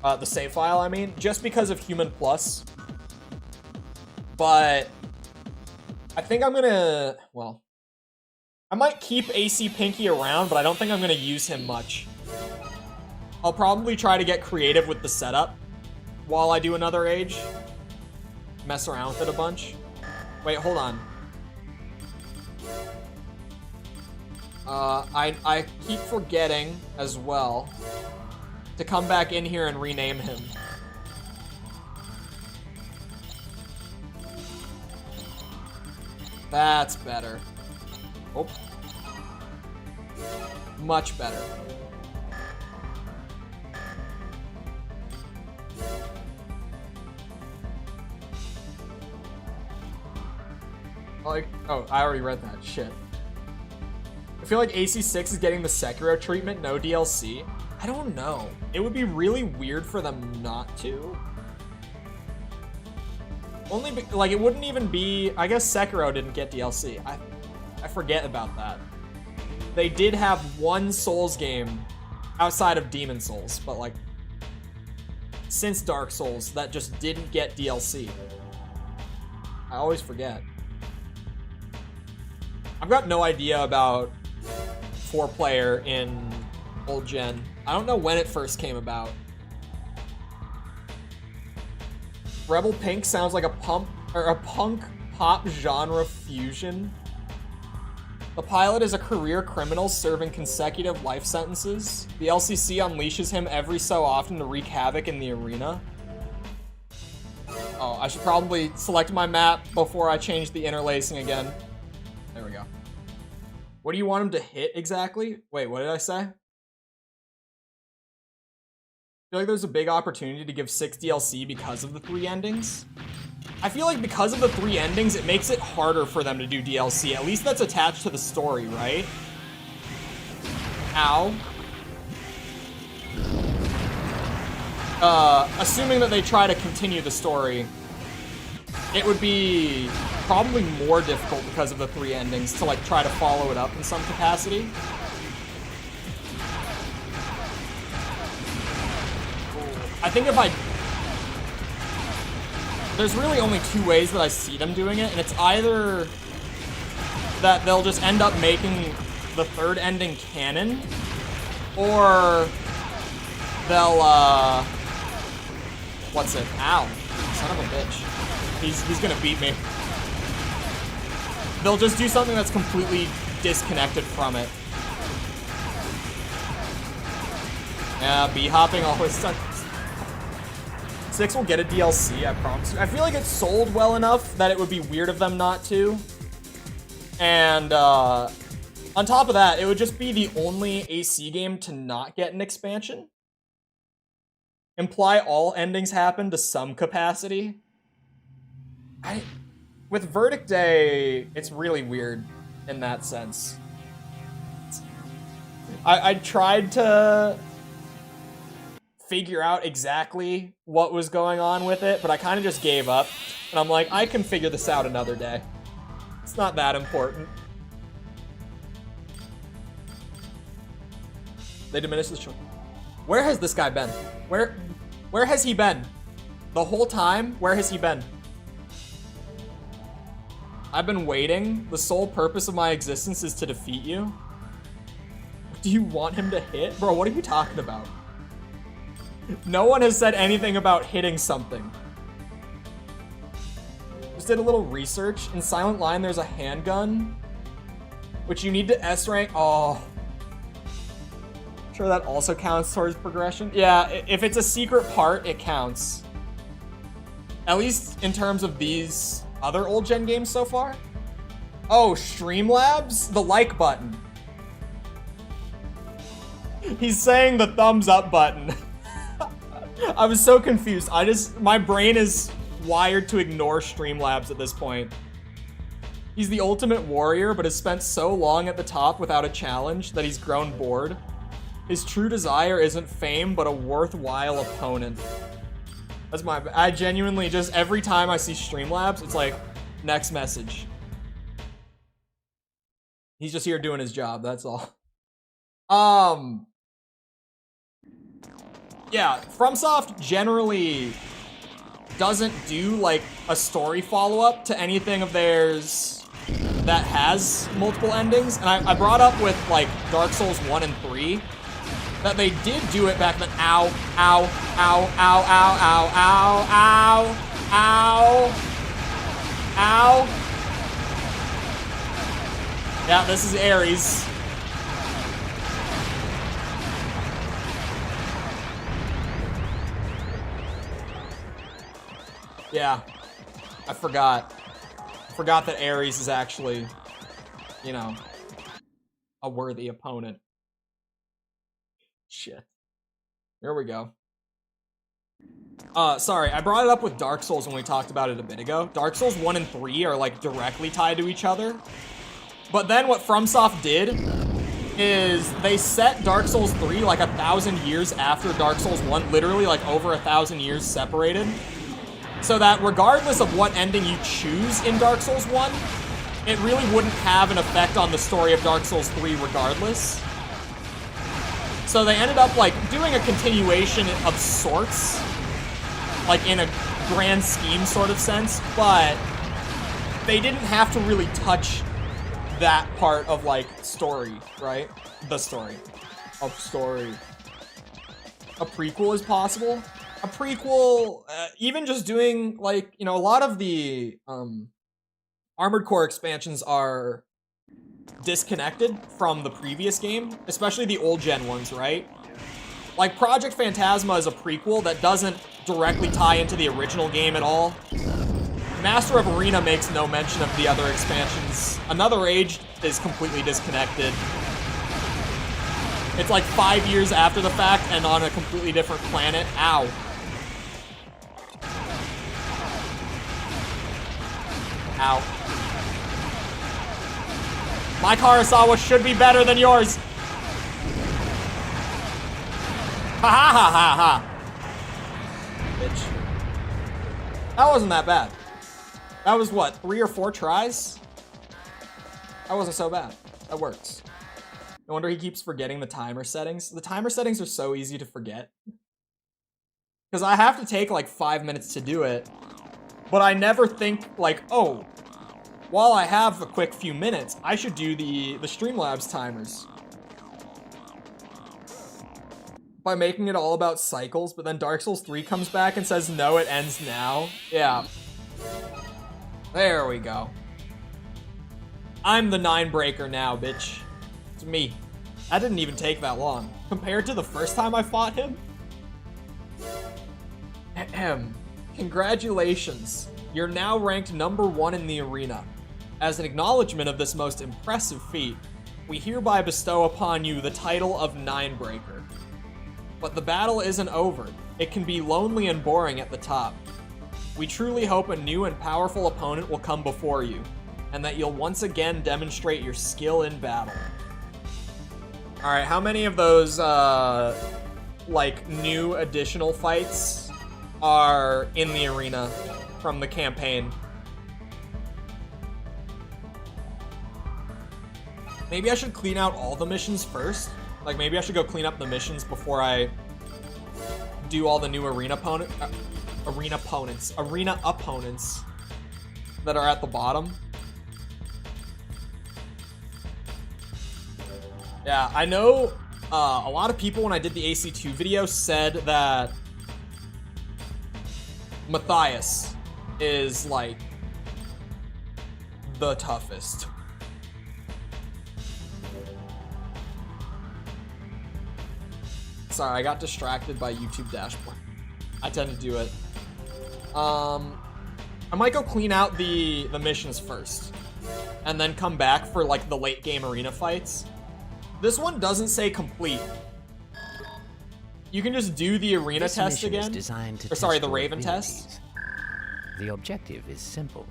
the save file, I mean, just because of Human Plus. But I think I'm gonna, well, I might keep AC Pinky around, but I don't think I'm gonna use him much. I'll probably try to get creative with the setup while I do Another Age. Mess around with it a bunch. Wait, hold on. I keep forgetting as well to come back in here and rename him. That's better. Oh. Much better. Like, oh, I already read that. Shit. I feel like AC6 is getting the Sekiro treatment, no DLC. I don't know. It would be really weird for them not to. Only, like, it wouldn't even be... I guess Sekiro didn't get DLC. I forget about that. They did have one Souls game outside of Demon Souls, but, like, since Dark Souls, that just didn't get DLC. I always forget. I've got no idea about 4-player in old gen. I don't know when it first came about. Rebel Pink sounds like a punk pop genre fusion. The pilot is a career criminal serving consecutive life sentences. The LCC unleashes him every so often to wreak havoc in the arena. Oh, I should probably select my map before I change the interlacing again. There we go. What do you want him to hit exactly? Wait, what did I say? I feel like there's a big opportunity to give 6 DLC because of the 3 endings. I feel like because of the 3 endings, it makes it harder for them to do DLC. At least that's attached to the story, right? Ow. Assuming that they try to continue the story, it would be probably more difficult because of the 3 endings to like try to follow it up in some capacity. I think if I... There's really only 2 ways that I see them doing it, and it's either that they'll just end up making the 3rd ending canon, or they'll, what's it? Ow. Son of a bitch. He's gonna beat me. They'll just do something that's completely disconnected from it. Yeah, bee-hopping always sucks. 6 will get a DLC, I promise you. I feel like it's sold well enough that it would be weird of them not to. And, on top of that, it would just be the only AC game to not get an expansion. Imply all endings happen to some capacity. With Verdict Day, it's really weird in that sense. I tried to figure out exactly what was going on with it, but I kind of just gave up. And I'm like, I can figure this out another day. It's not that important. They diminish the choice. Where has this guy been? Where has he been? The whole time? Where has he been? I've been waiting. The sole purpose of my existence is to defeat you. Do you want him to hit? Bro, what are you talking about? No one has said anything about hitting something. Just did a little research. In Silent Line, there's a handgun, which you need to S rank. Oh. Sure that also counts towards progression? Yeah, if it's a secret part, it counts. At least in terms of these other old gen games so far. Oh, Streamlabs? The like button. He's saying the thumbs up button. I was so confused. My brain is wired to ignore Streamlabs at this point. He's the ultimate warrior, but has spent so long at the top without a challenge that he's grown bored. His true desire isn't fame, but a worthwhile opponent. That's I genuinely just, every time I see Streamlabs, it's like, next message. He's just here doing his job, that's all. Yeah, FromSoft generally doesn't do like a story follow-up to anything of theirs that has multiple endings. And I brought up with like Dark Souls 1 and 3 that they did do it back then. Ow, ow, ow, ow, ow, ow, ow, ow, ow, ow. Yeah, this is Ares. Yeah, I forgot. I forgot that Ares is actually, you know, a worthy opponent. Shit. Here we go. Sorry, I brought it up with Dark Souls when we talked about it a bit ago. Dark Souls 1 and 3 are, like, directly tied to each other. But then what FromSoft did is they set Dark Souls 3, like, 1,000 years after Dark Souls 1, literally, like, over 1,000 years separated. So that regardless of what ending you choose in Dark Souls 1, it really wouldn't have an effect on the story of Dark Souls 3 regardless. So they ended up, like, doing a continuation of sorts, like, in a grand scheme sort of sense, but they didn't have to really touch that part of, like, story, right? The story. Of story. A prequel is possible. A prequel, even just doing, like, you know, a lot of the Armored Core expansions are disconnected from the previous game, especially the old gen ones, right? Like, Project Phantasma is a prequel that doesn't directly tie into the original game at all. Master of Arena makes no mention of the other expansions. Another Age is completely disconnected. It's like 5 years after the fact and on a completely different planet. Ow. Ow. My Karasawa should be better than yours. Ha ha ha ha ha. Bitch. That wasn't that bad. That was what, 3 or 4 tries? That wasn't so bad. That works. No wonder he keeps forgetting the timer settings. The timer settings are so easy to forget. Because I have to take like 5 minutes to do it. But I never think like, oh, while I have a quick few minutes, I should do the Streamlabs timers. By making it all about cycles, but then Dark Souls 3 comes back and says, no, it ends now. Yeah. There we go. I'm the 9 breaker now, bitch. It's me. That didn't even take that long. Compared to the first time I fought him. Ahem. Congratulations. You're now ranked #1 in the arena. As an acknowledgement of this most impressive feat, we hereby bestow upon you the title of 9 breaker. But the battle isn't over. It can be lonely and boring at the top. We truly hope a new and powerful opponent will come before you, and that you'll once again demonstrate your skill in battle. Alright, how many of those, like, new additional fights are in the arena from the campaign? Maybe I should clean out all the missions first? Like, maybe I should go clean up the missions before I do all the new arena opponents that are at the bottom. Yeah, I know a lot of people when I did the AC2 video said that Matthias is like the toughest. Sorry, I got distracted by YouTube dashboard. I tend to do it. I might go clean out the missions first, and then come back for like the late game arena fights. This one doesn't say complete. You can just do the arena This test mission is again. designed to Or sorry, test the your Raven abilities. test. The objective is simple.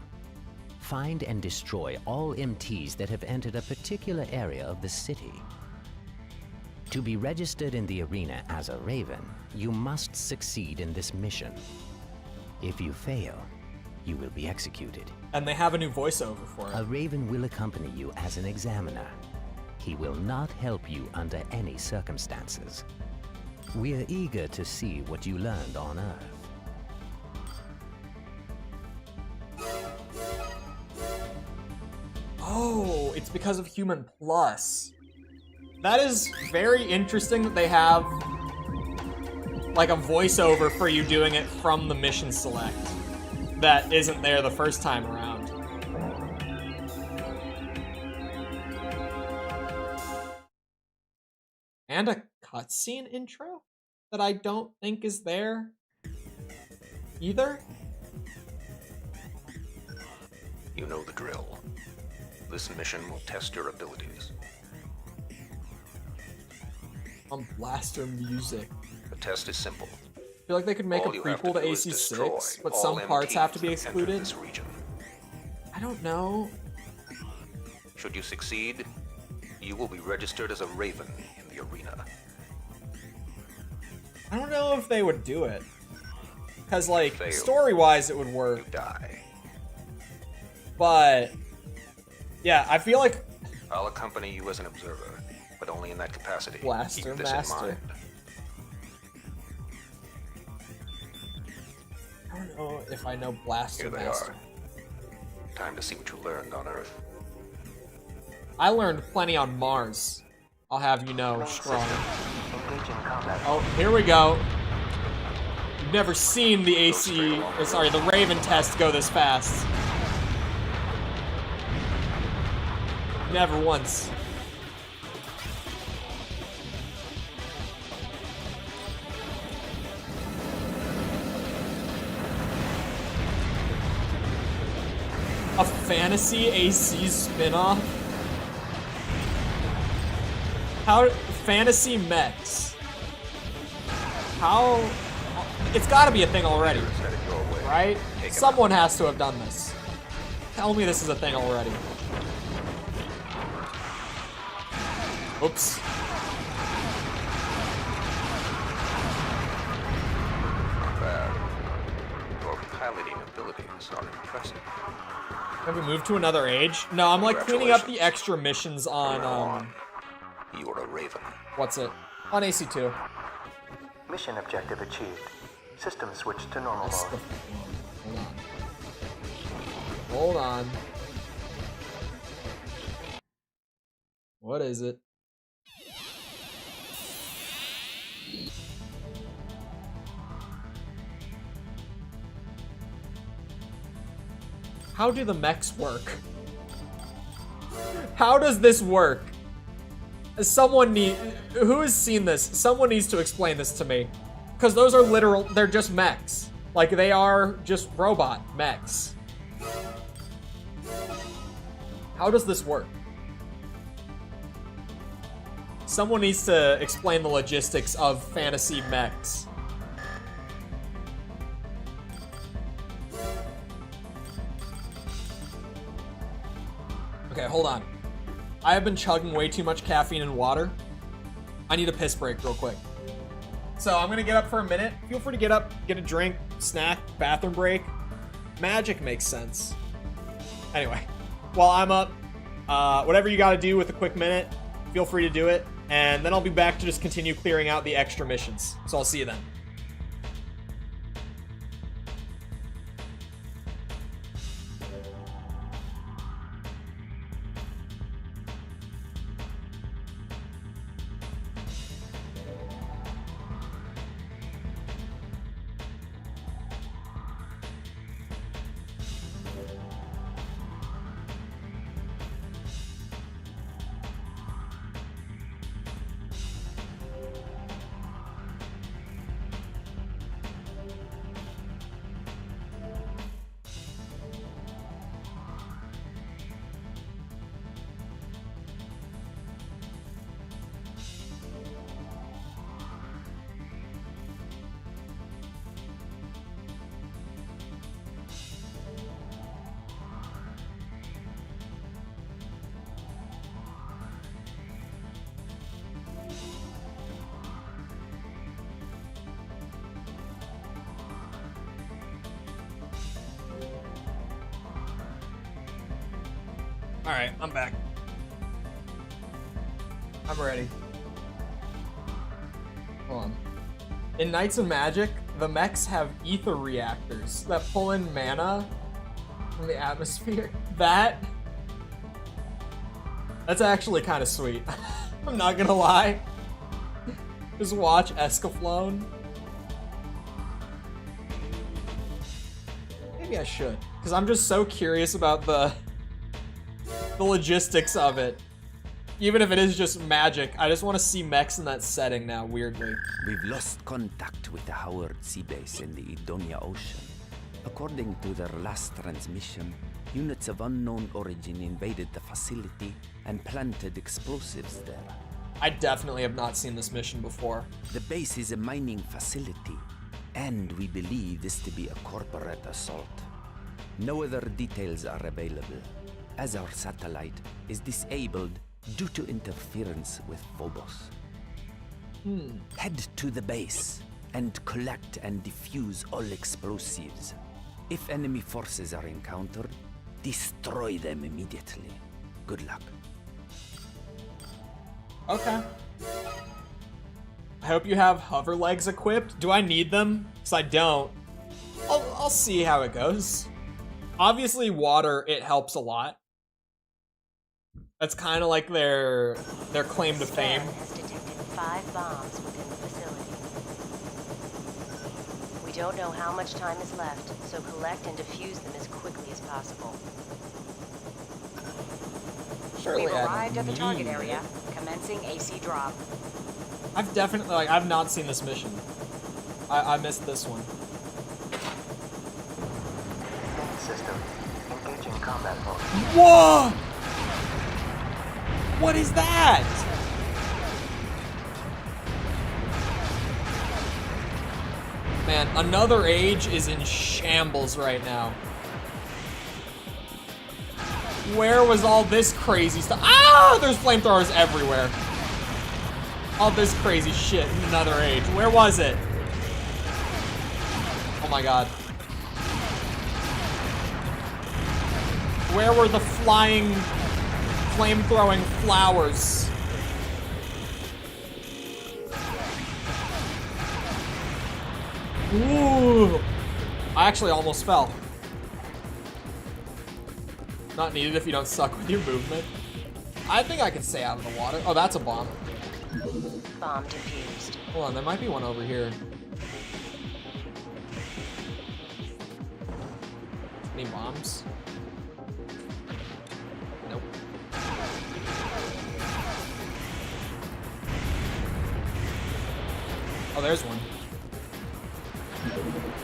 Find and destroy all MTs that have entered a particular area of the city. To be registered in the arena as a Raven, you must succeed in this mission. If you fail, you will be executed. And they have a new voiceover for A it. Raven will accompany you as an examiner. He will not help you under any circumstances. We're eager to see what you learned on Earth. Oh, it's because of Human Plus. That is very interesting that they have like a voiceover for you doing it from the mission select that isn't there the first time around. And a cutscene intro that I don't think is there either. You know the drill. This mission will test your abilities. On blaster music. The test is simple. I feel like they could make All a you have prequel to do is destroy AC6, but all some parts have to be MTs that enter excluded. This region. I don't know. Should you succeed, you will be registered as a Raven in the arena. I don't know if they would do it. Because, like, Fail. story-wise, it would You work. die. But, yeah, I feel like I'll accompany you as an observer, but only in that capacity. Blaster Keep this Master. in mind. I don't know if I know Blaster Here they Master. are. Time to see what you learned on Earth. I learned plenty on Mars. I'll have you know, strong. Engaging combat. Oh, here we go. You've never seen the AC, or sorry, the Raven test go this fast. Never once. A fantasy AC spin-off? How fantasy mechs? How? It's got to be a thing already, right? Someone has to have done this. Tell me this is a thing already. Oops. Not bad. Your piloting abilities are impressive. Have we moved to another age? No, I'm like cleaning up the extra missions on, You are a Raven. what's it? On AC2. Mission objective achieved. System switched to normal That's mode. Hold on. Hold on. What is it? How do the mechs work? How does this work? Who has seen this? Someone needs to explain this to me. Because those are literal, they're just mechs. Like, they are just robot mechs. How does this work? Someone needs to explain the logistics of fantasy mechs. Okay, hold on. I have been chugging way too much caffeine and water. I need a piss break real quick. So I'm gonna get up for a minute. Feel free to get up, get a drink, snack, bathroom break. Magic makes sense. Anyway, while I'm up, whatever you gotta do with a quick minute, feel free to do it. And then I'll be back to just continue clearing out the extra missions. So I'll see you then. Alright, I'm back. I'm ready. Hold on. In Knights of Magic, the mechs have ether reactors that pull in mana from the atmosphere. That's actually kind of sweet. I'm not gonna lie. Just watch Escaflowne. Maybe I should, because I'm just so curious about the logistics of it. Even if it is just magic, I just want to see mechs in that setting now, weirdly. We've lost contact with the Howard Sea Base in the Edonia Ocean. According to their last transmission, units of unknown origin invaded the facility and planted explosives there. I definitely have not seen this mission before. The base is a mining facility, and we believe this to be a corporate assault. No other details are available, as our satellite is disabled due to interference with Phobos. Head to the base and collect and defuse all explosives. If enemy forces are encountered, destroy them immediately. Good luck. Okay. I hope you have hover legs equipped. Do I need them? Because I don't. I'll see how it goes. Obviously, water, it helps a lot. That's kind of like their claim to fame. Scan has detected 5 bombs within the facility. We don't know how much time is left, so collect and defuse them as quickly as possible. Surely We've I arrived at the target need area. Commencing AC drop. I've definitely, like, I've not seen this mission. I missed this one. Main system. Engaging combat mode. Whoa! What is that? Man, Another Age is in shambles right now. Where was all this crazy stuff? Ah! There's flamethrowers everywhere. All this crazy shit in Another Age. Where was it? Oh my god. Where were the flying, flame-throwing flowers? Ooh. I actually almost fell. Not needed if you don't suck with your movement. I think I can stay out of the water. Oh, that's a bomb. Bomb defused. Hold on, there might be one over here. Any bombs? Nope. Oh, there's one.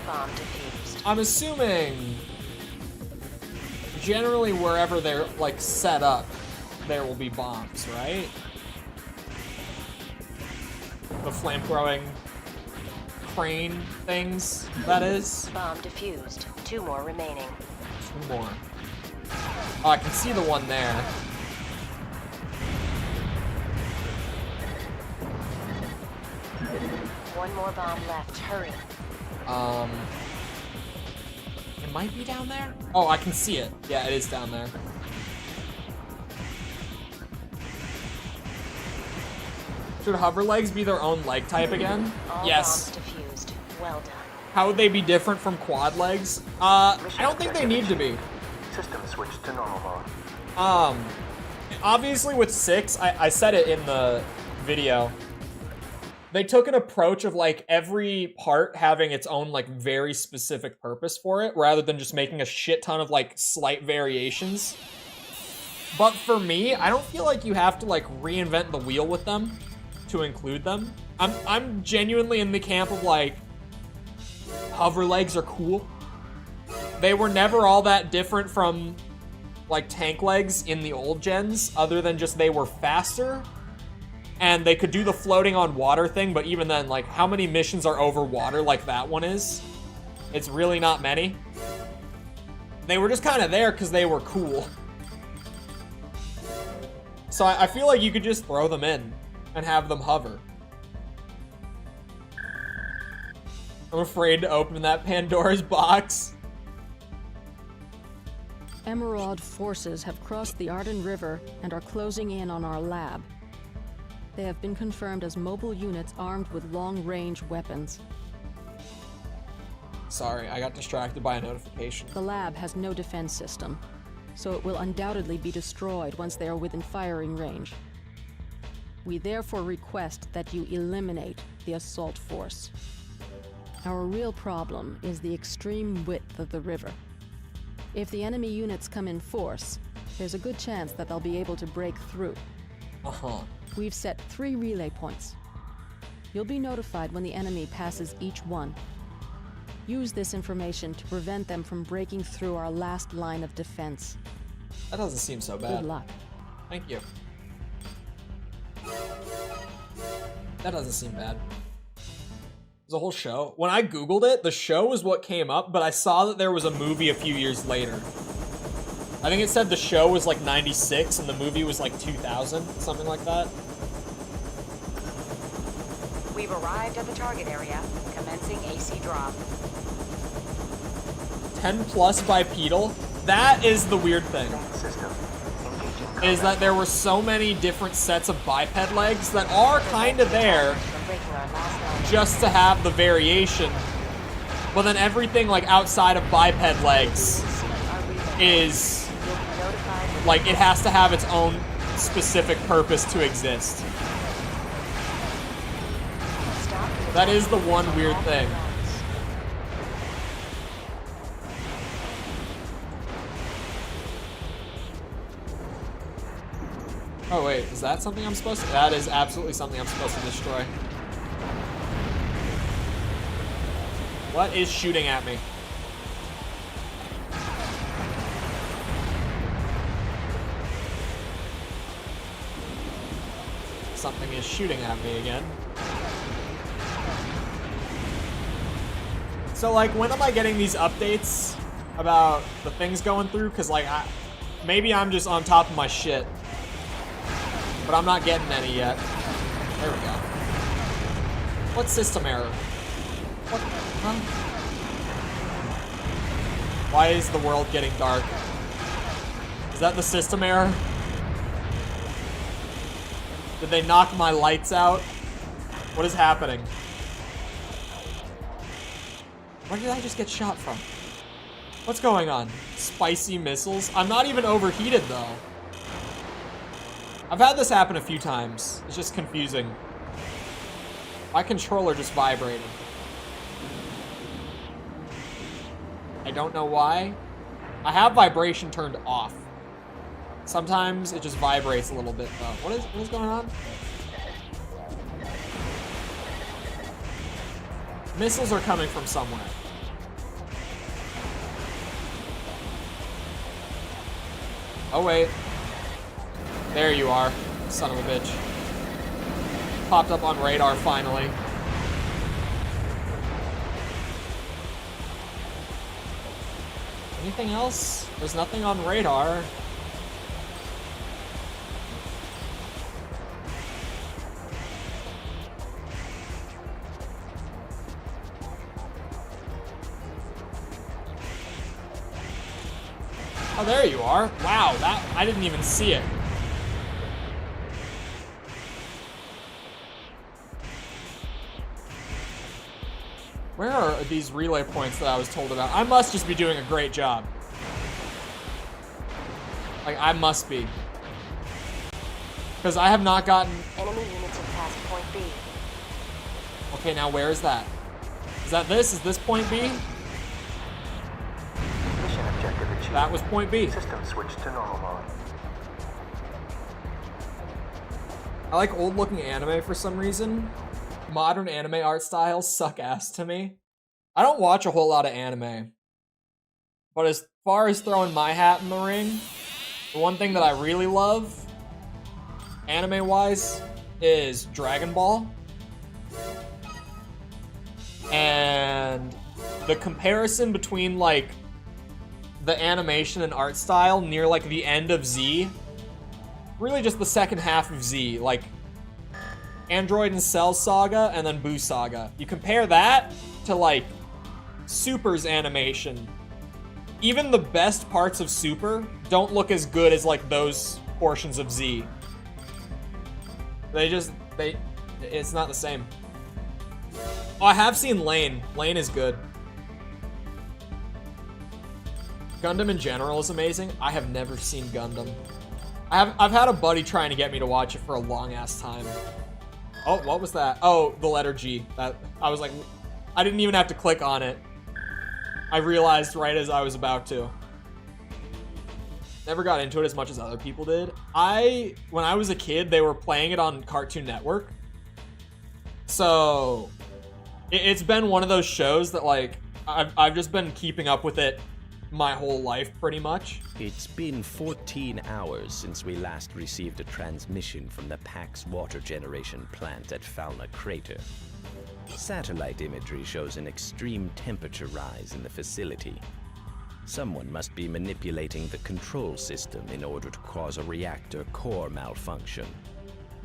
Bomb defused. I'm assuming generally wherever they're like set up, there will be bombs, right? The flame-throwing crane things, that is. Bomb defused. 2 more remaining. 2 more. Oh, I can see the one there. One more bomb left. Hurry. It might be down there? Oh, I can see it. Yeah, it is down there. Should hover legs be their own leg type again? All Yes. bombs defused. Well done. How would they be different from quad legs? I don't think they need to be. System switch to normal mode. Obviously with 6, I said it in the video. They took an approach of like every part having its own like very specific purpose for it, rather than just making a shit ton of like slight variations. But for me, I don't feel like you have to like reinvent the wheel with them to include them. I'm genuinely in the camp of like, hover legs are cool. They were never all that different from like tank legs in the old gens, other than just they were faster. And they could do the floating on water thing, but even then, like, how many missions are over water like that one is? It's really not many. They were just kind of there because they were cool. So I feel like you could just throw them in and have them hover. I'm afraid to open that Pandora's box. Emerald forces have crossed the Arden River and are closing in on our lab. They have been confirmed as mobile units armed with long-range weapons. Sorry, I got distracted by a notification. The lab has no defense system, so it will undoubtedly be destroyed once they are within firing range. We therefore request that you eliminate the assault force. Our real problem is the extreme width of the river. If the enemy units come in force, there's a good chance that they'll be able to break through. We've set 3 relay points. You'll be notified when the enemy passes each one. Use this information to prevent them from breaking through our last line of defense. That doesn't seem so bad. Good luck. Thank you. That doesn't seem bad. There's a whole show. When I Googled it, the show was what came up, but I saw that there was a movie a few years later. I think it said the show was like 96 and the movie was like 2000, something like that. We've arrived at the target area. Commencing AC drop. 10 plus bipedal. That is the weird thing. Is that there were so many different sets of biped legs that are kind of there just to have the variation. But then everything like outside of biped legs is like it has to have its own specific purpose to exist. That is the one weird thing. Oh wait, is that something I'm supposed to? That is absolutely something I'm supposed to destroy. What is shooting at me? Something is shooting at me again. So like, when am I getting these updates about the things going through? Cause like, maybe I'm just on top of my shit, but I'm not getting any yet. There we go. What system error? What? Huh? Why is the world getting dark? Is that the system error? Did they knock my lights out? What is happening? Where did I just get shot from? What's going on? Spicy missiles? I'm not even overheated though. I've had this happen a few times. It's just confusing. My controller just vibrated. I don't know why. I have vibration turned off. Sometimes it just vibrates a little bit though. What is going on? Missiles are coming from somewhere. Oh wait. There you are, son of a bitch. Popped up on radar finally. Anything else? There's nothing on radar. Oh, there you are. Wow, that I didn't even see it. Where are these relay points that I was told about? I must just be doing a great job. Like, I must be. Because I have not gotten... Enemy units have passed point B. Okay, now where is that? Is that this? Is this point B? Mission objective achieved. That was point B. System switched to normal mode. I like old-looking anime for some reason. Modern anime art styles suck ass to me. I don't watch a whole lot of anime. But as far as throwing my hat in the ring, the one thing that I really love, anime-wise, is Dragon Ball. And the comparison between, like, the animation and art style near, like, the end of Z, really just the second half of Z, like, Android and Cell Saga, and then Boo Saga. You compare that to, like, Super's animation. Even the best parts of Super don't look as good as, like, those portions of Z. It's not the same. Oh, I have seen Lane. Lane is good. Gundam in general is amazing. I have never seen Gundam. I've had a buddy trying to get me to watch it for a long-ass time. Oh, what was that? Oh, the letter G. That I was like, I didn't even have to click on it. I realized right as I was about to. Never got into it as much as other people did. When I was a kid, they were playing it on Cartoon Network. So, it's been one of those shows that, like, I've just been keeping up with it my whole life, pretty much. It's been 14 hours since we last received a transmission from the PAX water generation plant at Fauna Crater. Satellite imagery shows an extreme temperature rise in the facility. Someone must be manipulating the control system in order to cause a reactor core malfunction.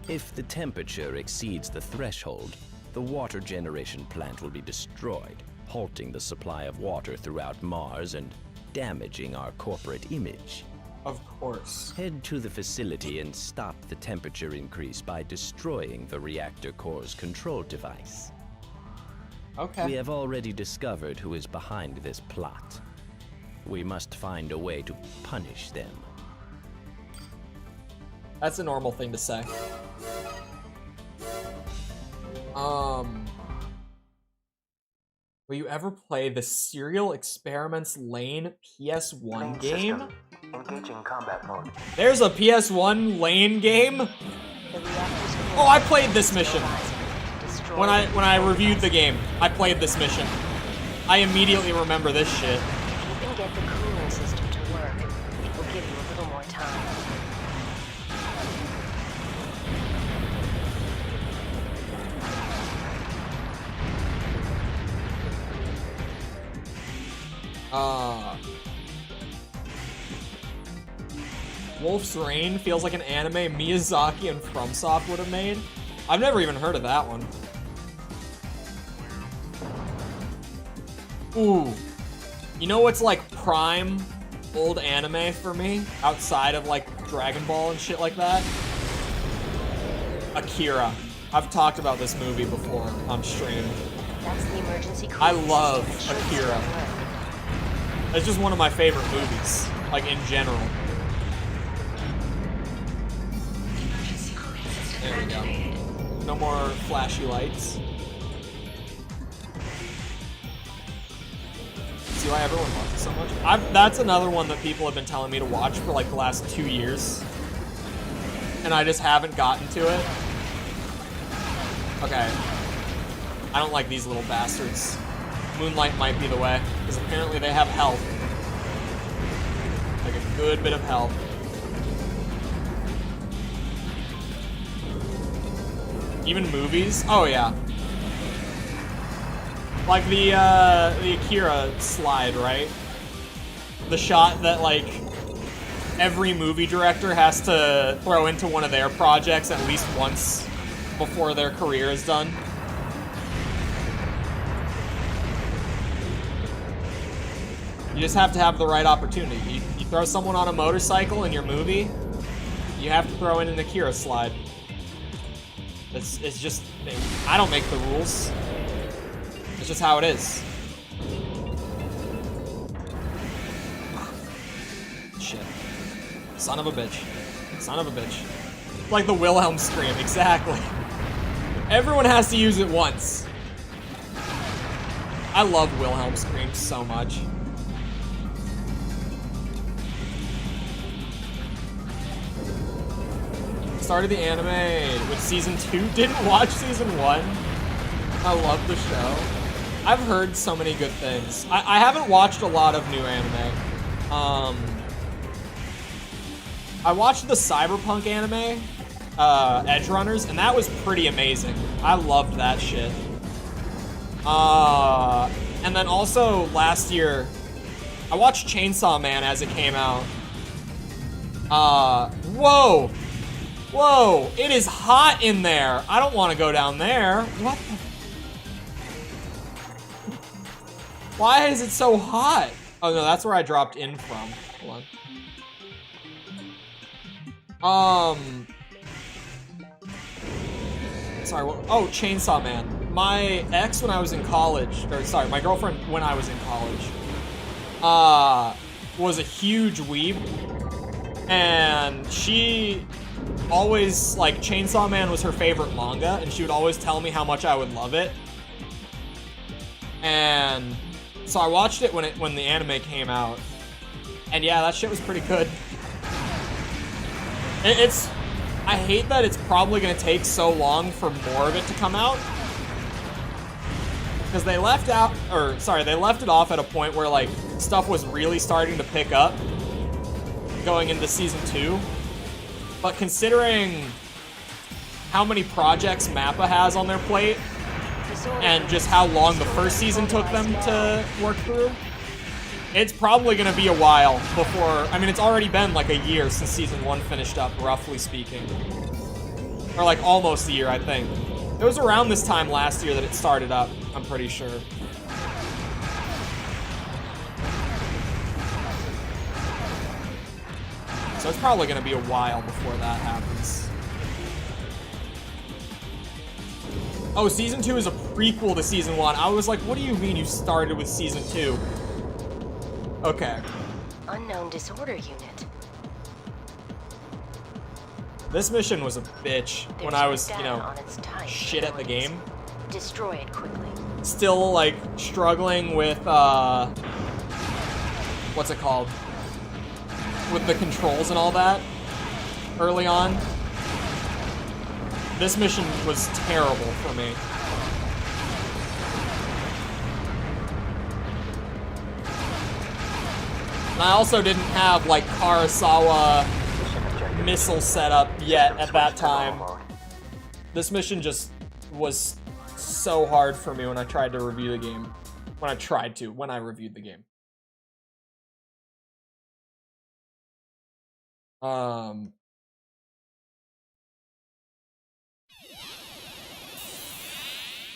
If the temperature exceeds the threshold, the water generation plant will be destroyed, halting the supply of water throughout Mars and damaging our corporate image. Of course. Head to the facility and stop the temperature increase by destroying the reactor core's control device. Okay. We have already discovered who is behind this plot. We must find a way to punish them. That's a normal thing to say. Will you ever play the Serial Experiments Lane PS1 game? System. Engaging combat mode. There's a PS1 lane game? Oh, I played this mission. When I reviewed the game, I played this mission. I immediately remember this shit. If you can get the cooling system to work, it will give you a little more time. Wolf's Rain feels like an anime Miyazaki and FromSoftware would have made. I've never even heard of that one. Ooh. You know what's like prime old anime for me? Outside of like Dragon Ball and shit like that? Akira. I've talked about this movie before on stream. That's the emergency I love Akira. It's just one of my favorite movies, like in general. There we go. No more flashy lights. See why everyone loves it so much? That's another one that people have been telling me to watch for like the last 2 years. And I just haven't gotten to it. Okay. I don't like these little bastards. Moonlight might be the way, because apparently they have health. Like a good bit of health. Even movies? Oh yeah. Like the Akira slide, right? The shot that like every movie director has to throw into one of their projects at least once before their career is done. You just have to have the right opportunity. You throw someone on a motorcycle in your movie, you have to throw in an Akira slide. It's just, I don't make the rules. It's just how it is. Shit. Son of a bitch. Son of a bitch. Like the Wilhelm scream, exactly. Everyone has to use it once. I love Wilhelm screams so much. Started the anime with season 2. Didn't watch season 1. I love the show. I've heard so many good things. I haven't watched a lot of new anime. I watched the Cyberpunk anime, Edge Runners, and that was pretty amazing. I loved that shit. And then also last year, I watched Chainsaw Man as it came out. Whoa! Whoa, it is hot in there. I don't want to go down there. What the? Why is it so hot? Oh no, that's where I dropped in from. Hold on. Sorry, what? Oh, Chainsaw Man. My ex when I was in college, or sorry, my girlfriend when I was in college, was a huge weeb. And she always, like, Chainsaw Man was her favorite manga, and she would always tell me how much I would love it. And so I watched it when the anime came out. And yeah, that shit was pretty good. I hate that it's probably gonna take so long for more of it to come out. Because they left it off at a point where, like, stuff was really starting to pick up going into season 2. But considering how many projects Mappa has on their plate, and just how long the first season took them to work through, it's probably going to be a while before... I mean, it's already been like a year since season 1 finished up, roughly speaking. Or like almost a year, I think. It was around this time last year that it started up, I'm pretty sure. So it's probably going to be a while before that happens. Oh, season 2 is a prequel to season 1. I was like, what do you mean you started with season 2? Okay. Unknown disorder unit. This mission was a bitch when I was, you know, shit at the game. Destroy it quickly. Still, like, struggling with, what's it called? with the controls and all that early on. This mission was terrible for me. And I also didn't have like Karasawa missile setup yet at that time. This mission just was so hard for me when I tried to review the game. When I reviewed the game.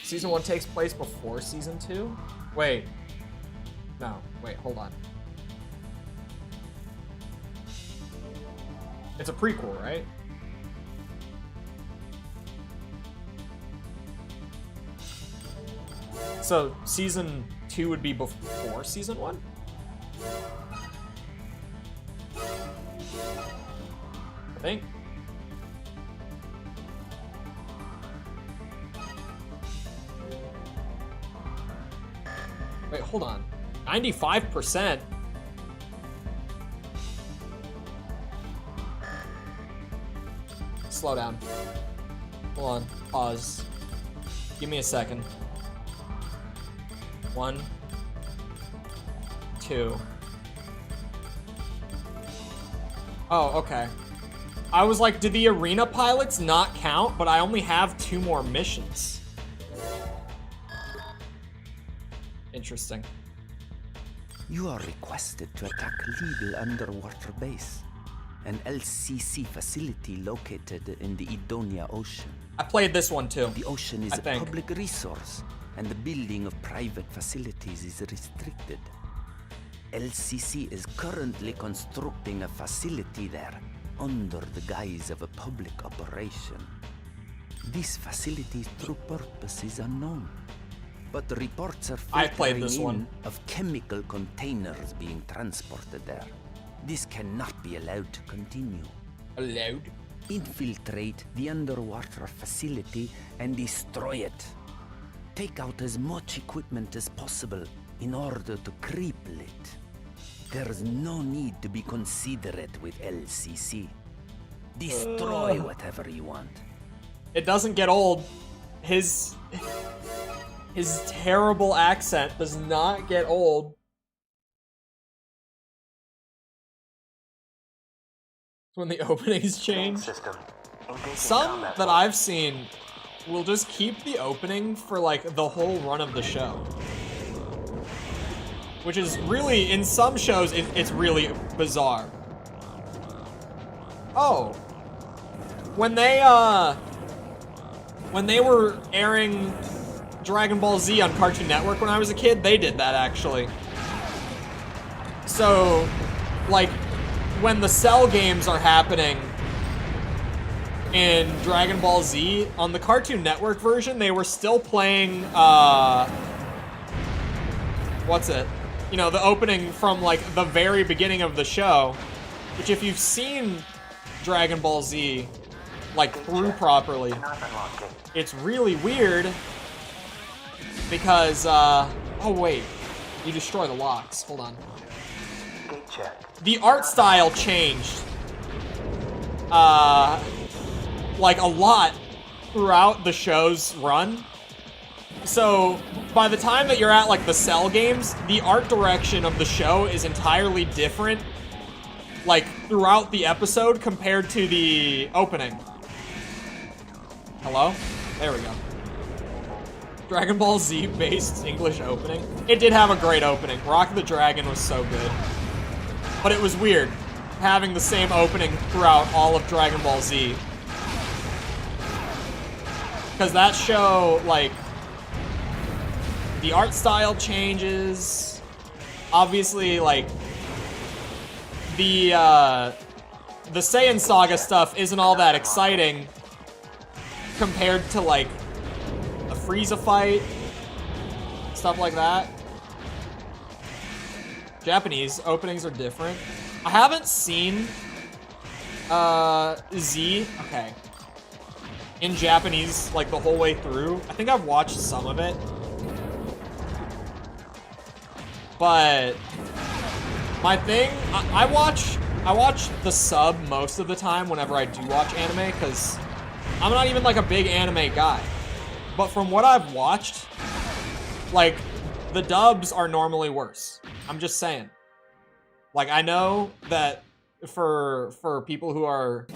Season 1 takes place before Season 2? Wait. No, wait, hold on. It's a prequel, right? So, Season 2 would be before Season 1? I think. Wait, hold on. 95%? Slow down. Hold on. Pause. Give me a second. 1, 2. Oh, okay. I was like, did the arena pilots not count? But I only have 2 more missions. Interesting. You are requested to attack legal underwater base, an LCC facility located in the Idonia Ocean. I played this one too. The ocean is a public resource, and the building of private facilities is restricted. LCC is currently constructing a facility there under the guise of a public operation. This facility's true purpose is unknown, but the reports are filtering in of chemical containers being transported there. This cannot be allowed to continue. Allowed? Infiltrate the underwater facility and destroy it. Take out as much equipment as possible in order to cripple it. There's no need to be considerate with LCC. Destroy whatever you want. It doesn't get old. His terrible accent does not get old. When the openings change. Some that I've seen will just keep the opening for like the whole run of the show. Which is really, in some shows, it's really bizarre. Oh. When they were airing Dragon Ball Z on Cartoon Network when I was a kid, they did that actually. So, like, when the Cell games are happening in Dragon Ball Z, on the Cartoon Network version, they were still playing, what's it? You know, the opening from, like, the very beginning of the show, which if you've seen Dragon Ball Z, like, through properly, it's really weird because, oh wait, you destroy the locks, hold on. The art style changed, like, a lot throughout the show's run. So, by the time that you're at, like, the Cell games, the art direction of the show is entirely different, like, throughout the episode compared to the opening. Hello? There we go. Dragon Ball Z based English opening. It did have a great opening. Rock the Dragon was so good. But it was weird having the same opening throughout all of Dragon Ball Z. Because that show, like, the art style changes. Obviously, like, the Saiyan Saga stuff isn't all that exciting compared to, like, a Frieza fight, stuff like that. Japanese openings are different. I haven't seen Z, okay, in Japanese, like, the whole way through. I think I've watched some of it. But my thing, I watch I watch the sub most of the time whenever I do watch anime, because I'm not even like a big anime guy. But from what I've watched, like, the dubs are normally worse. I'm just saying. Like, I know that for people who are,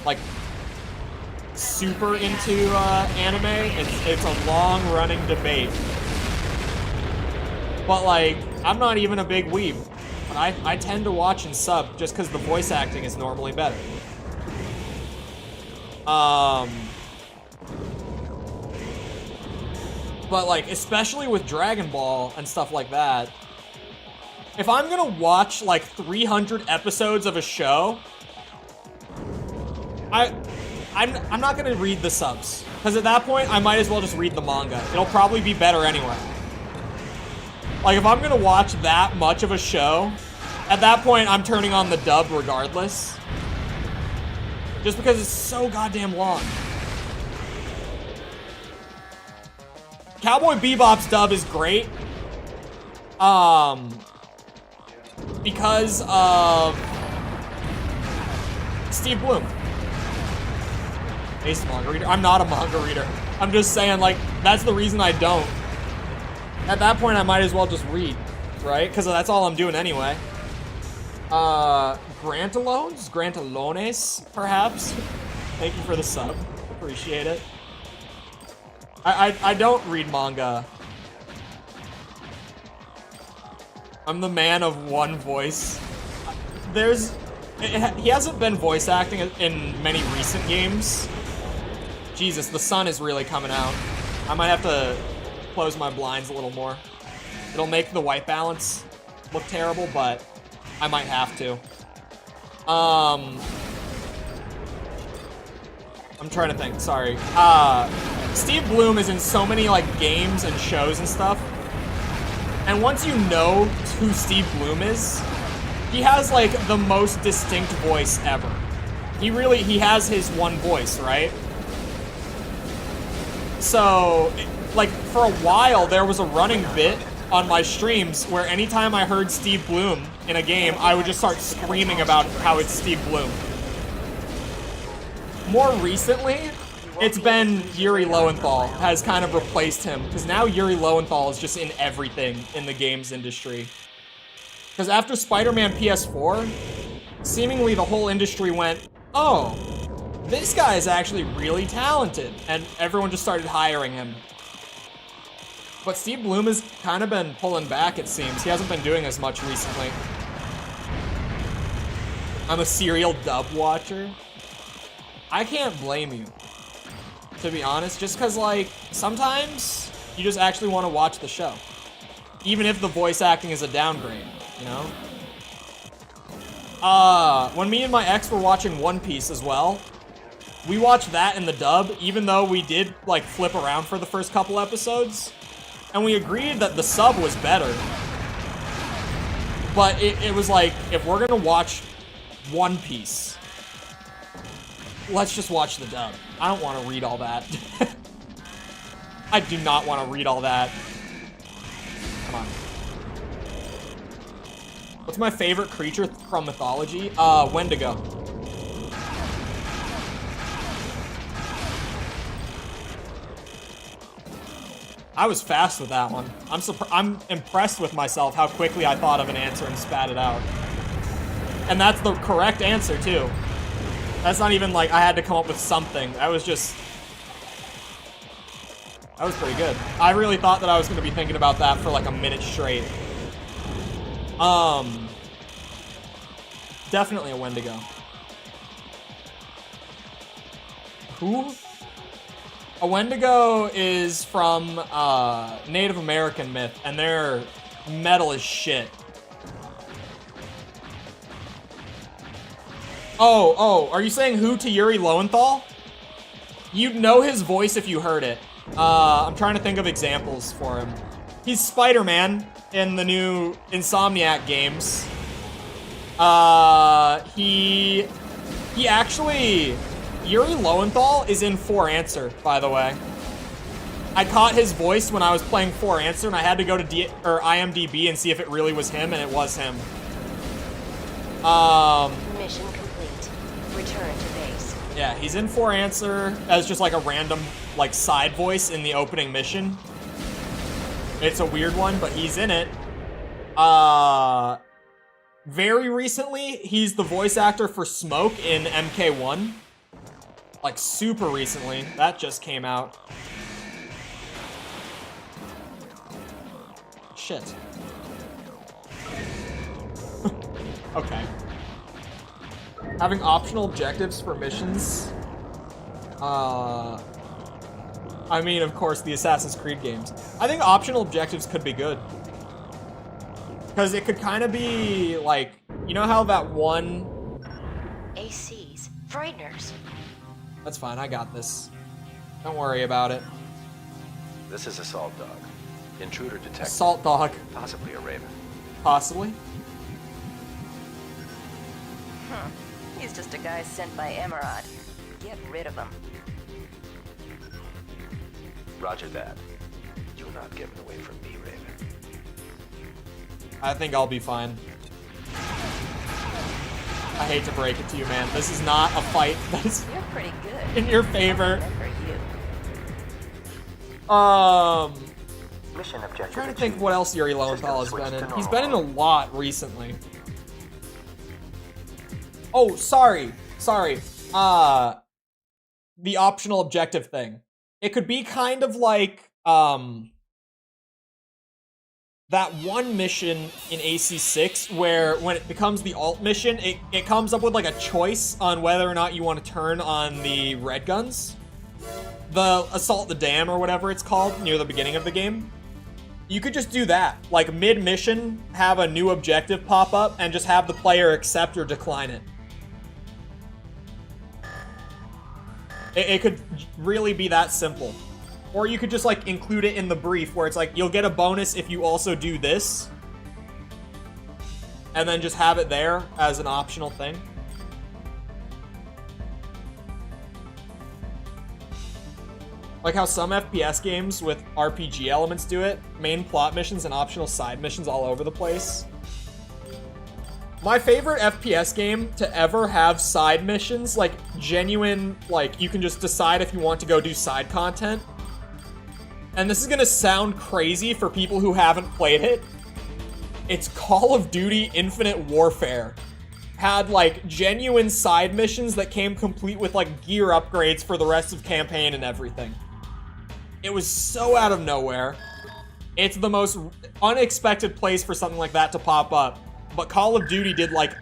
like, super into anime, it's a long-running debate. But, like, I'm not even a big weeb. But I tend to watch in sub just because the voice acting is normally better. But, like, especially with Dragon Ball and stuff like that, if I'm gonna watch, like, 300 episodes of a show, I'm not gonna read the subs. Because at that point, I might as well just read the manga. It'll probably be better anyway. Like, if I'm gonna watch that much of a show, at that point, I'm turning on the dub regardless. Just because it's so goddamn long. Cowboy Bebop's dub is great. Because of Steve Bloom. Ace manga reader. I'm not a manga reader. I'm just saying, like, that's the reason I don't. At that point, I might as well just read, right? Because that's all I'm doing anyway. Grantalones, perhaps. Thank you for the sub. Appreciate it. I don't read manga. I'm the man of one voice. He hasn't been voice acting in many recent games. Jesus, the sun is really coming out. I might have to close my blinds a little more. It'll make the white balance look terrible, but I might have to. I'm trying to think, sorry. Steve Bloom is in so many, like, games and shows and stuff. And once you know who Steve Bloom is, he has, like, the most distinct voice ever. He has his one voice, right? So, like, for a while, there was a running bit on my streams where anytime I heard Steve Bloom in a game, I would just start screaming about how it's Steve Bloom. More recently, it's been Yuri Lowenthal has kind of replaced him, because now Yuri Lowenthal is just in everything in the games industry. Because after Spider-Man PS4, seemingly the whole industry went, oh, this guy is actually really talented, and everyone just started hiring him. But Steve Bloom has kind of been pulling back, it seems. He hasn't been doing as much recently. I'm a serial dub watcher. I can't blame you, to be honest, just because, like, sometimes you just actually want to watch the show. Even if the voice acting is a downgrade, you know? When me and my ex were watching One Piece as well, we watched that in the dub, even though we did, like, flip around for the first couple episodes. And we agreed that the sub was better. But it was like, if we're gonna watch One Piece, let's just watch the dub. I don't want to read all that. I do not want to read all that. Come on. What's my favorite creature from mythology? Wendigo. I was fast with that one. I'm impressed with myself how quickly I thought of an answer and spat it out. And that's the correct answer, too. That's not even like I had to come up with something. That was pretty good. I really thought that I was going to be thinking about that for like a minute straight. Definitely a Wendigo. Who? A Wendigo is from Native American myth, and they're metal as shit. Oh, are you saying who to Yuri Lowenthal? You'd know his voice if you heard it. I'm trying to think of examples for him. He's Spider-Man in the new Insomniac games. He actually... Yuri Lowenthal is in For Answer, by the way. I caught his voice when I was playing For Answer, and I had to go to IMDb and see if it really was him, and it was him. Mission complete. Return to base. Yeah, he's in for answer as just like a random like side voice in the opening mission. It's a weird one, but he's in it. Very recently, he's the voice actor for Smoke in MK1. Like super recently. That just came out. Shit. Okay. Having optional objectives for missions. I mean, of course, the Assassin's Creed games. I think optional objectives could be good. Because it could kind of be like, you know how that one... ACs. Frighteners. That's fine, I got this. Don't worry about it. This is Assault Dog. Intruder detected. Assault Dog. Possibly a Raven. Possibly. He's just a guy sent by Emerald. Get rid of him. Roger that. You're not getting away from me, Raven. I think I'll be fine. I hate to break it to you, man. This is not a fight that is You're pretty good. in your favor. For you. Mission objective I'm trying to achieved. think what else Yuri Lowenthal has been in. He's been in a lot recently. Oh, sorry. The optional objective thing. It could be kind of like, that one mission in AC6 where when it becomes the alt mission, it comes up with like a choice on whether or not you want to turn on the red guns. The Assault the Dam or whatever it's called near the beginning of the game. You could just do that. Like mid-mission, have a new objective pop up and just have the player accept or decline it. It could really be that simple. Or you could just like include it in the brief where it's like, you'll get a bonus if you also do this. And then just have it there as an optional thing. Like how some FPS games with RPG elements do it. Main plot missions and optional side missions all over the place. My favorite FPS game to ever have side missions, like genuine, like you can just decide if you want to go do side content. And this is gonna sound crazy for people who haven't played it. It's Call of Duty Infinite Warfare. Had like genuine side missions that came complete with like gear upgrades for the rest of campaign and everything. It was so out of nowhere. It's the most unexpected place for something like that to pop up. But Call of Duty did like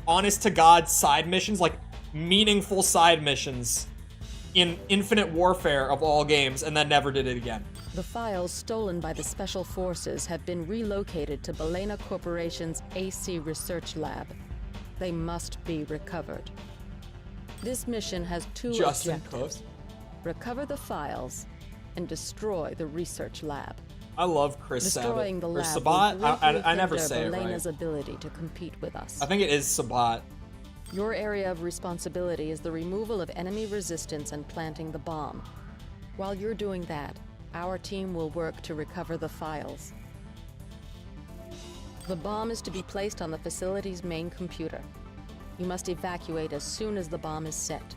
honest to God side missions, like meaningful side missions in Infinite Warfare of all games, and then never did it again. The files stolen by the Special Forces have been relocated to Balena Corporation's AC Research Lab. They must be recovered. This mission has two objectives. Recover the files and destroy the research lab. I love Chris Destroying Sabat. the Or lab Sabat? I never say it Balena's right. ability to compete with us. I think it is Sabat. Your area of responsibility is the removal of enemy resistance and planting the bomb. While you're doing that, our team will work to recover the files. The bomb is to be placed on the facility's main computer. You must evacuate as soon as the bomb is set.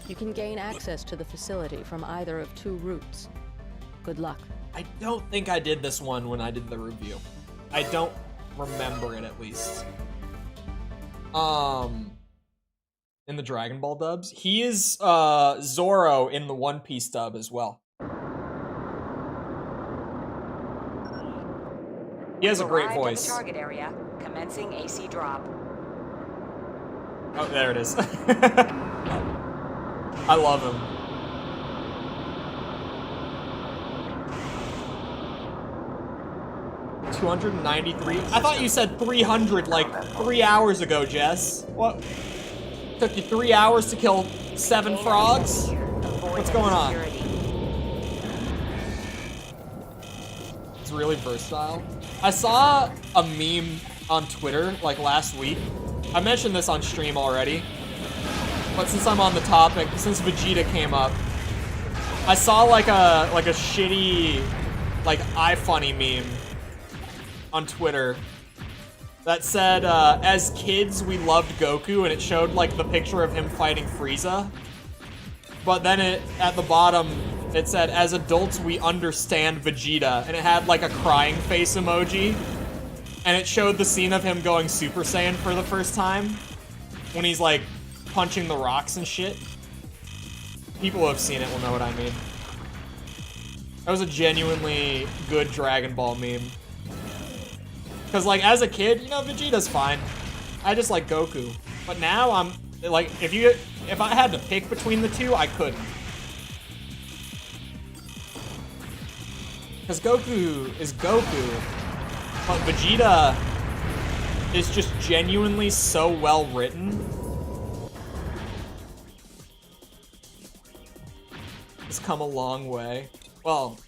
You can gain access to the facility from either of two routes. Good luck. I don't think I did this one when I did the review. I don't remember it, at least. In the Dragon Ball dubs. He is Zoro in the One Piece dub as well. He has a great Arrived at voice. the target area. Commencing AC drop. Oh, there it is. I love him. $293. I thought you said 300 like 3 hours ago, Jess. What? Took you 3 hours to kill 7 frogs? What's going on? It's really versatile. I saw a meme on Twitter like last week. I mentioned this on stream already, but since I'm on the topic, since Vegeta came up, I saw like a shitty like iFunny meme on Twitter that said, as kids, we loved Goku, and it showed, like, the picture of him fighting Frieza. But then at the bottom, it said, as adults, we understand Vegeta, and it had, like, a crying face emoji. And it showed the scene of him going Super Saiyan for the first time, when he's, like, punching the rocks and shit. People who have seen it will know what I mean. That was a genuinely good Dragon Ball meme. Because, like, as a kid, you know, Vegeta's fine. I just like Goku. But now I'm, like, if I had to pick between the two, I couldn't. Because Goku is Goku. But Vegeta is just genuinely so well written. It's come a long way. Well,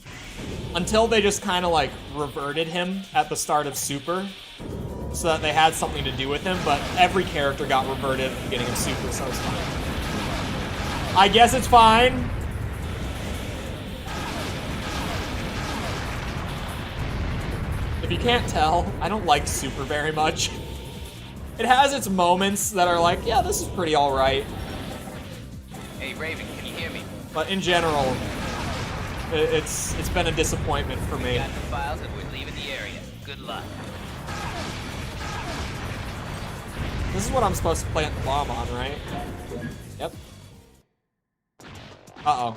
until they just kind of like reverted him at the start of Super, so that they had something to do with him, but every character got reverted at the beginning of Super, so it's fine. I guess it's fine. If you can't tell, I don't like Super very much. It has its moments that are like, yeah, this is pretty alright. Hey, Raven, can you hear me? But in general, it's been a disappointment for me. We got the files and we're leaving the area. Good luck. This is what I'm supposed to plant the bomb on, right? Yep. Uh-oh.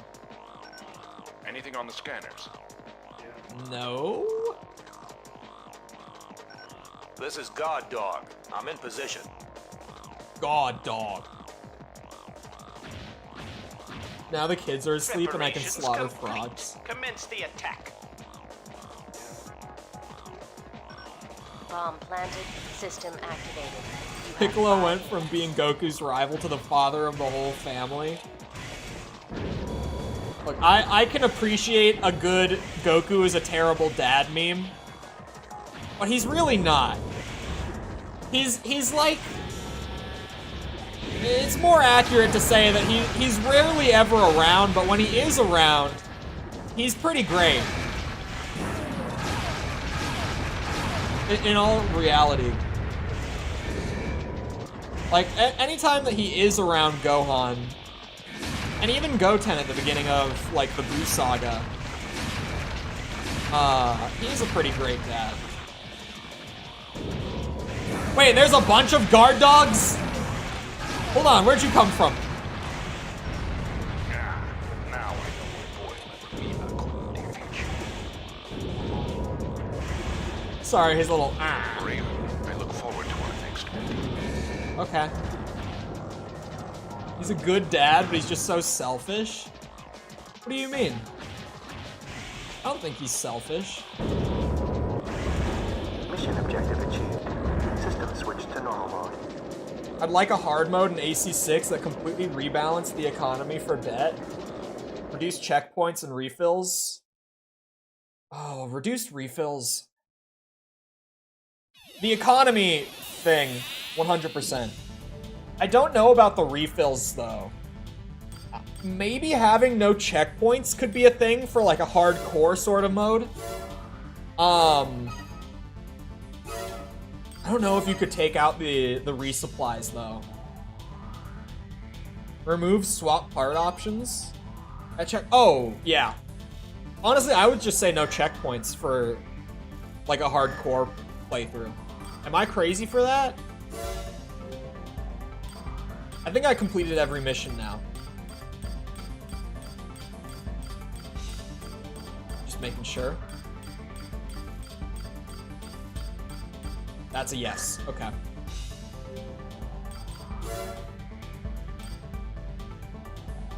Anything on the scanners? No? This is God Dog. I'm in position. God Dog. Now the kids are asleep and I can slaughter frogs. Commence the attack. Bomb planted, system activated. Piccolo went from being Goku's rival to the father of the whole family. Look, I can appreciate a good Goku is a terrible dad meme, but he's really not. He's like... It's more accurate to say that he's rarely ever around, but when he is around, he's pretty great. In all reality. Like, anytime that he is around Gohan, and even Goten at the beginning of, like, the Buu Saga, he's a pretty great dad. Wait, there's a bunch of guard dogs? Hold on, where'd you come from? Now I know my boy never be a Sorry, his little Raven, I look forward to our next meeting. Okay. He's a good dad, but he's just so selfish. What do you mean? I don't think he's selfish. Mission objective achieved. System switched to normal mode. I'd like a hard mode in AC6 that completely rebalanced the economy for debt. Reduce checkpoints and refills. Oh, reduced refills. The economy thing, 100%. I don't know about the refills, though. Maybe having no checkpoints could be a thing for, like, a hardcore sort of mode. I don't know if you could take out the resupplies, though. Remove swap part options. Oh, yeah. Honestly, I would just say no checkpoints for, like, a hardcore playthrough. Am I crazy for that? I think I completed every mission now. Just making sure. That's a yes. Okay.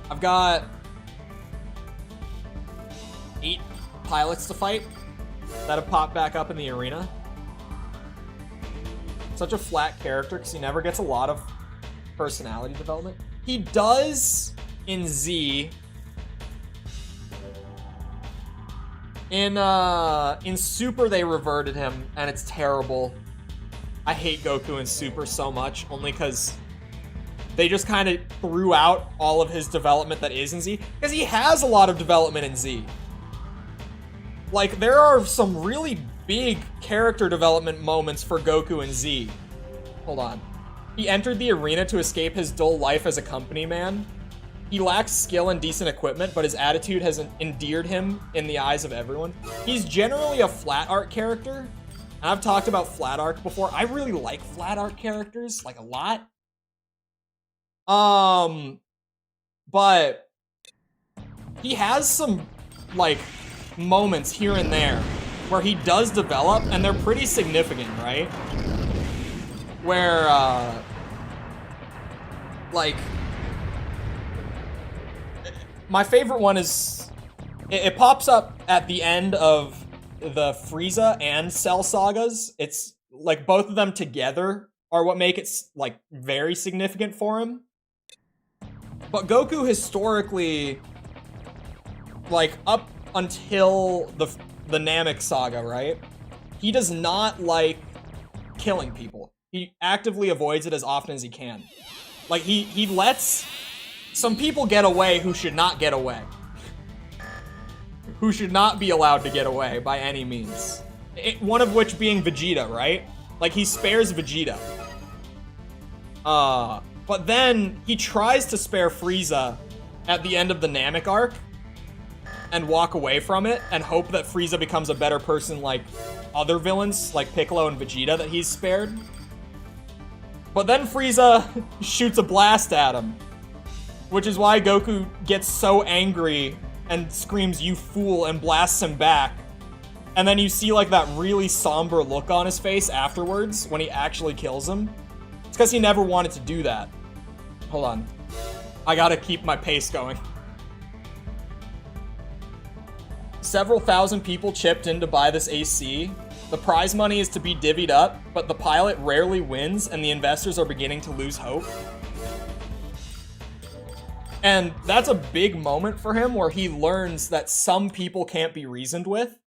I've got 8 pilots to fight that have popped back up in the arena. Such a flat character because he never gets a lot of personality development. He does in Z. In Super, they reverted him, and it's terrible. I hate Goku in Super so much, only because they just kind of threw out all of his development that is in Z, because he has a lot of development in Z. Like, there are some really big character development moments for Goku and Z. Hold on. He entered the arena to escape his dull life as a company man. He lacks skill and decent equipment, but his attitude has endeared him in the eyes of everyone. He's generally a flat art character. I've talked about flat art before. I really like flat art characters, like a lot. But he has some, like, moments here and there where he does develop, and they're pretty significant, right? Where, like, my favorite one is, it pops up at the end of the Frieza and Cell sagas. It's, like, both of them together are what make it, like, very significant for him. But Goku historically, like, up until the Namek saga, right? He does not like killing people. He actively avoids it as often as he can. Like, he lets some people get away who should not get away. Who should not be allowed to get away by any means. One of which being Vegeta, right? Like, he spares Vegeta. But then he tries to spare Frieza at the end of the Namek arc and walk away from it and hope that Frieza becomes a better person like other villains, like Piccolo and Vegeta that he's spared. But then Frieza shoots a blast at him, which is why Goku gets so angry and screams, "You fool," and blasts him back. And then you see, like, that really somber look on his face afterwards when he actually kills him. It's because he never wanted to do that. Hold on. I gotta keep my pace going. Several thousand people chipped in to buy this AC. The prize money is to be divvied up, but the pilot rarely wins, and the investors are beginning to lose hope. And that's a big moment for him where he learns that some people can't be reasoned with.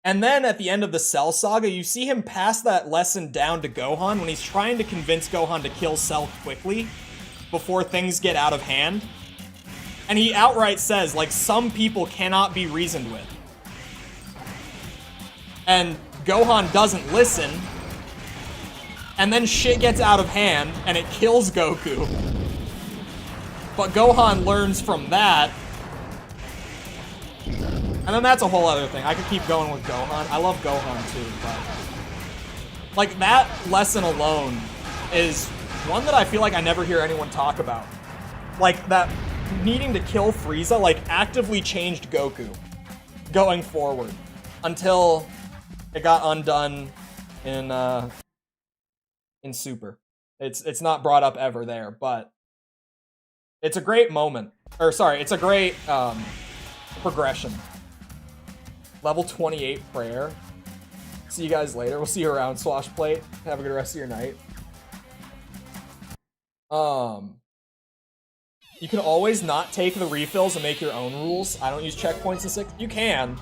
And then at the end of the Cell saga, you see him pass that lesson down to Gohan when he's trying to convince Gohan to kill Cell quickly before things get out of hand. And he outright says, like, some people cannot be reasoned with. And Gohan doesn't listen. And then shit gets out of hand and it kills Goku. But Gohan learns from that. And then that's a whole other thing. I could keep going with Gohan. I love Gohan too, but like, that lesson alone is one that I feel like I never hear anyone talk about. Like, that needing to kill Frieza, like, actively changed Goku going forward until it got undone in Super. It's not brought up ever there, but it's a great moment. Or sorry, it's a great progression. Level 28 prayer. See you guys later. We'll see you around, Swashplate. Have a good rest of your night. You can always not take the refills and make your own rules. I don't use checkpoints in 6. You can.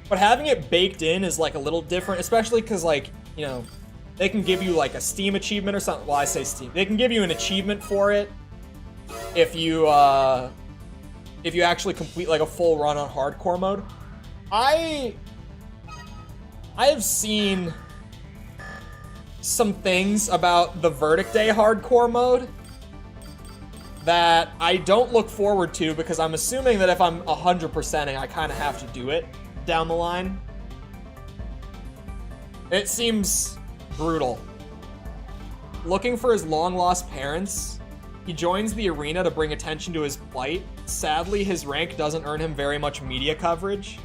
But having it baked in is, like, a little different, especially because, like, you know, they can give you, like, a Steam achievement or something. Well, I say Steam. They can give you an achievement for it if you actually complete, like, a full run on hardcore mode. I have seen some things about the Verdict Day hardcore mode that I don't look forward to, because I'm assuming that if I'm 100%ing, I kind of have to do it down the line. It seems brutal. Looking for his long-lost parents, he joins the arena to bring attention to his plight. Sadly, his rank doesn't earn him very much media coverage.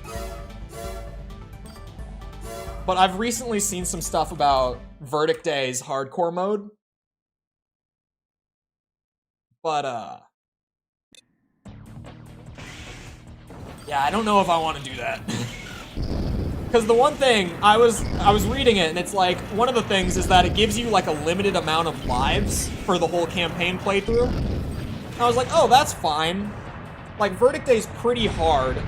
But I've recently seen some stuff about Verdict Day's hardcore mode. But, yeah, I don't know if I want to do that. Because the one thing, I was reading it, and it's like, one of the things is that it gives you, like, a limited amount of lives for the whole campaign playthrough. And I was like, oh, that's fine. Like, Verdict Day's pretty hard,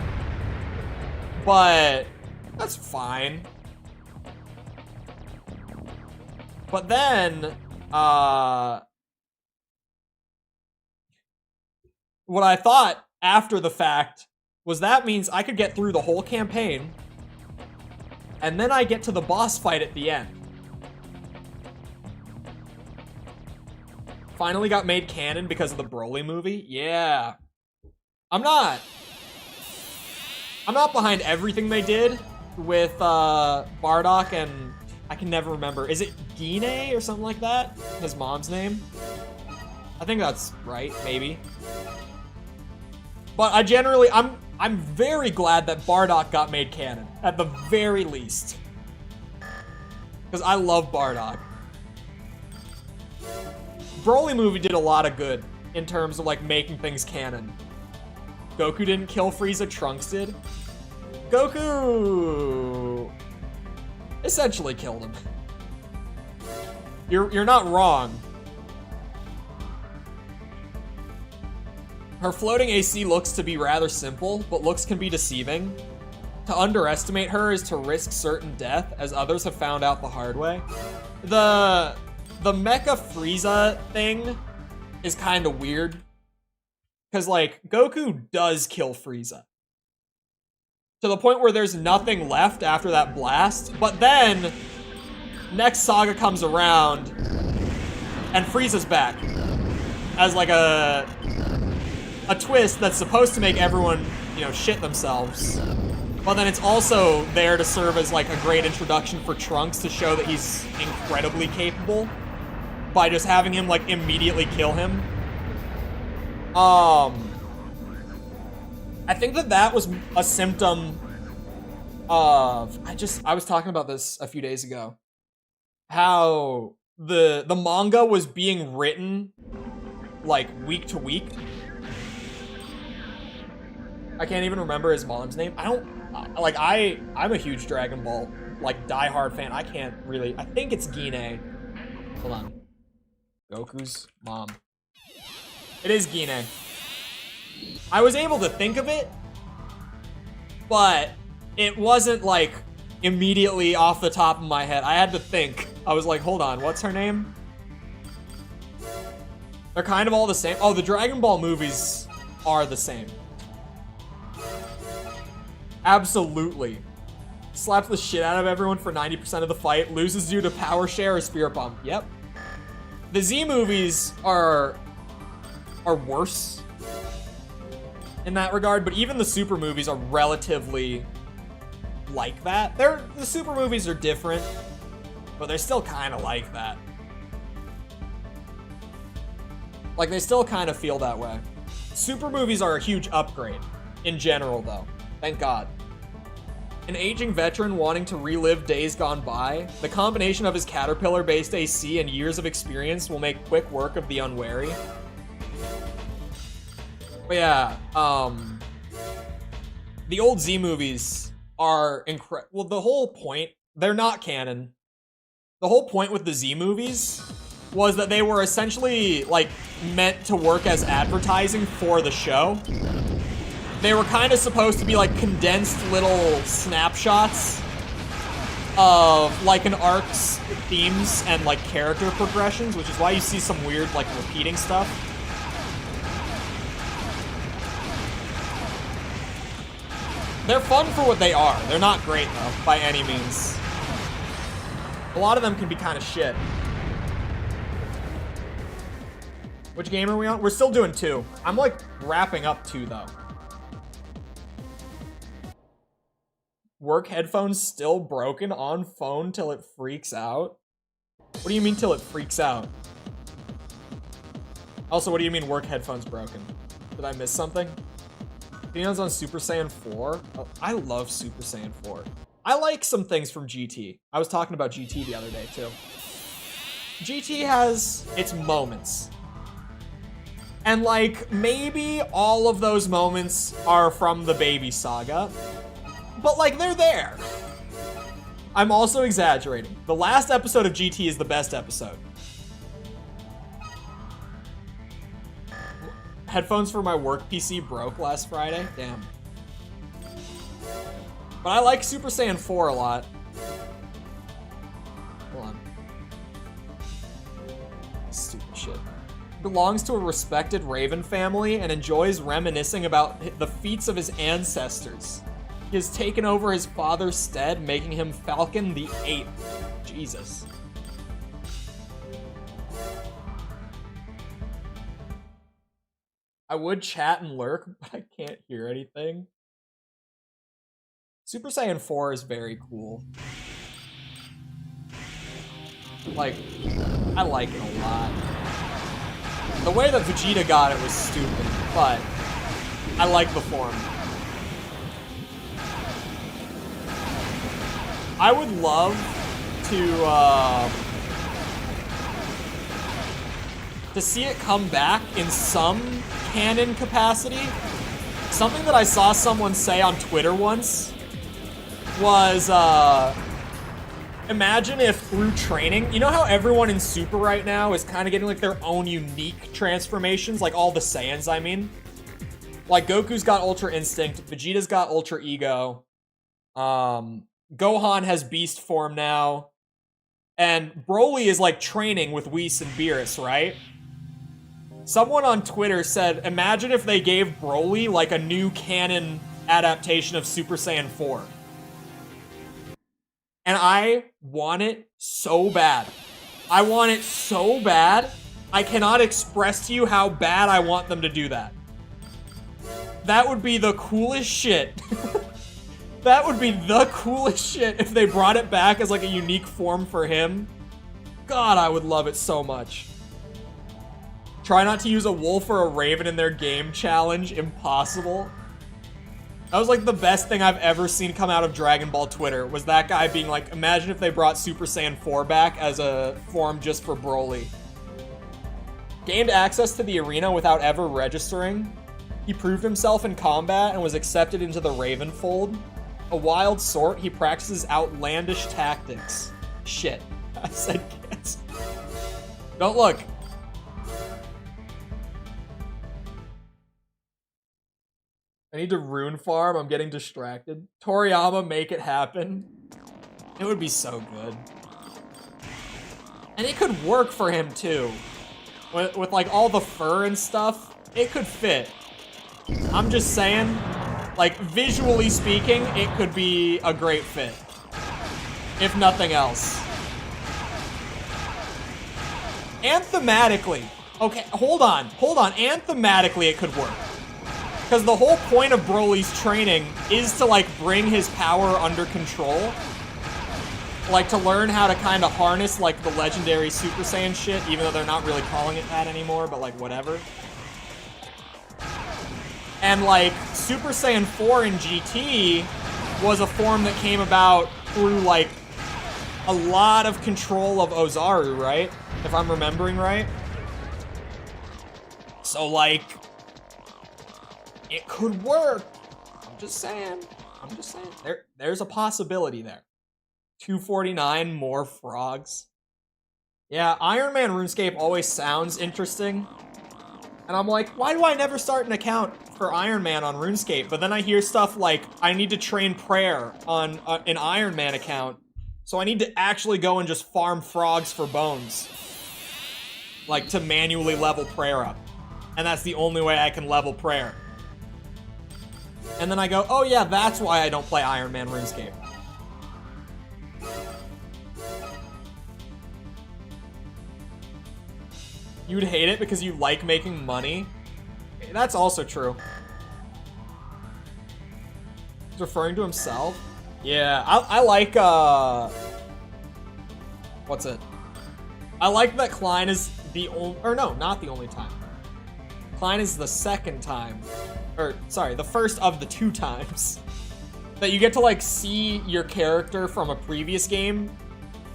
but that's fine. But then, what I thought after the fact was that means I could get through the whole campaign And then I get to the boss fight at the end. Finally got made canon because of the Broly movie? Yeah. I'm not behind everything they did with Bardock and I can never remember. Is it Gine or something like that? His mom's name? I think that's right, maybe. But I'm very glad that Bardock got made canon, at the very least. Because I love Bardock. Broly movie did a lot of good in terms of like making things canon. Goku didn't kill Frieza, Trunks did. Goku essentially killed him. You're not wrong. Her floating AC looks to be rather simple, but looks can be deceiving. To underestimate her is to risk certain death, as others have found out the hard way. The mecha Frieza thing is kind of weird. Because, like, Goku does kill Frieza. To the point where there's nothing left after that blast. But then, next saga comes around, and Frieza's back. As, like, a twist that's supposed to make everyone, you know, shit themselves. But then it's also there to serve as, like, a great introduction for Trunks to show that he's incredibly capable. By just having him, like, immediately kill him. I think that was a symptom of... I was talking about this a few days ago. How the manga was being written, like, week to week. I can't even remember his mom's name. I'm a huge Dragon Ball, like, diehard fan. I can't really... I think it's Gine. Hold on. Goku's mom. It is Gine. I was able to think of it, but it wasn't, like, immediately off the top of my head. I had to think. I was like, hold on, what's her name? They're kind of all the same. Oh, the Dragon Ball movies are the same. Absolutely. Slaps the shit out of everyone for 90% of the fight, loses due to power share or spirit bomb. Yep. The Z movies are worse in that regard, but even the Super movies are relatively like that. The Super movies are different, but they're still kind of like that. Like, they still kind of feel that way. Super movies are a huge upgrade in general, though. Thank God. An aging veteran wanting to relive days gone by, the combination of his caterpillar-based AC and years of experience will make quick work of the unwary. But yeah, the old Z movies are incredible. Well, the whole point, they're not canon. The whole point with the Z movies was that they were essentially, like, meant to work as advertising for the show. They were kind of supposed to be, like, condensed little snapshots of, like, an arc's themes and, like, character progressions, which is why you see some weird, like, repeating stuff. They're fun for what they are. They're not great, though, by any means. A lot of them can be kind of shit. Which game are we on? We're still doing 2. I'm, like, wrapping up 2, though. Work headphones still broken on phone till it freaks out? What do you mean till it freaks out? Also, what do you mean work headphones broken? Did I miss something? Opinions on Super Saiyan 4? Oh, I love Super Saiyan 4. I like some things from GT. I was talking about GT the other day, too. GT has its moments. And, like, maybe all of those moments are from the Baby Saga. But, like, they're there. I'm also exaggerating. The last episode of GT is the best episode. Headphones for my work PC broke last Friday. Damn. But I like Super Saiyan 4 a lot. Hold on. Stupid shit. Belongs to a respected Raven family and enjoys reminiscing about the feats of his ancestors. He has taken over his father's stead, making him Falcon the 8th. Jesus. I would chat and lurk, but I can't hear anything. Super Saiyan 4 is very cool. Like, I like it a lot. The way that Vegeta got it was stupid, but I like the form. I would love to see it come back in some canon capacity. Something that I saw someone say on Twitter once was, imagine if through training, you know how everyone in Super right now is kind of getting like their own unique transformations, like all the Saiyans, I mean? Like Goku's got Ultra Instinct, Vegeta's got Ultra Ego, Gohan has Beast form now, and Broly is like training with Whis and Beerus, right? Someone on Twitter said, imagine if they gave Broly like a new canon adaptation of Super Saiyan 4. And I want it so bad. I want it so bad. I cannot express to you how bad I want them to do that. That would be the coolest shit. That would be the coolest shit if they brought it back as like a unique form for him. God, I would love it so much. Try not to use a wolf or a raven in their game challenge. Impossible. That was like the best thing I've ever seen come out of Dragon Ball Twitter, was that guy being like, imagine if they brought Super Saiyan 4 back as a form just for Broly. Gained access to the arena without ever registering. He proved himself in combat and was accepted into the Raven fold. A wild sort, he practices outlandish tactics. Shit. I said kids. Don't look. I need to rune farm. I'm getting distracted. Toriyama, make it happen. It would be so good. And it could work for him too. With like all the fur and stuff, it could fit. I'm just saying, like visually speaking, it could be a great fit. If nothing else. And thematically. Okay, hold on. And thematically it could work. Because the whole point of Broly's training is to, like, bring his power under control. Like, to learn how to kind of harness, like, the legendary Super Saiyan shit, even though they're not really calling it that anymore, but, like, whatever. And, like, Super Saiyan 4 in GT was a form that came about through, like, a lot of control of Ozaru, right? If I'm remembering right. So, like, it could work. I'm just saying. There's a possibility there. 249 more frogs. Yeah, Iron Man RuneScape always sounds interesting. And I'm like, why do I never start an account for Iron Man on RuneScape? But then I hear stuff like, I need to train prayer on an Iron Man account. So I need to actually go and just farm frogs for bones. Like, to manually level prayer up. And that's the only way I can level prayer. And then I go, oh yeah, that's why I don't play Iron Man RuneScape. You'd hate it because you like making money? That's also true. He's referring to himself? Yeah, I like, what's it? I like that Klein is the only, or no, not the only time. Klein is the second time. Or, sorry, the first of the 2 times that you get to, like, see your character from a previous game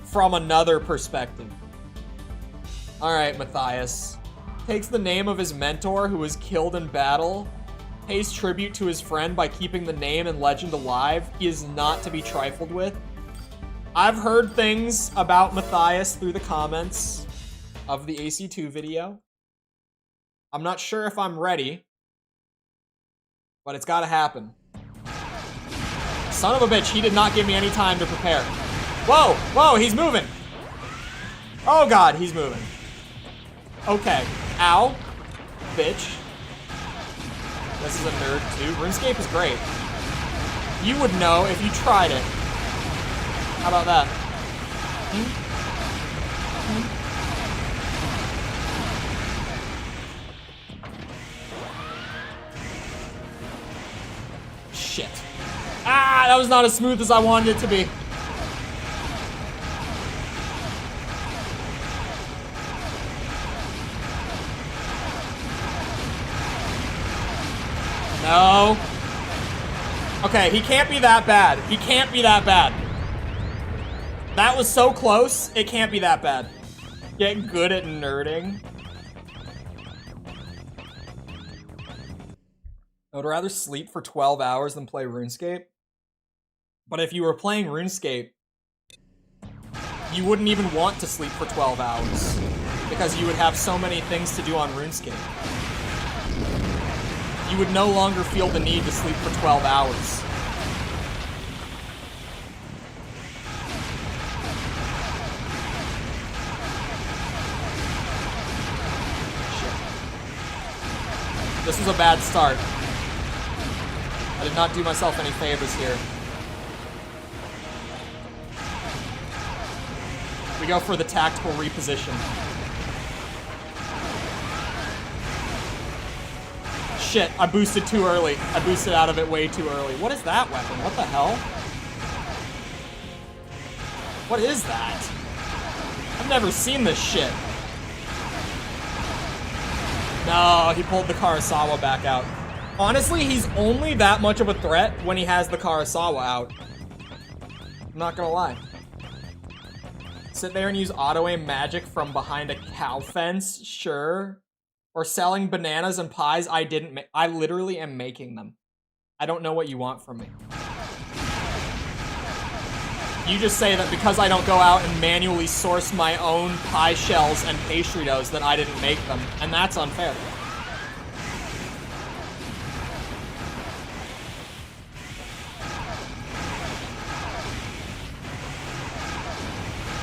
from another perspective. Alright, Matthias. Takes the name of his mentor who was killed in battle, pays tribute to his friend by keeping the name and legend alive. He is not to be trifled with. I've heard things about Matthias through the comments of the AC2 video. I'm not sure if I'm ready. But it's gotta happen. Son of a bitch, he did not give me any time to prepare. Whoa, whoa, he's moving. Oh god, he's moving. Okay, ow, bitch. This is a nerd too. RuneScape is great. You would know if you tried it. How about that? Shit. Ah, that was not as smooth as I wanted it to be. No. Okay, he can't be that bad. He can't be that bad. That was so close, it can't be that bad. Get good at nerding. I would rather sleep for 12 hours than play RuneScape. But if you were playing RuneScape, you wouldn't even want to sleep for 12 hours. Because you would have so many things to do on RuneScape. You would no longer feel the need to sleep for 12 hours. Shit. This was a bad start. I did not do myself any favors here. We go for the tactical reposition. Shit, I boosted too early. I boosted out of it way too early. What is that weapon? What the hell? What is that? I've never seen this shit. No, he pulled the Karasawa back out. Honestly, he's only that much of a threat when he has the Karasawa out. I'm not gonna lie. Sit there and use auto-aim magic from behind a cow fence? Sure. Or selling bananas and pies I didn't make. I literally am making them. I don't know what you want from me. You just say that because I don't go out and manually source my own pie shells and pastry doughs that I didn't make them, and that's unfair.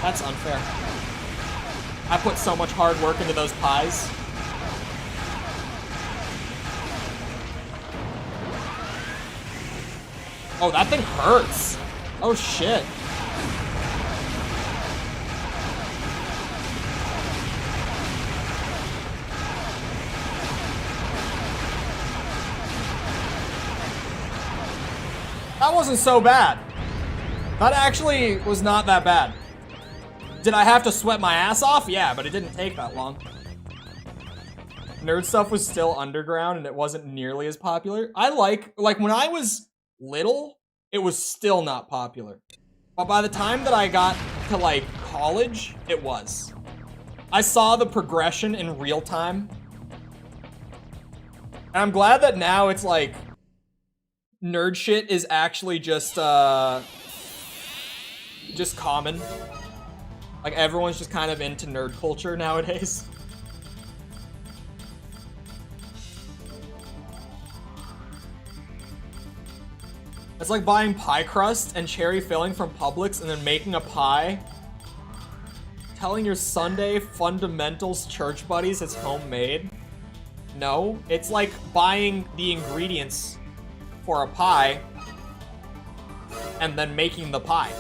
That's unfair. I put so much hard work into those pies. Oh, that thing hurts. Oh, shit. That wasn't so bad. That actually was not that bad. Did I have to sweat my ass off? Yeah, but it didn't take that long. Nerd stuff was still underground and it wasn't nearly as popular. I like when I was little, it was still not popular. But by the time that I got to like college, it was. I saw the progression in real time. And I'm glad that now it's like nerd shit is actually just common. Like everyone's just kind of into nerd culture nowadays. It's like buying pie crust and cherry filling from Publix and then making a pie. Telling your Sunday fundamentals church buddies it's homemade. No, it's like buying the ingredients for a pie and then making the pie.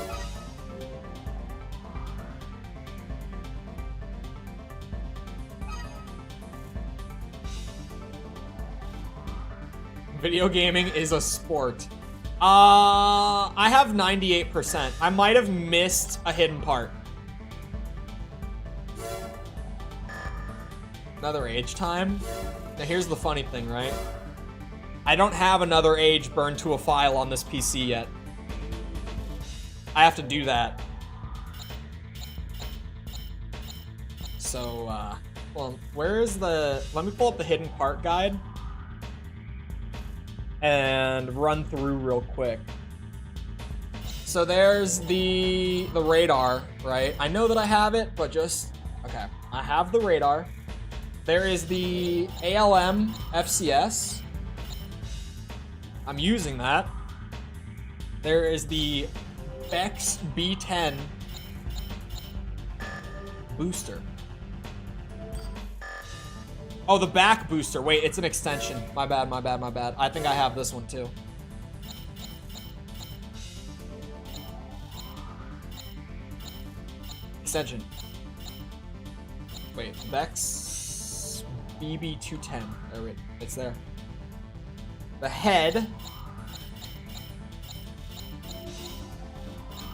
Video gaming is a sport. I have 98%. I might have missed a hidden part. Another age time? Now here's the funny thing, right? I don't have another age burned to a file on this PC yet. I have to do that. So, well, where is the... Let me pull up the hidden part guide and run through real quick. So there's the radar, right? I know that I have it, but just... Okay, I have the radar. There is the ALM FCS. I'm using that. There is the Bex B10 booster. Oh, the back booster. Wait, it's an extension. My bad, my bad, my bad. I think I have this one too. extension. Wait, Vex BB210. Oh wait, it's there. The head.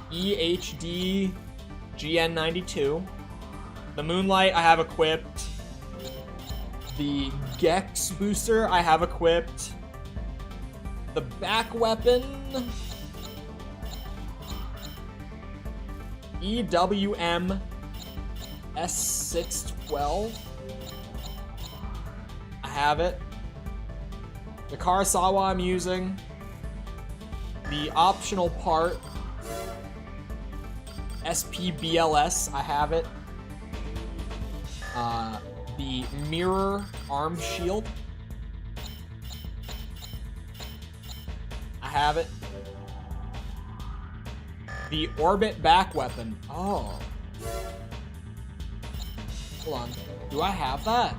EHD GN92. The Moonlight I have equipped. The Gex booster I have equipped. The back weapon. EWM S612. I have it. The Karasawa I'm using. The optional part. SPBLS, I have it. The mirror arm shield. I have it. The orbit back weapon. Oh. Hold on. Do I have that?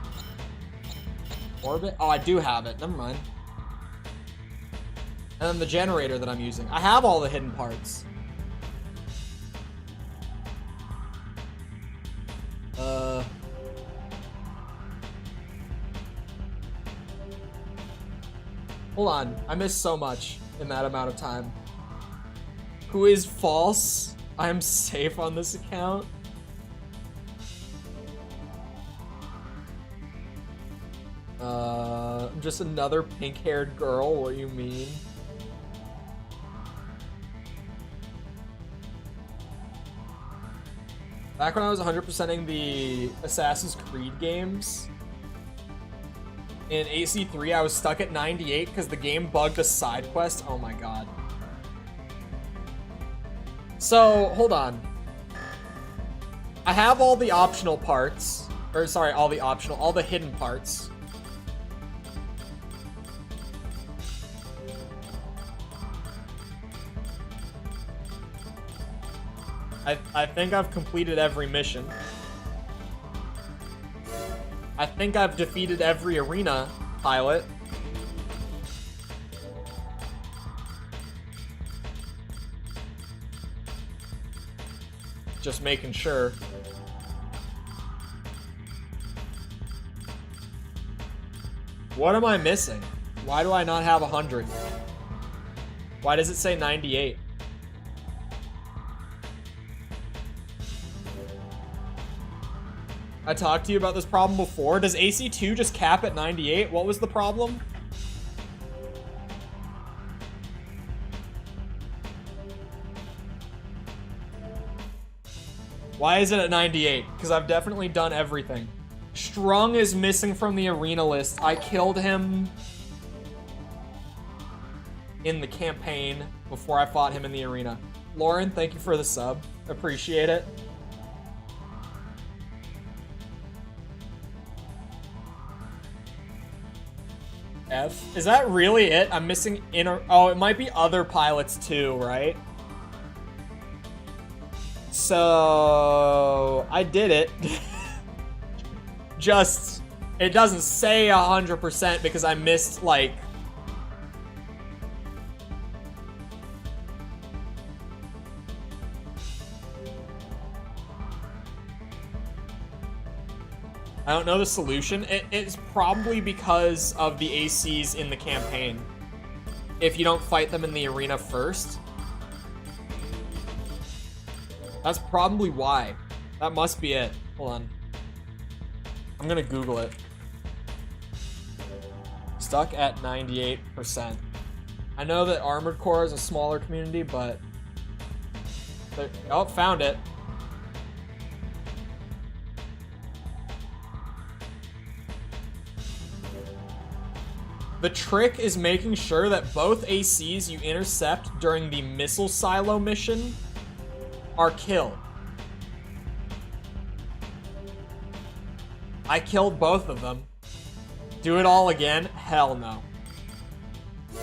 Orbit? Oh, I do have it. Never mind. And then the generator that I'm using. I have all the hidden parts. Hold on. I missed so much in that amount of time. Who is false? I am safe on this account. I'm just another pink-haired girl. What do you mean? Back when I was 100%ing the Assassin's Creed games, in AC3 I was stuck at 98 because the game bugged a side quest. Oh my god. So, hold on. I have all the optional parts. Or, sorry, all the hidden parts. I think I've completed every mission. I think I've defeated every arena pilot. Just making sure. What am I missing? Why do I not have 100? Why does it say 98? I talked to you about this problem before. Does AC2 just cap at 98? What was the problem? Why is it at 98? Because I've definitely done everything. Strung is missing from the arena list. I killed him in the campaign before I fought him in the arena. Lauren, thank you for the sub. Appreciate it. F. Is that really it? I'm missing inner... Oh, it might be other pilots too, right? So... I did it. Just... It doesn't say 100% because I missed, like... I don't know the solution. It's probably because of the ACs in the campaign. If you don't fight them in the arena first. That's probably why. That must be it. Hold on. I'm gonna Google it. Stuck at 98%. I know that Armored Core is a smaller community, but... Oh, found it. The trick is making sure that both ACs you intercept during the missile silo mission are killed. I killed both of them. Do it all again? Hell no.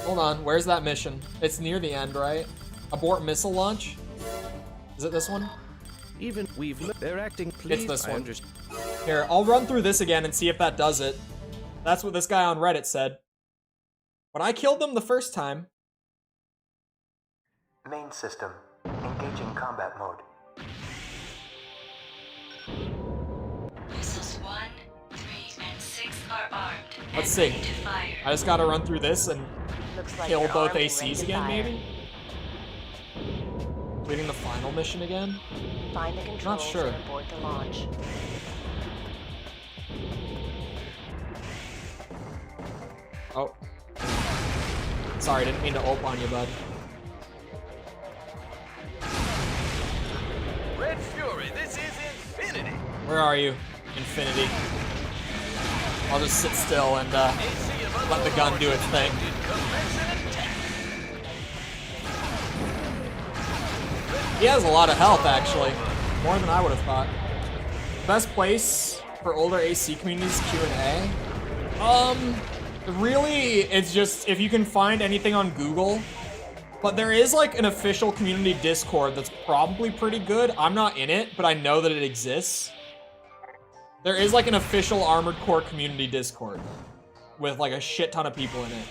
Hold on, where's that mission? It's near the end, right? Abort missile launch? Is it this one? Even they're acting pleased. It's this one. Here, I'll run through this again and see if that does it. That's what this guy on Reddit said. When I killed them the first time. Main system. Engaging combat mode. Let's see. I just gotta run through this and Looks like kill you're both armed and ACs ready to again, fire. maybe? Completing the final mission again? Find the controls sure. and abort the launch. Oh. Sorry, didn't mean to ult on you, bud. Red Fury, this is Infinity. Where are you, Infinity? I'll just sit still and let the gun do its thing. He has a lot of health, actually. More than I would have thought. Best place for older AC communities, Q&A. Really, it's just if you can find anything on Google. But there is like an official community Discord that's probably pretty good. I'm not in it, but I know that it exists. There is like an official Armored Core community Discord with like a shit ton of people in it.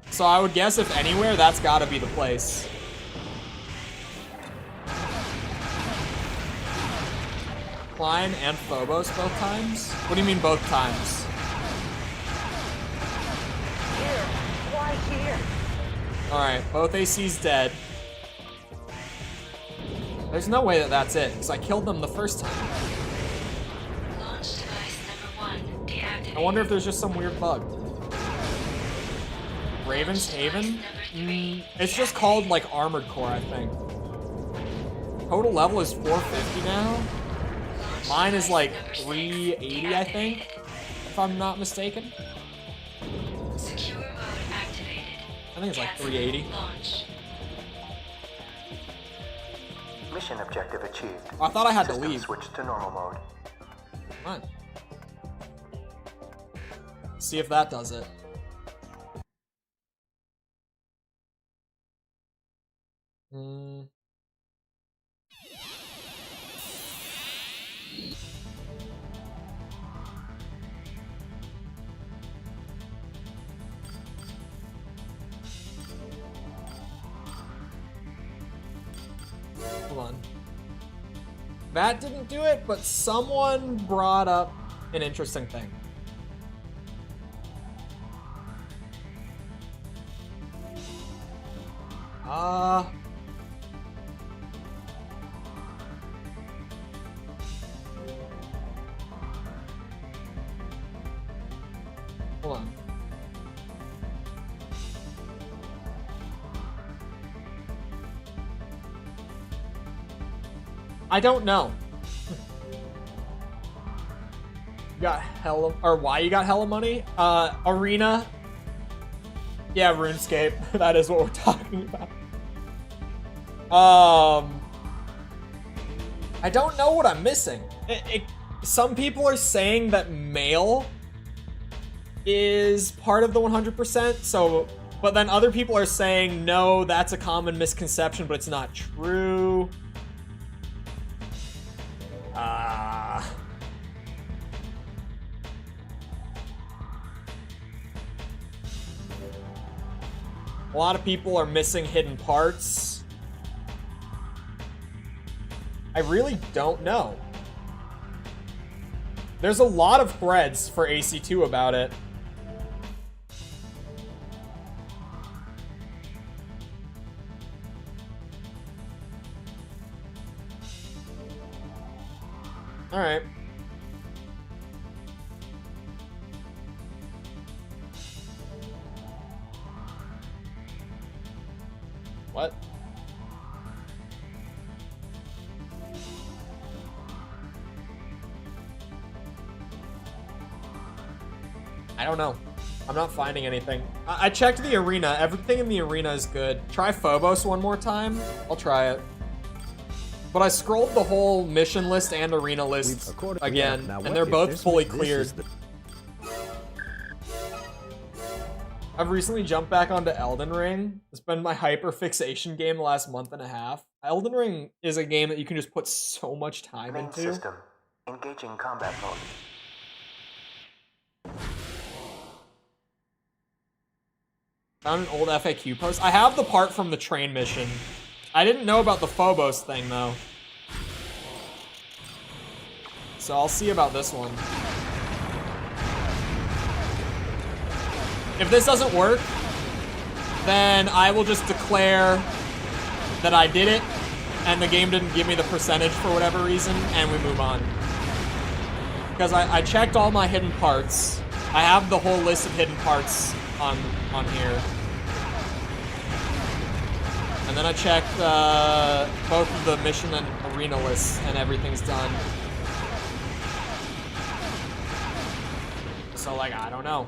So I would guess if anywhere, that's gotta be the place. Klein and Phobos both times? What do you mean both times? Here. Why here? Alright, both AC's dead. There's no way that that's it, because I killed them the first time. Launch device number 1 deactivated. I wonder if there's just some weird bug. Raven's Haven? It's just called, like, Armored Core, I think. Total level is 450 now. Mine is, like, 380, I think, if I'm not mistaken. Secure mode activated. I think it's like 380. Launch. Mission objective achieved. I thought I had to System leave. switch to normal mode. Come on. See if that does it. Hold on. That didn't do it, but someone brought up an interesting thing. Hold on. I don't know. You got hella, or why you got hella money? Arena. Yeah, RuneScape. That is what we're talking about. I don't know what I'm missing. Some people are saying that mail is part of the 100%, so, but then other people are saying, no, that's a common misconception, but it's not true. A lot of people are missing hidden parts. I really don't know. There's a lot of threads for AC2 about it. All right. What? I don't know. I'm not finding anything. I checked the arena. Everything in the arena is good. Try Phobos one more time. I'll try it. But I scrolled the whole mission list and arena list again, and they're both fully cleared. I've recently jumped back onto Elden Ring. It's been my hyper-fixation game the last month and a half. Elden Ring is a game that you can just put so much time Main into. system. Engaging combat mode. Found an old FAQ post. I have the part from the train mission. I didn't know about the Phobos thing, though. So I'll see about this one. If this doesn't work, then I will just declare that I did it and the game didn't give me the percentage for whatever reason, and we move on. Because I checked all my hidden parts. I have the whole list of hidden parts on here. And then I checked both of the mission and arena lists, and everything's done. So, like, I don't know.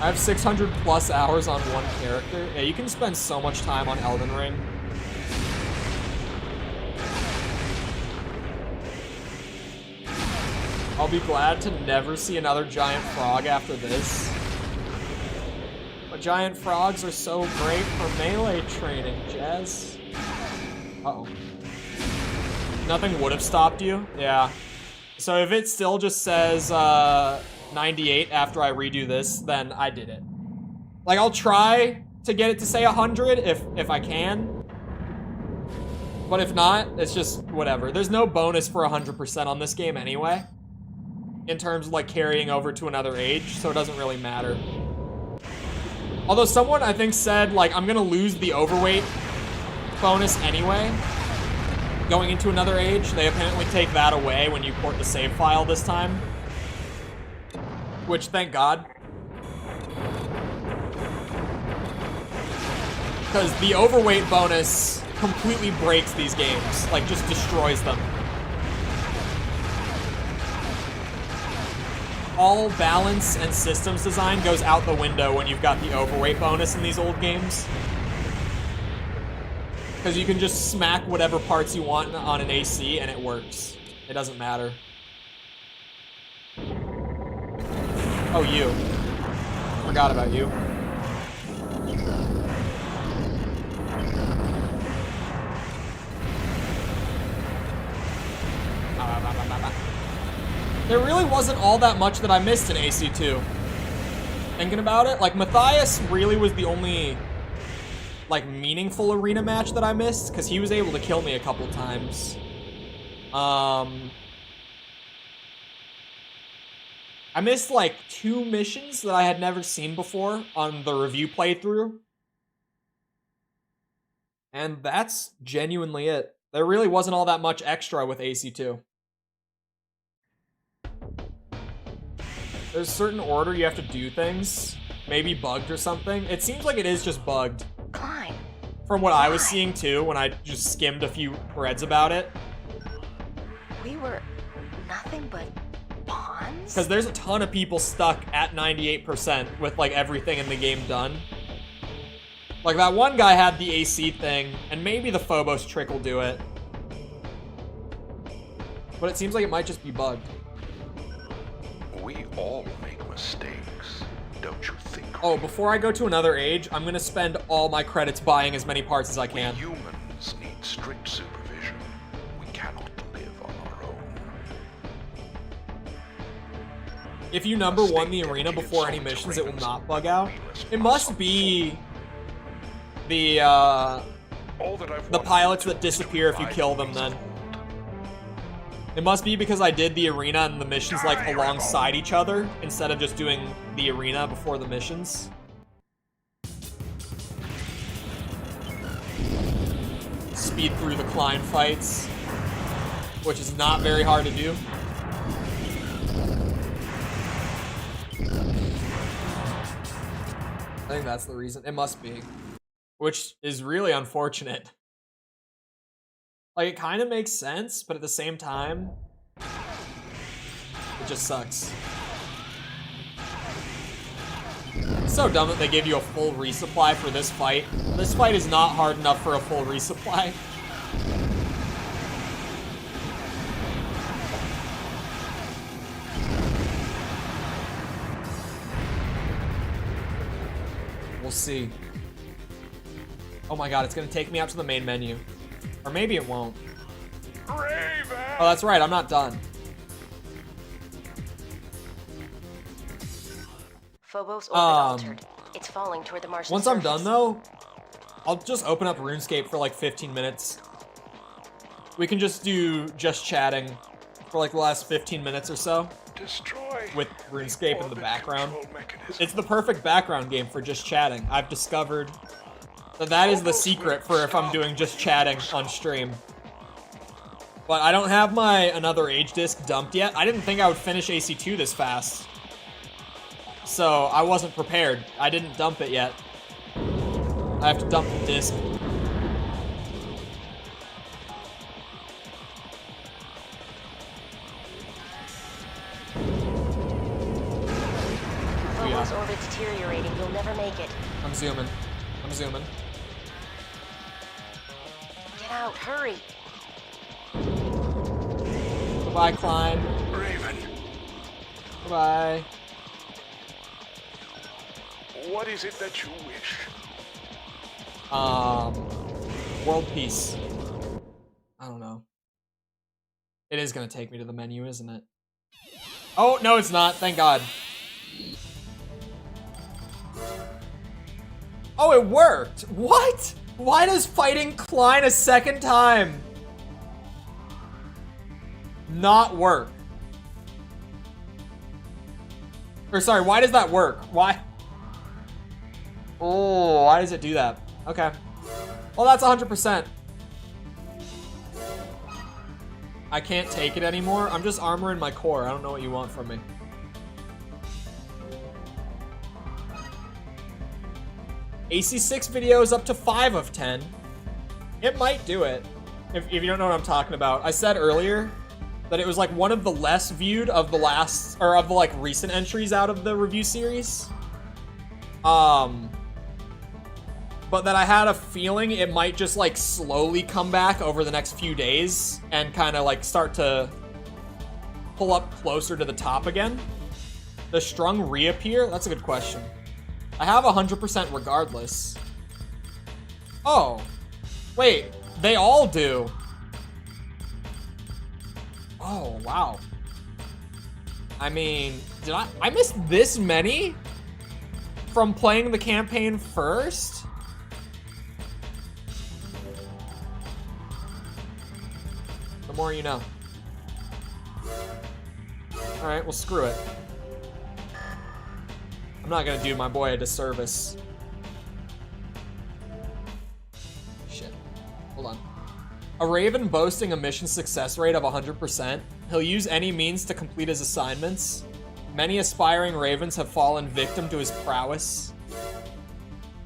I have 600 plus hours on one character. Yeah, you can spend so much time on Elden Ring. I'll be glad to never see another giant frog after this. But giant frogs are so great for melee training, Jazz. Uh-oh. Nothing would have stopped you? Yeah. So if it still just says 98 after I redo this, then I did it. Like, I'll try to get it to say 100 if I can. But if not, it's just whatever. There's no bonus for 100% on this game anyway, in terms of like carrying over to another age, so it doesn't really matter. Although someone, I think, said, like, I'm gonna lose the overweight bonus anyway, going into another age. They apparently take that away when you port the save file this time. Which, thank God. Because the overweight bonus completely breaks these games. Like, just destroys them. All balance and systems design goes out the window when you've got the overweight bonus in these old games. Because you can just smack whatever parts you want on an AC and it works. It doesn't matter. Oh, you. Forgot about you. There really wasn't all that much that I missed in AC2. Thinking about it, like, Matthias really was the only, like, meaningful arena match that I missed, because he was able to kill me a couple times. I missed, like, 2 missions that I had never seen before on the review playthrough. And that's genuinely it. There really wasn't all that much extra with AC2. There's a certain order you have to do things. Maybe bugged or something. It seems like it is just bugged. Climb. From what I was seeing too, when I just skimmed a few threads about it. We were nothing but pawns? Because there's a ton of people stuck at 98% with, like, everything in the game done. Like, that one guy had the AC thing, and maybe the Phobos trick will do it. But it seems like it might just be bugged. We all make mistakes, don't you think? Oh, before I go to another age, I'm gonna spend all my credits buying as many parts as I can. We humans need strict supervision. We cannot live on our own. If you number 1 the arena before any missions, it will not bug out. It must be the pilots that disappear if you kill them then. It must be because I did the arena and the missions, like, alongside each other, instead of just doing the arena before the missions. Speed through the Klein fights, which is not very hard to do. I think that's the reason. It must be. Which is really unfortunate. Like, it kind of makes sense, but at the same time, it just sucks. It's so dumb that they give you a full resupply for this fight. This fight is not hard enough for a full resupply. We'll see. Oh my god, it's gonna take me out to the main menu. Or maybe it won't. Raven! Oh, that's right, I'm not done. Phobos orbit altered. It's falling toward the Martian Once surface. I'm done, though, I'll just open up RuneScape for like 15 minutes. We can just do just chatting for like the last 15 minutes or so. Destroy with RuneScape in the background. It's the perfect background game for just chatting. I've discovered that is the secret for if I'm doing just chatting on stream. But I don't have my Another Age disc dumped yet. I didn't think I would finish AC2 this fast. So I wasn't prepared. I didn't dump it yet. I have to dump the disc. Phobos orbit deteriorating. You'll never make it. I'm zooming. I'm zooming. Get out, hurry. Goodbye, Klein. Raven. Goodbye. What is it that you wish? World peace. I don't know. It is gonna take me to the menu, isn't it? Oh, no, it's not. Thank God. Oh, it worked. What? Why does fighting Klein a second time not work? Or sorry, why does that work? Why? Oh, why does it do that? Okay. Well, that's 100%. I can't take it anymore. I'm just armoring my core. I don't know what you want from me. AC6 videos up to 5 of 10. It might do it. If you don't know what I'm talking about. I said earlier that it was like one of the less viewed of the last, or of the like recent entries out of the review series. But that I had a feeling it might just like slowly come back over the next few days and kind of like start to pull up closer to the top again. Does Strung reappear? That's a good question. I have 100% regardless. Oh, wait, they all do. Oh, wow. I mean, did I miss this many from playing the campaign first? The more you know. All right, well, screw it. I'm not gonna do my boy a disservice. Shit. Hold on. A Raven boasting a mission success rate of 100%. He'll use any means to complete his assignments. Many aspiring Ravens have fallen victim to his prowess.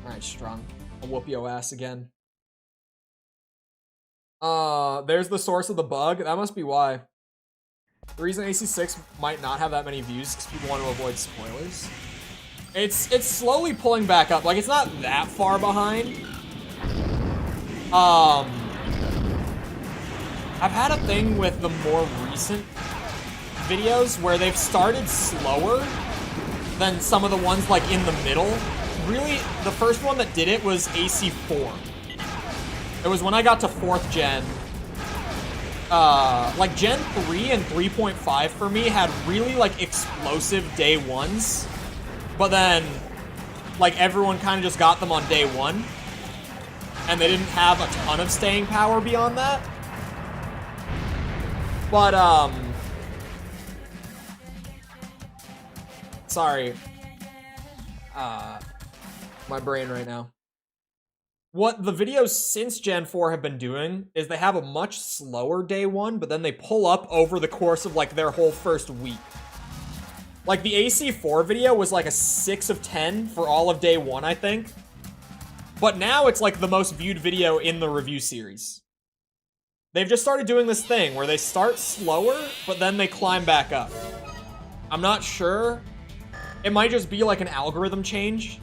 Alright, Strung. I'll whoop your ass again. There's the source of the bug. That must be why. The reason AC6 might not have that many views is because people want to avoid spoilers. It's slowly pulling back up. Like, it's not that far behind. I've had a thing with the more recent videos where they've started slower than some of the ones like in the middle. Really, the first one that did it was AC4. It was when I got to 4th gen. Like Gen 3 and 3.5 for me had really like explosive day ones. But then, like, everyone kind of just got them on day 1. And they didn't have a ton of staying power beyond that. But, sorry. My brain right now. What the videos since Gen 4 have been doing is they have a much slower day 1, but then they pull up over the course of, like, their whole first week. Like, the AC4 video was like a 6 of 10 for all of day 1, I think. But now it's like the most viewed video in the review series. They've just started doing this thing where they start slower, but then they climb back up. I'm not sure. It might just be like an algorithm change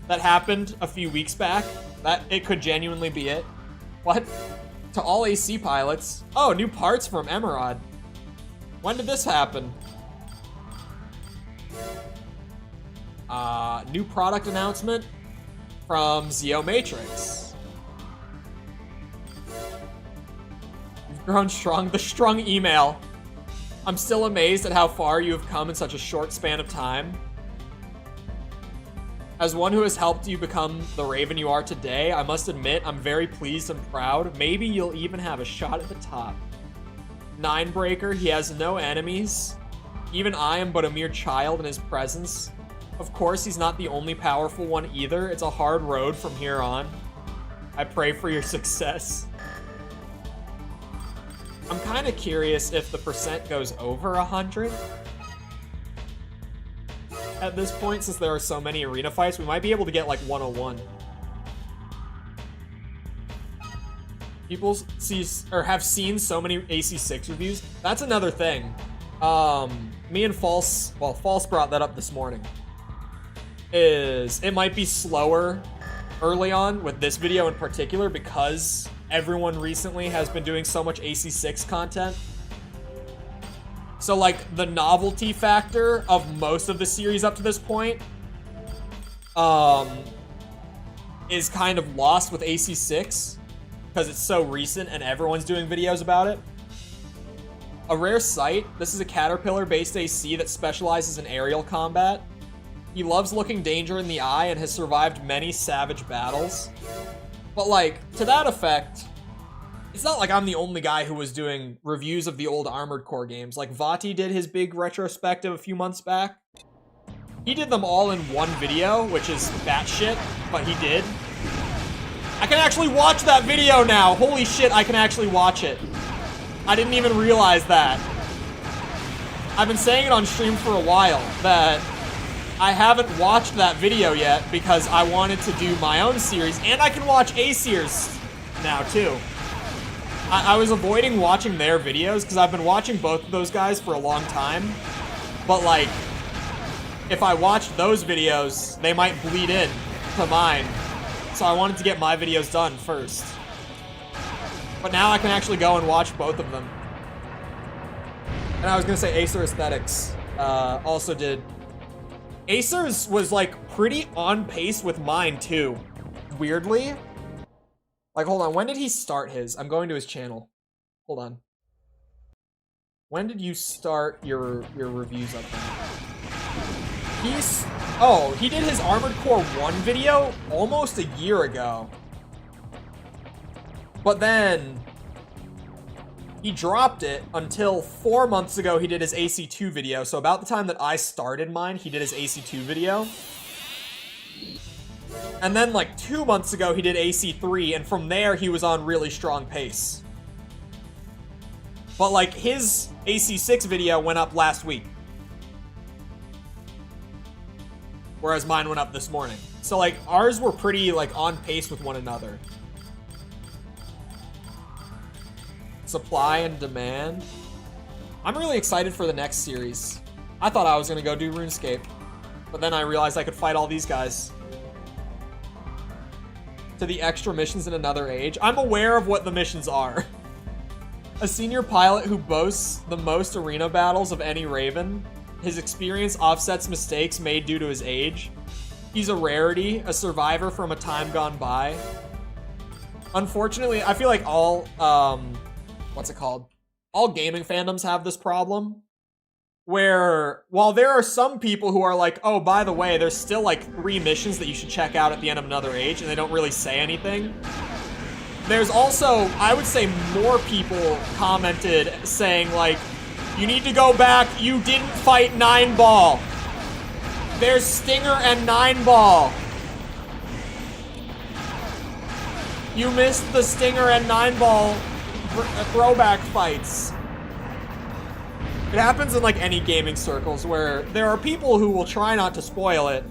that happened a few weeks back. That it could genuinely be it. What? To all AC pilots. Oh, new parts from Emerald. When did this happen? New product announcement from Zeo Matrix. You've grown strong. The Strung email. I'm still amazed at how far you have come in such a short span of time. As one who has helped you become the Raven you are today, I must admit I'm very pleased and proud. Maybe you'll even have a shot at the top. 9 breaker. He has no enemies. Even I am but a mere child in his presence. Of course, he's not the only powerful one either. It's a hard road from here on. I pray for your success. I'm kind of curious if the percent goes over 100. At this point, since there are so many arena fights, we might be able to get like 101. People have seen so many AC6 reviews. That's another thing. Me and False brought that up this morning. It might be slower early on with this video in particular because everyone recently has been doing so much AC6 content. So like the novelty factor of most of the series up to this point is kind of lost with AC6 because it's so recent and everyone's doing videos about it. A rare sight, this is a caterpillar-based AC that specializes in aerial combat. He loves looking danger in the eye and has survived many savage battles. But like, to that effect, it's not like I'm the only guy who was doing reviews of the old Armored Core games. Like, Vati did his big retrospective a few months back. He did them all in one video, which is batshit, but he did. I can actually watch that video now! Holy shit, I can actually watch it. I didn't even realize that. I've been saying it on stream for a while, that I haven't watched that video yet because I wanted to do my own series, and I can watch A-Sears now, too. I was avoiding watching their videos because I've been watching both of those guys for a long time, but like, if I watched those videos, they might bleed in to mine, so I wanted to get my videos done first. But now I can actually go and watch both of them. And I was gonna say Acer Aesthetics also did. Acer's was like pretty on pace with mine too, weirdly. Like, hold on, when did he start his? I'm going to his channel. Hold on. When did you start your reviews up there? He did his Armored Core 1 video almost a year ago. But then he dropped it until 4 months ago he did his AC2 video. So about the time that I started mine, he did his AC2 video. And then like 2 months ago he did AC3, and from there he was on really strong pace. But like his AC6 video went up last week. Whereas mine went up this morning. So like ours were pretty like on pace with one another. Supply and demand. I'm really excited for the next series. I thought I was gonna go do RuneScape, but then I realized I could fight all these guys. To the extra missions in Another Age. I'm aware of what the missions are. A senior pilot who boasts the most arena battles of any Raven. His experience offsets mistakes made due to his age. He's a rarity, a survivor from a time gone by. Unfortunately, I feel like all, what's it called? All gaming fandoms have this problem. Where, while there are some people who are like, oh, by the way, there's still like 3 missions that you should check out at the end of Another Age, and they don't really say anything. There's also, I would say, more people commented saying like, you need to go back, you didn't fight 9-ball. There's Stinger and 9-ball. You missed the Stinger and 9-ball throwback fights. It happens in like any gaming circles where there are people who will try not to spoil it,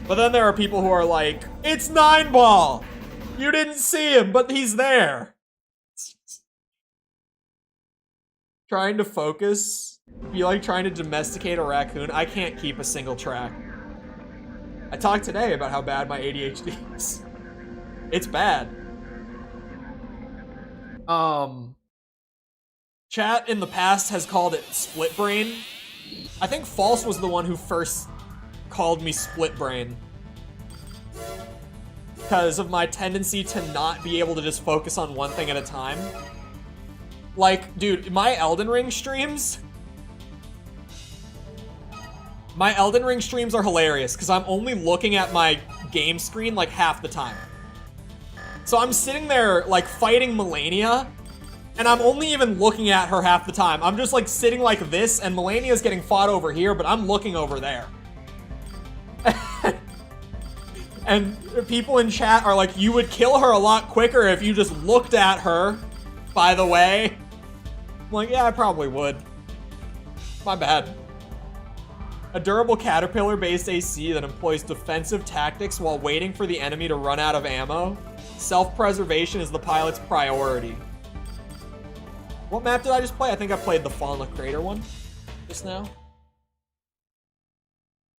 but then there are people who are like, it's 9-ball. You didn't see him, but he's there. Trying to focus, be like trying to domesticate a raccoon. I can't keep a single track. I talked today about how bad my ADHD is. It's bad. Chat in the past has called it split brain. I think False was the one who first called me split brain. Because of my tendency to not be able to just focus on one thing at a time. Like, dude, my Elden Ring streams are hilarious because I'm only looking at my game screen like half the time. So I'm sitting there like fighting Melania And I'm only even looking at her half the time. I'm just like sitting like this, and Melania's getting fought over here, but I'm looking over there. And people in chat are like, you would kill her a lot quicker if you just looked at her, by the way. I'm like, yeah, I probably would. My bad. A durable caterpillar-based AC that employs defensive tactics while waiting for the enemy to run out of ammo. Self-preservation is the pilot's priority. What map did I just play? I think I played the Fallen Crater one just now.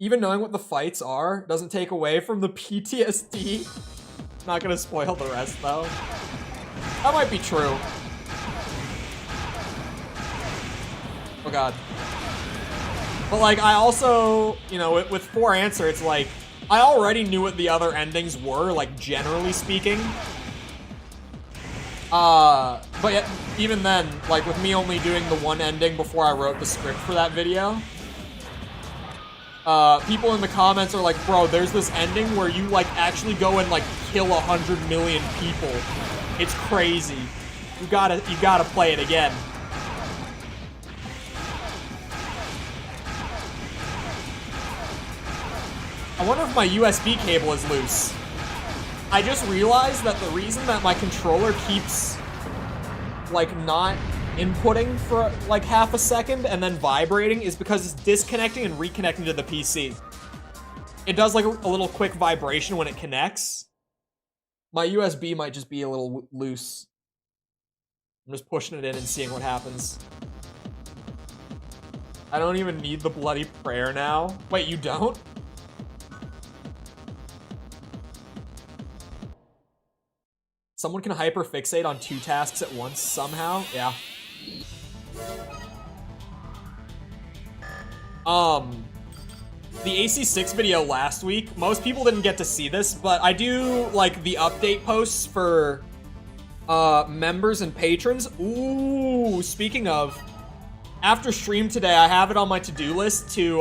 Even knowing what the fights are doesn't take away from the PTSD. Not gonna spoil the rest, though. That might be true. Oh, God. But, like, I also, you know, with 4 Answer, it's like, I already knew what the other endings were, like, generally speaking. But yet, even then, like, with me only doing the one ending before I wrote the script for that video, people in the comments are like, bro, there's this ending where you, like, actually go and, like, kill 100 million people. It's crazy. You gotta play it again. I wonder if my USB cable is loose. I just realized that the reason that my controller keeps, like, not inputting for, like, half a second and then vibrating is because it's disconnecting and reconnecting to the PC. It does, like, a little quick vibration when it connects. My USB might just be a little loose. I'm just pushing it in and seeing what happens. I don't even need the bloody prayer now. Wait, you don't? Someone can hyperfixate on 2 tasks at once somehow? Yeah. The AC6 video last week, most people didn't get to see this, but I do, like, the update posts for, members and patrons. Ooh, speaking of, after stream today, I have it on my to-do list to,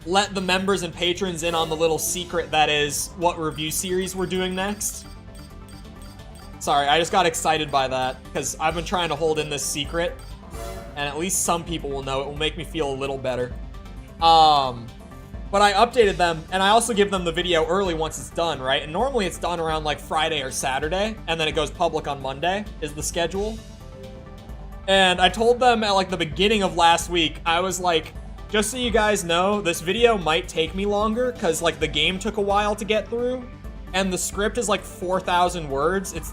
let the members and patrons in on the little secret that is what review series we're doing next. Sorry, I just got excited by that, because I've been trying to hold in this secret, and at least some people will know. It will make me feel a little better. But I updated them, and I also give them the video early once it's done, right? And normally it's done around, like, Friday or Saturday, and then it goes public on Monday, is the schedule. And I told them at, like, the beginning of last week, I was like, just so you guys know, this video might take me longer, because, like, the game took a while to get through. And the script is like 4,000 words. It's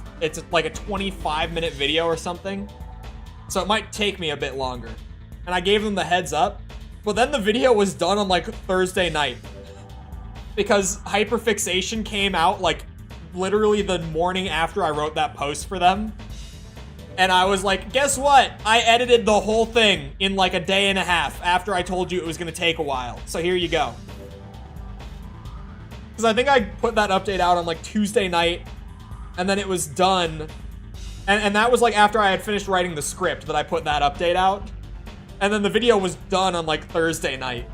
like a 25-minute video or something. So it might take me a bit longer. And I gave them the heads up. But then the video was done on like Thursday night. Because hyperfixation came out like literally the morning after I wrote that post for them. And I was like, guess what? I edited the whole thing in like a day and a half after I told you it was gonna take a while. So here you go. Because I think I put that update out on like Tuesday night, and then it was done. And that was like after I had finished writing the script that I put that update out. And then the video was done on like Thursday night.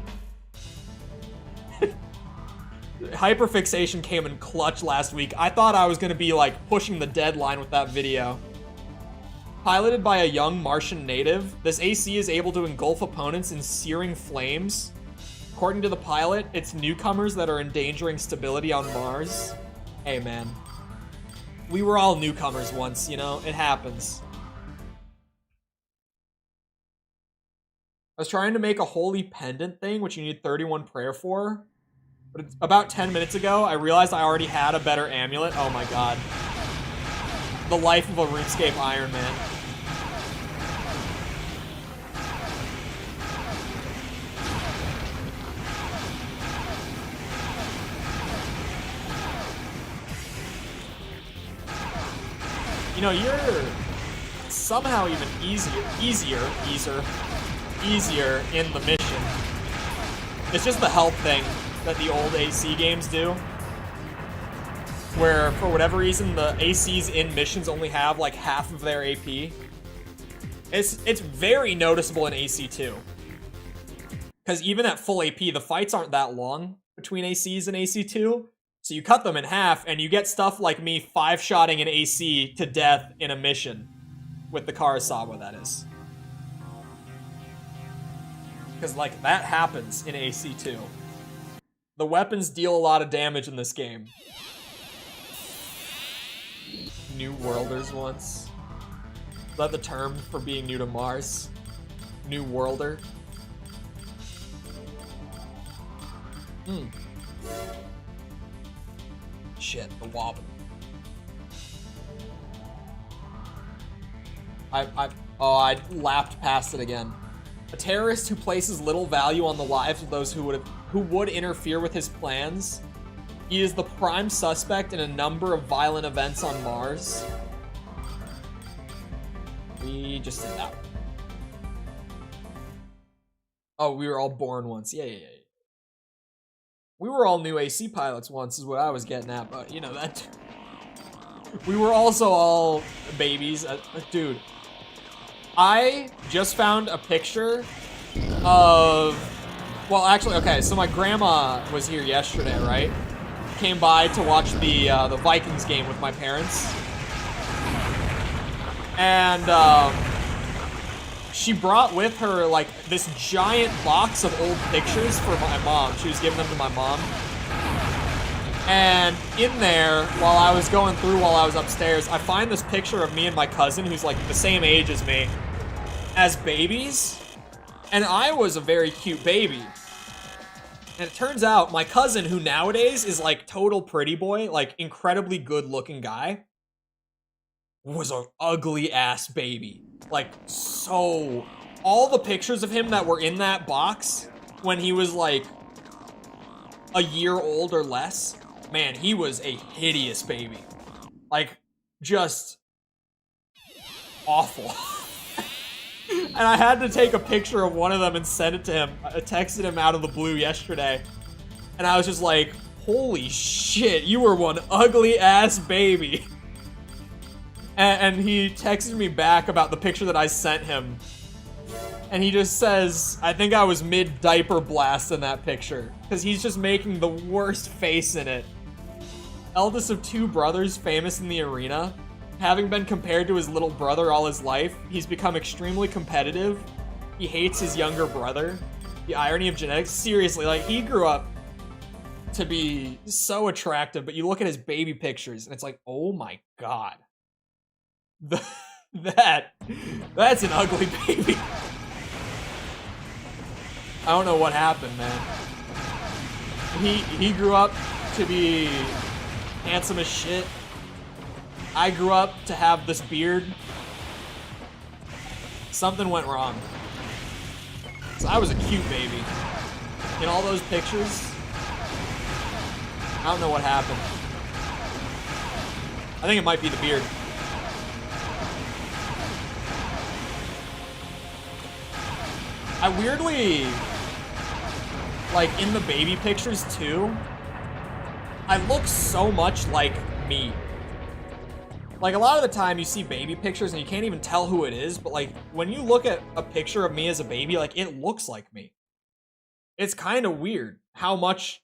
Hyperfixation came in clutch last week. I thought I was going to be like pushing the deadline with that video. Piloted by a young Martian native, this AC is able to engulf opponents in searing flames. According to the pilot, it's newcomers that are endangering stability on Mars. Hey, man. We were all newcomers once, you know? It happens. I was trying to make a holy pendant thing, which you need 31 prayer for. But about 10 minutes ago, I realized I already had a better amulet. Oh my god. The life of a RuneScape Iron Man. You know, you're somehow even easier in the mission. It's just the health thing that the old AC games do. Where, for whatever reason, the ACs in missions only have, like, half of their AP. It's very noticeable in AC2. Because even at full AP, the fights aren't that long between ACs and AC2. So you cut them in half, and you get stuff like me 5-shotting an AC to death in a mission. with the Karasawa, that is. Because, like, that happens in AC2. The weapons deal a lot of damage in this game. New Worlders once. Is that the term for being new to Mars? New Worlder? Shit, the wobbin. I lapped past it again. A terrorist who places little value on the lives of those who would interfere with his plans. He is the prime suspect in a number of violent events on Mars. We just did that. Oh, we were all born once. Yeah. We were all new AC pilots once is what I was getting at, but you know that. We were also all babies. Dude, I just found a picture of, well, actually, okay, so my grandma was here yesterday, right? Came by to watch the Vikings game with my parents. And she brought with her like this giant box of old pictures for my mom. She was giving them to my mom. And in there, while I was going through while I was upstairs, I find this picture of me and my cousin, who's like the same age as me, as babies. And I was a very cute baby. And it turns out my cousin, who nowadays is like total pretty boy, like incredibly good looking guy, was an ugly ass baby. Like, so, all the pictures of him that were in that box when he was like a year old or less, man, he was a hideous baby. Like, just awful. And I had to take a picture of one of them and send it to him. I texted him out of the blue yesterday. And I was just like, holy shit, you were one ugly ass baby. And he texted me back about the picture that I sent him. And he just says, I think I was mid-diaper blast in that picture. Because he's just making the worst face in it. Eldest of two brothers famous in the arena. Having been compared to his little brother all his life, he's become extremely competitive. He hates his younger brother. The irony of genetics. Seriously, like, he grew up to be so attractive, but you look at his baby pictures, and it's like, oh my god. That's an ugly baby. I don't know what happened, man. He grew up to be handsome as shit. I grew up to have this beard. Something went wrong. So I was a cute baby. In all those pictures, I don't know what happened. I think it might be the beard. I weirdly, like in the baby pictures too, I look so much like me. Like a lot of the time you see baby pictures and you can't even tell who it is, but like when you look at a picture of me as a baby, like it looks like me. It's kind of weird how much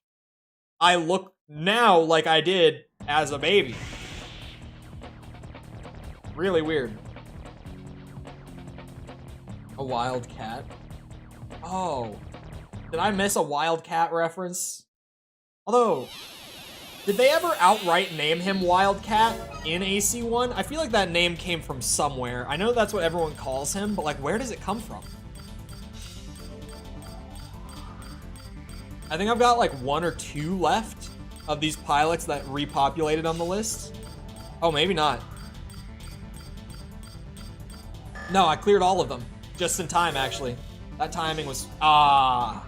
I look now like I did as a baby. Really weird. A wild cat? Oh, did I miss a Wildcat reference? Although, did they ever outright name him Wildcat in AC1? I feel like that name came from somewhere. I know that's what everyone calls him, but like, where does it come from? I think I've got like 1 or 2 left of these pilots that repopulated on the list. Oh, maybe not. No, I cleared all of them. Just in time, actually. That timing was... I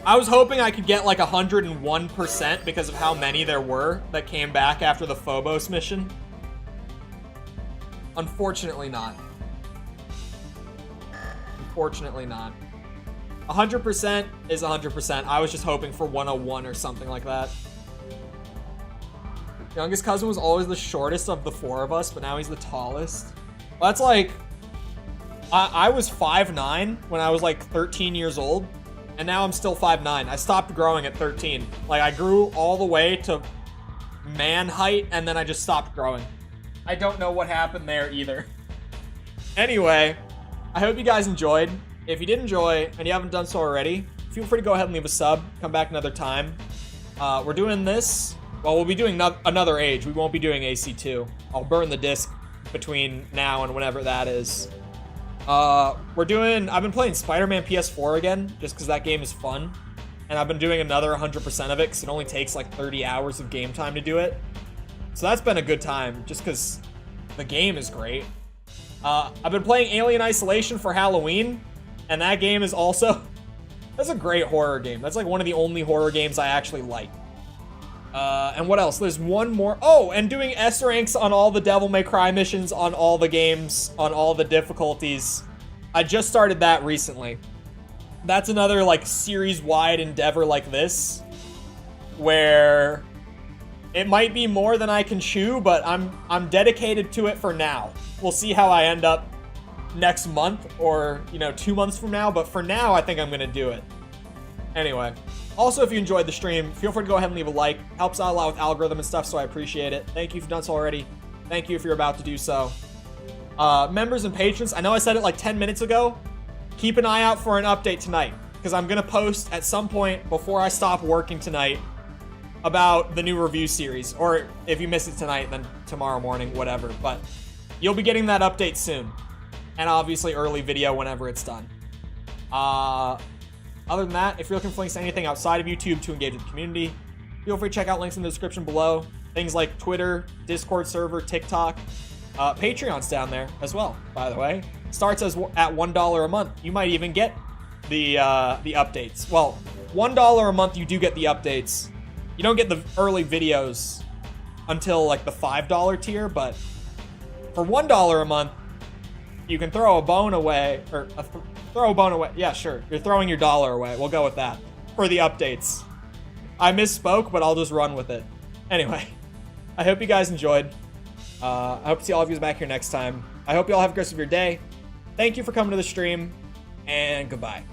was hoping I could get like 101% because of how many there were that came back after the Phobos mission. Unfortunately not. Unfortunately not. 100% is 100%. I was just hoping for 101 or something like that. Youngest cousin was always the shortest of the 4 of us, but now he's the tallest. Well, that's like... I was 5'9" when I was like 13 years old, and now I'm still 5'9". I stopped growing at 13. Like, I grew all the way to man height, and then I just stopped growing. I don't know what happened there either. Anyway, I hope you guys enjoyed. If you did enjoy and you haven't done so already, feel free to go ahead and leave a sub. Come back another time. We're doing this. Well, we'll be doing another age. We won't be doing AC2. I'll burn the disc between now and whenever that is. I've been playing Spider-Man PS4 again, just because that game is fun. And I've been doing another 100% of it, because it only takes like 30 hours of game time to do it. So that's been a good time, just because the game is great. I've been playing Alien Isolation for Halloween, and that game is also... That's a great horror game. That's like one of the only horror games I actually like. And what else? There's one more. Oh, and doing S ranks on all the Devil May Cry missions, on all the games, on all the difficulties. I just started that recently. That's another like series-wide endeavor like this, where it might be more than I can chew, but I'm dedicated to it for now. We'll see how I end up next month or, 2 months from now, but for now, I think I'm gonna do it. Anyway, also, if you enjoyed the stream, feel free to go ahead and leave a like. Helps out a lot with algorithm and stuff, so I appreciate it. Thank you if you've done so already. Thank you if you're about to do so. Members and patrons, I know I said it like 10 minutes ago. Keep an eye out for an update tonight, because I'm gonna post at some point before I stop working tonight about the new review series, or if you miss it tonight, then tomorrow morning, whatever. But you'll be getting that update soon, and obviously early video whenever it's done. Other than that, if you're looking for links to anything outside of YouTube to engage with the community, feel free to check out links in the description below. Things like Twitter, Discord server, TikTok, Patreon's down there as well, by the way. Starts at $1 a month. You might even get the updates. Well, $1 a month you do get the updates. You don't get the early videos until like the $5 tier, but for $1 a month, you can throw a bone away, or throw a bone away. Yeah, sure. You're throwing your dollar away. We'll go with that for the updates. I misspoke, but I'll just run with it. Anyway, I hope you guys enjoyed. I hope to see all of you back here next time. I hope you all have a great rest of your day. Thank you for coming to the stream, and goodbye.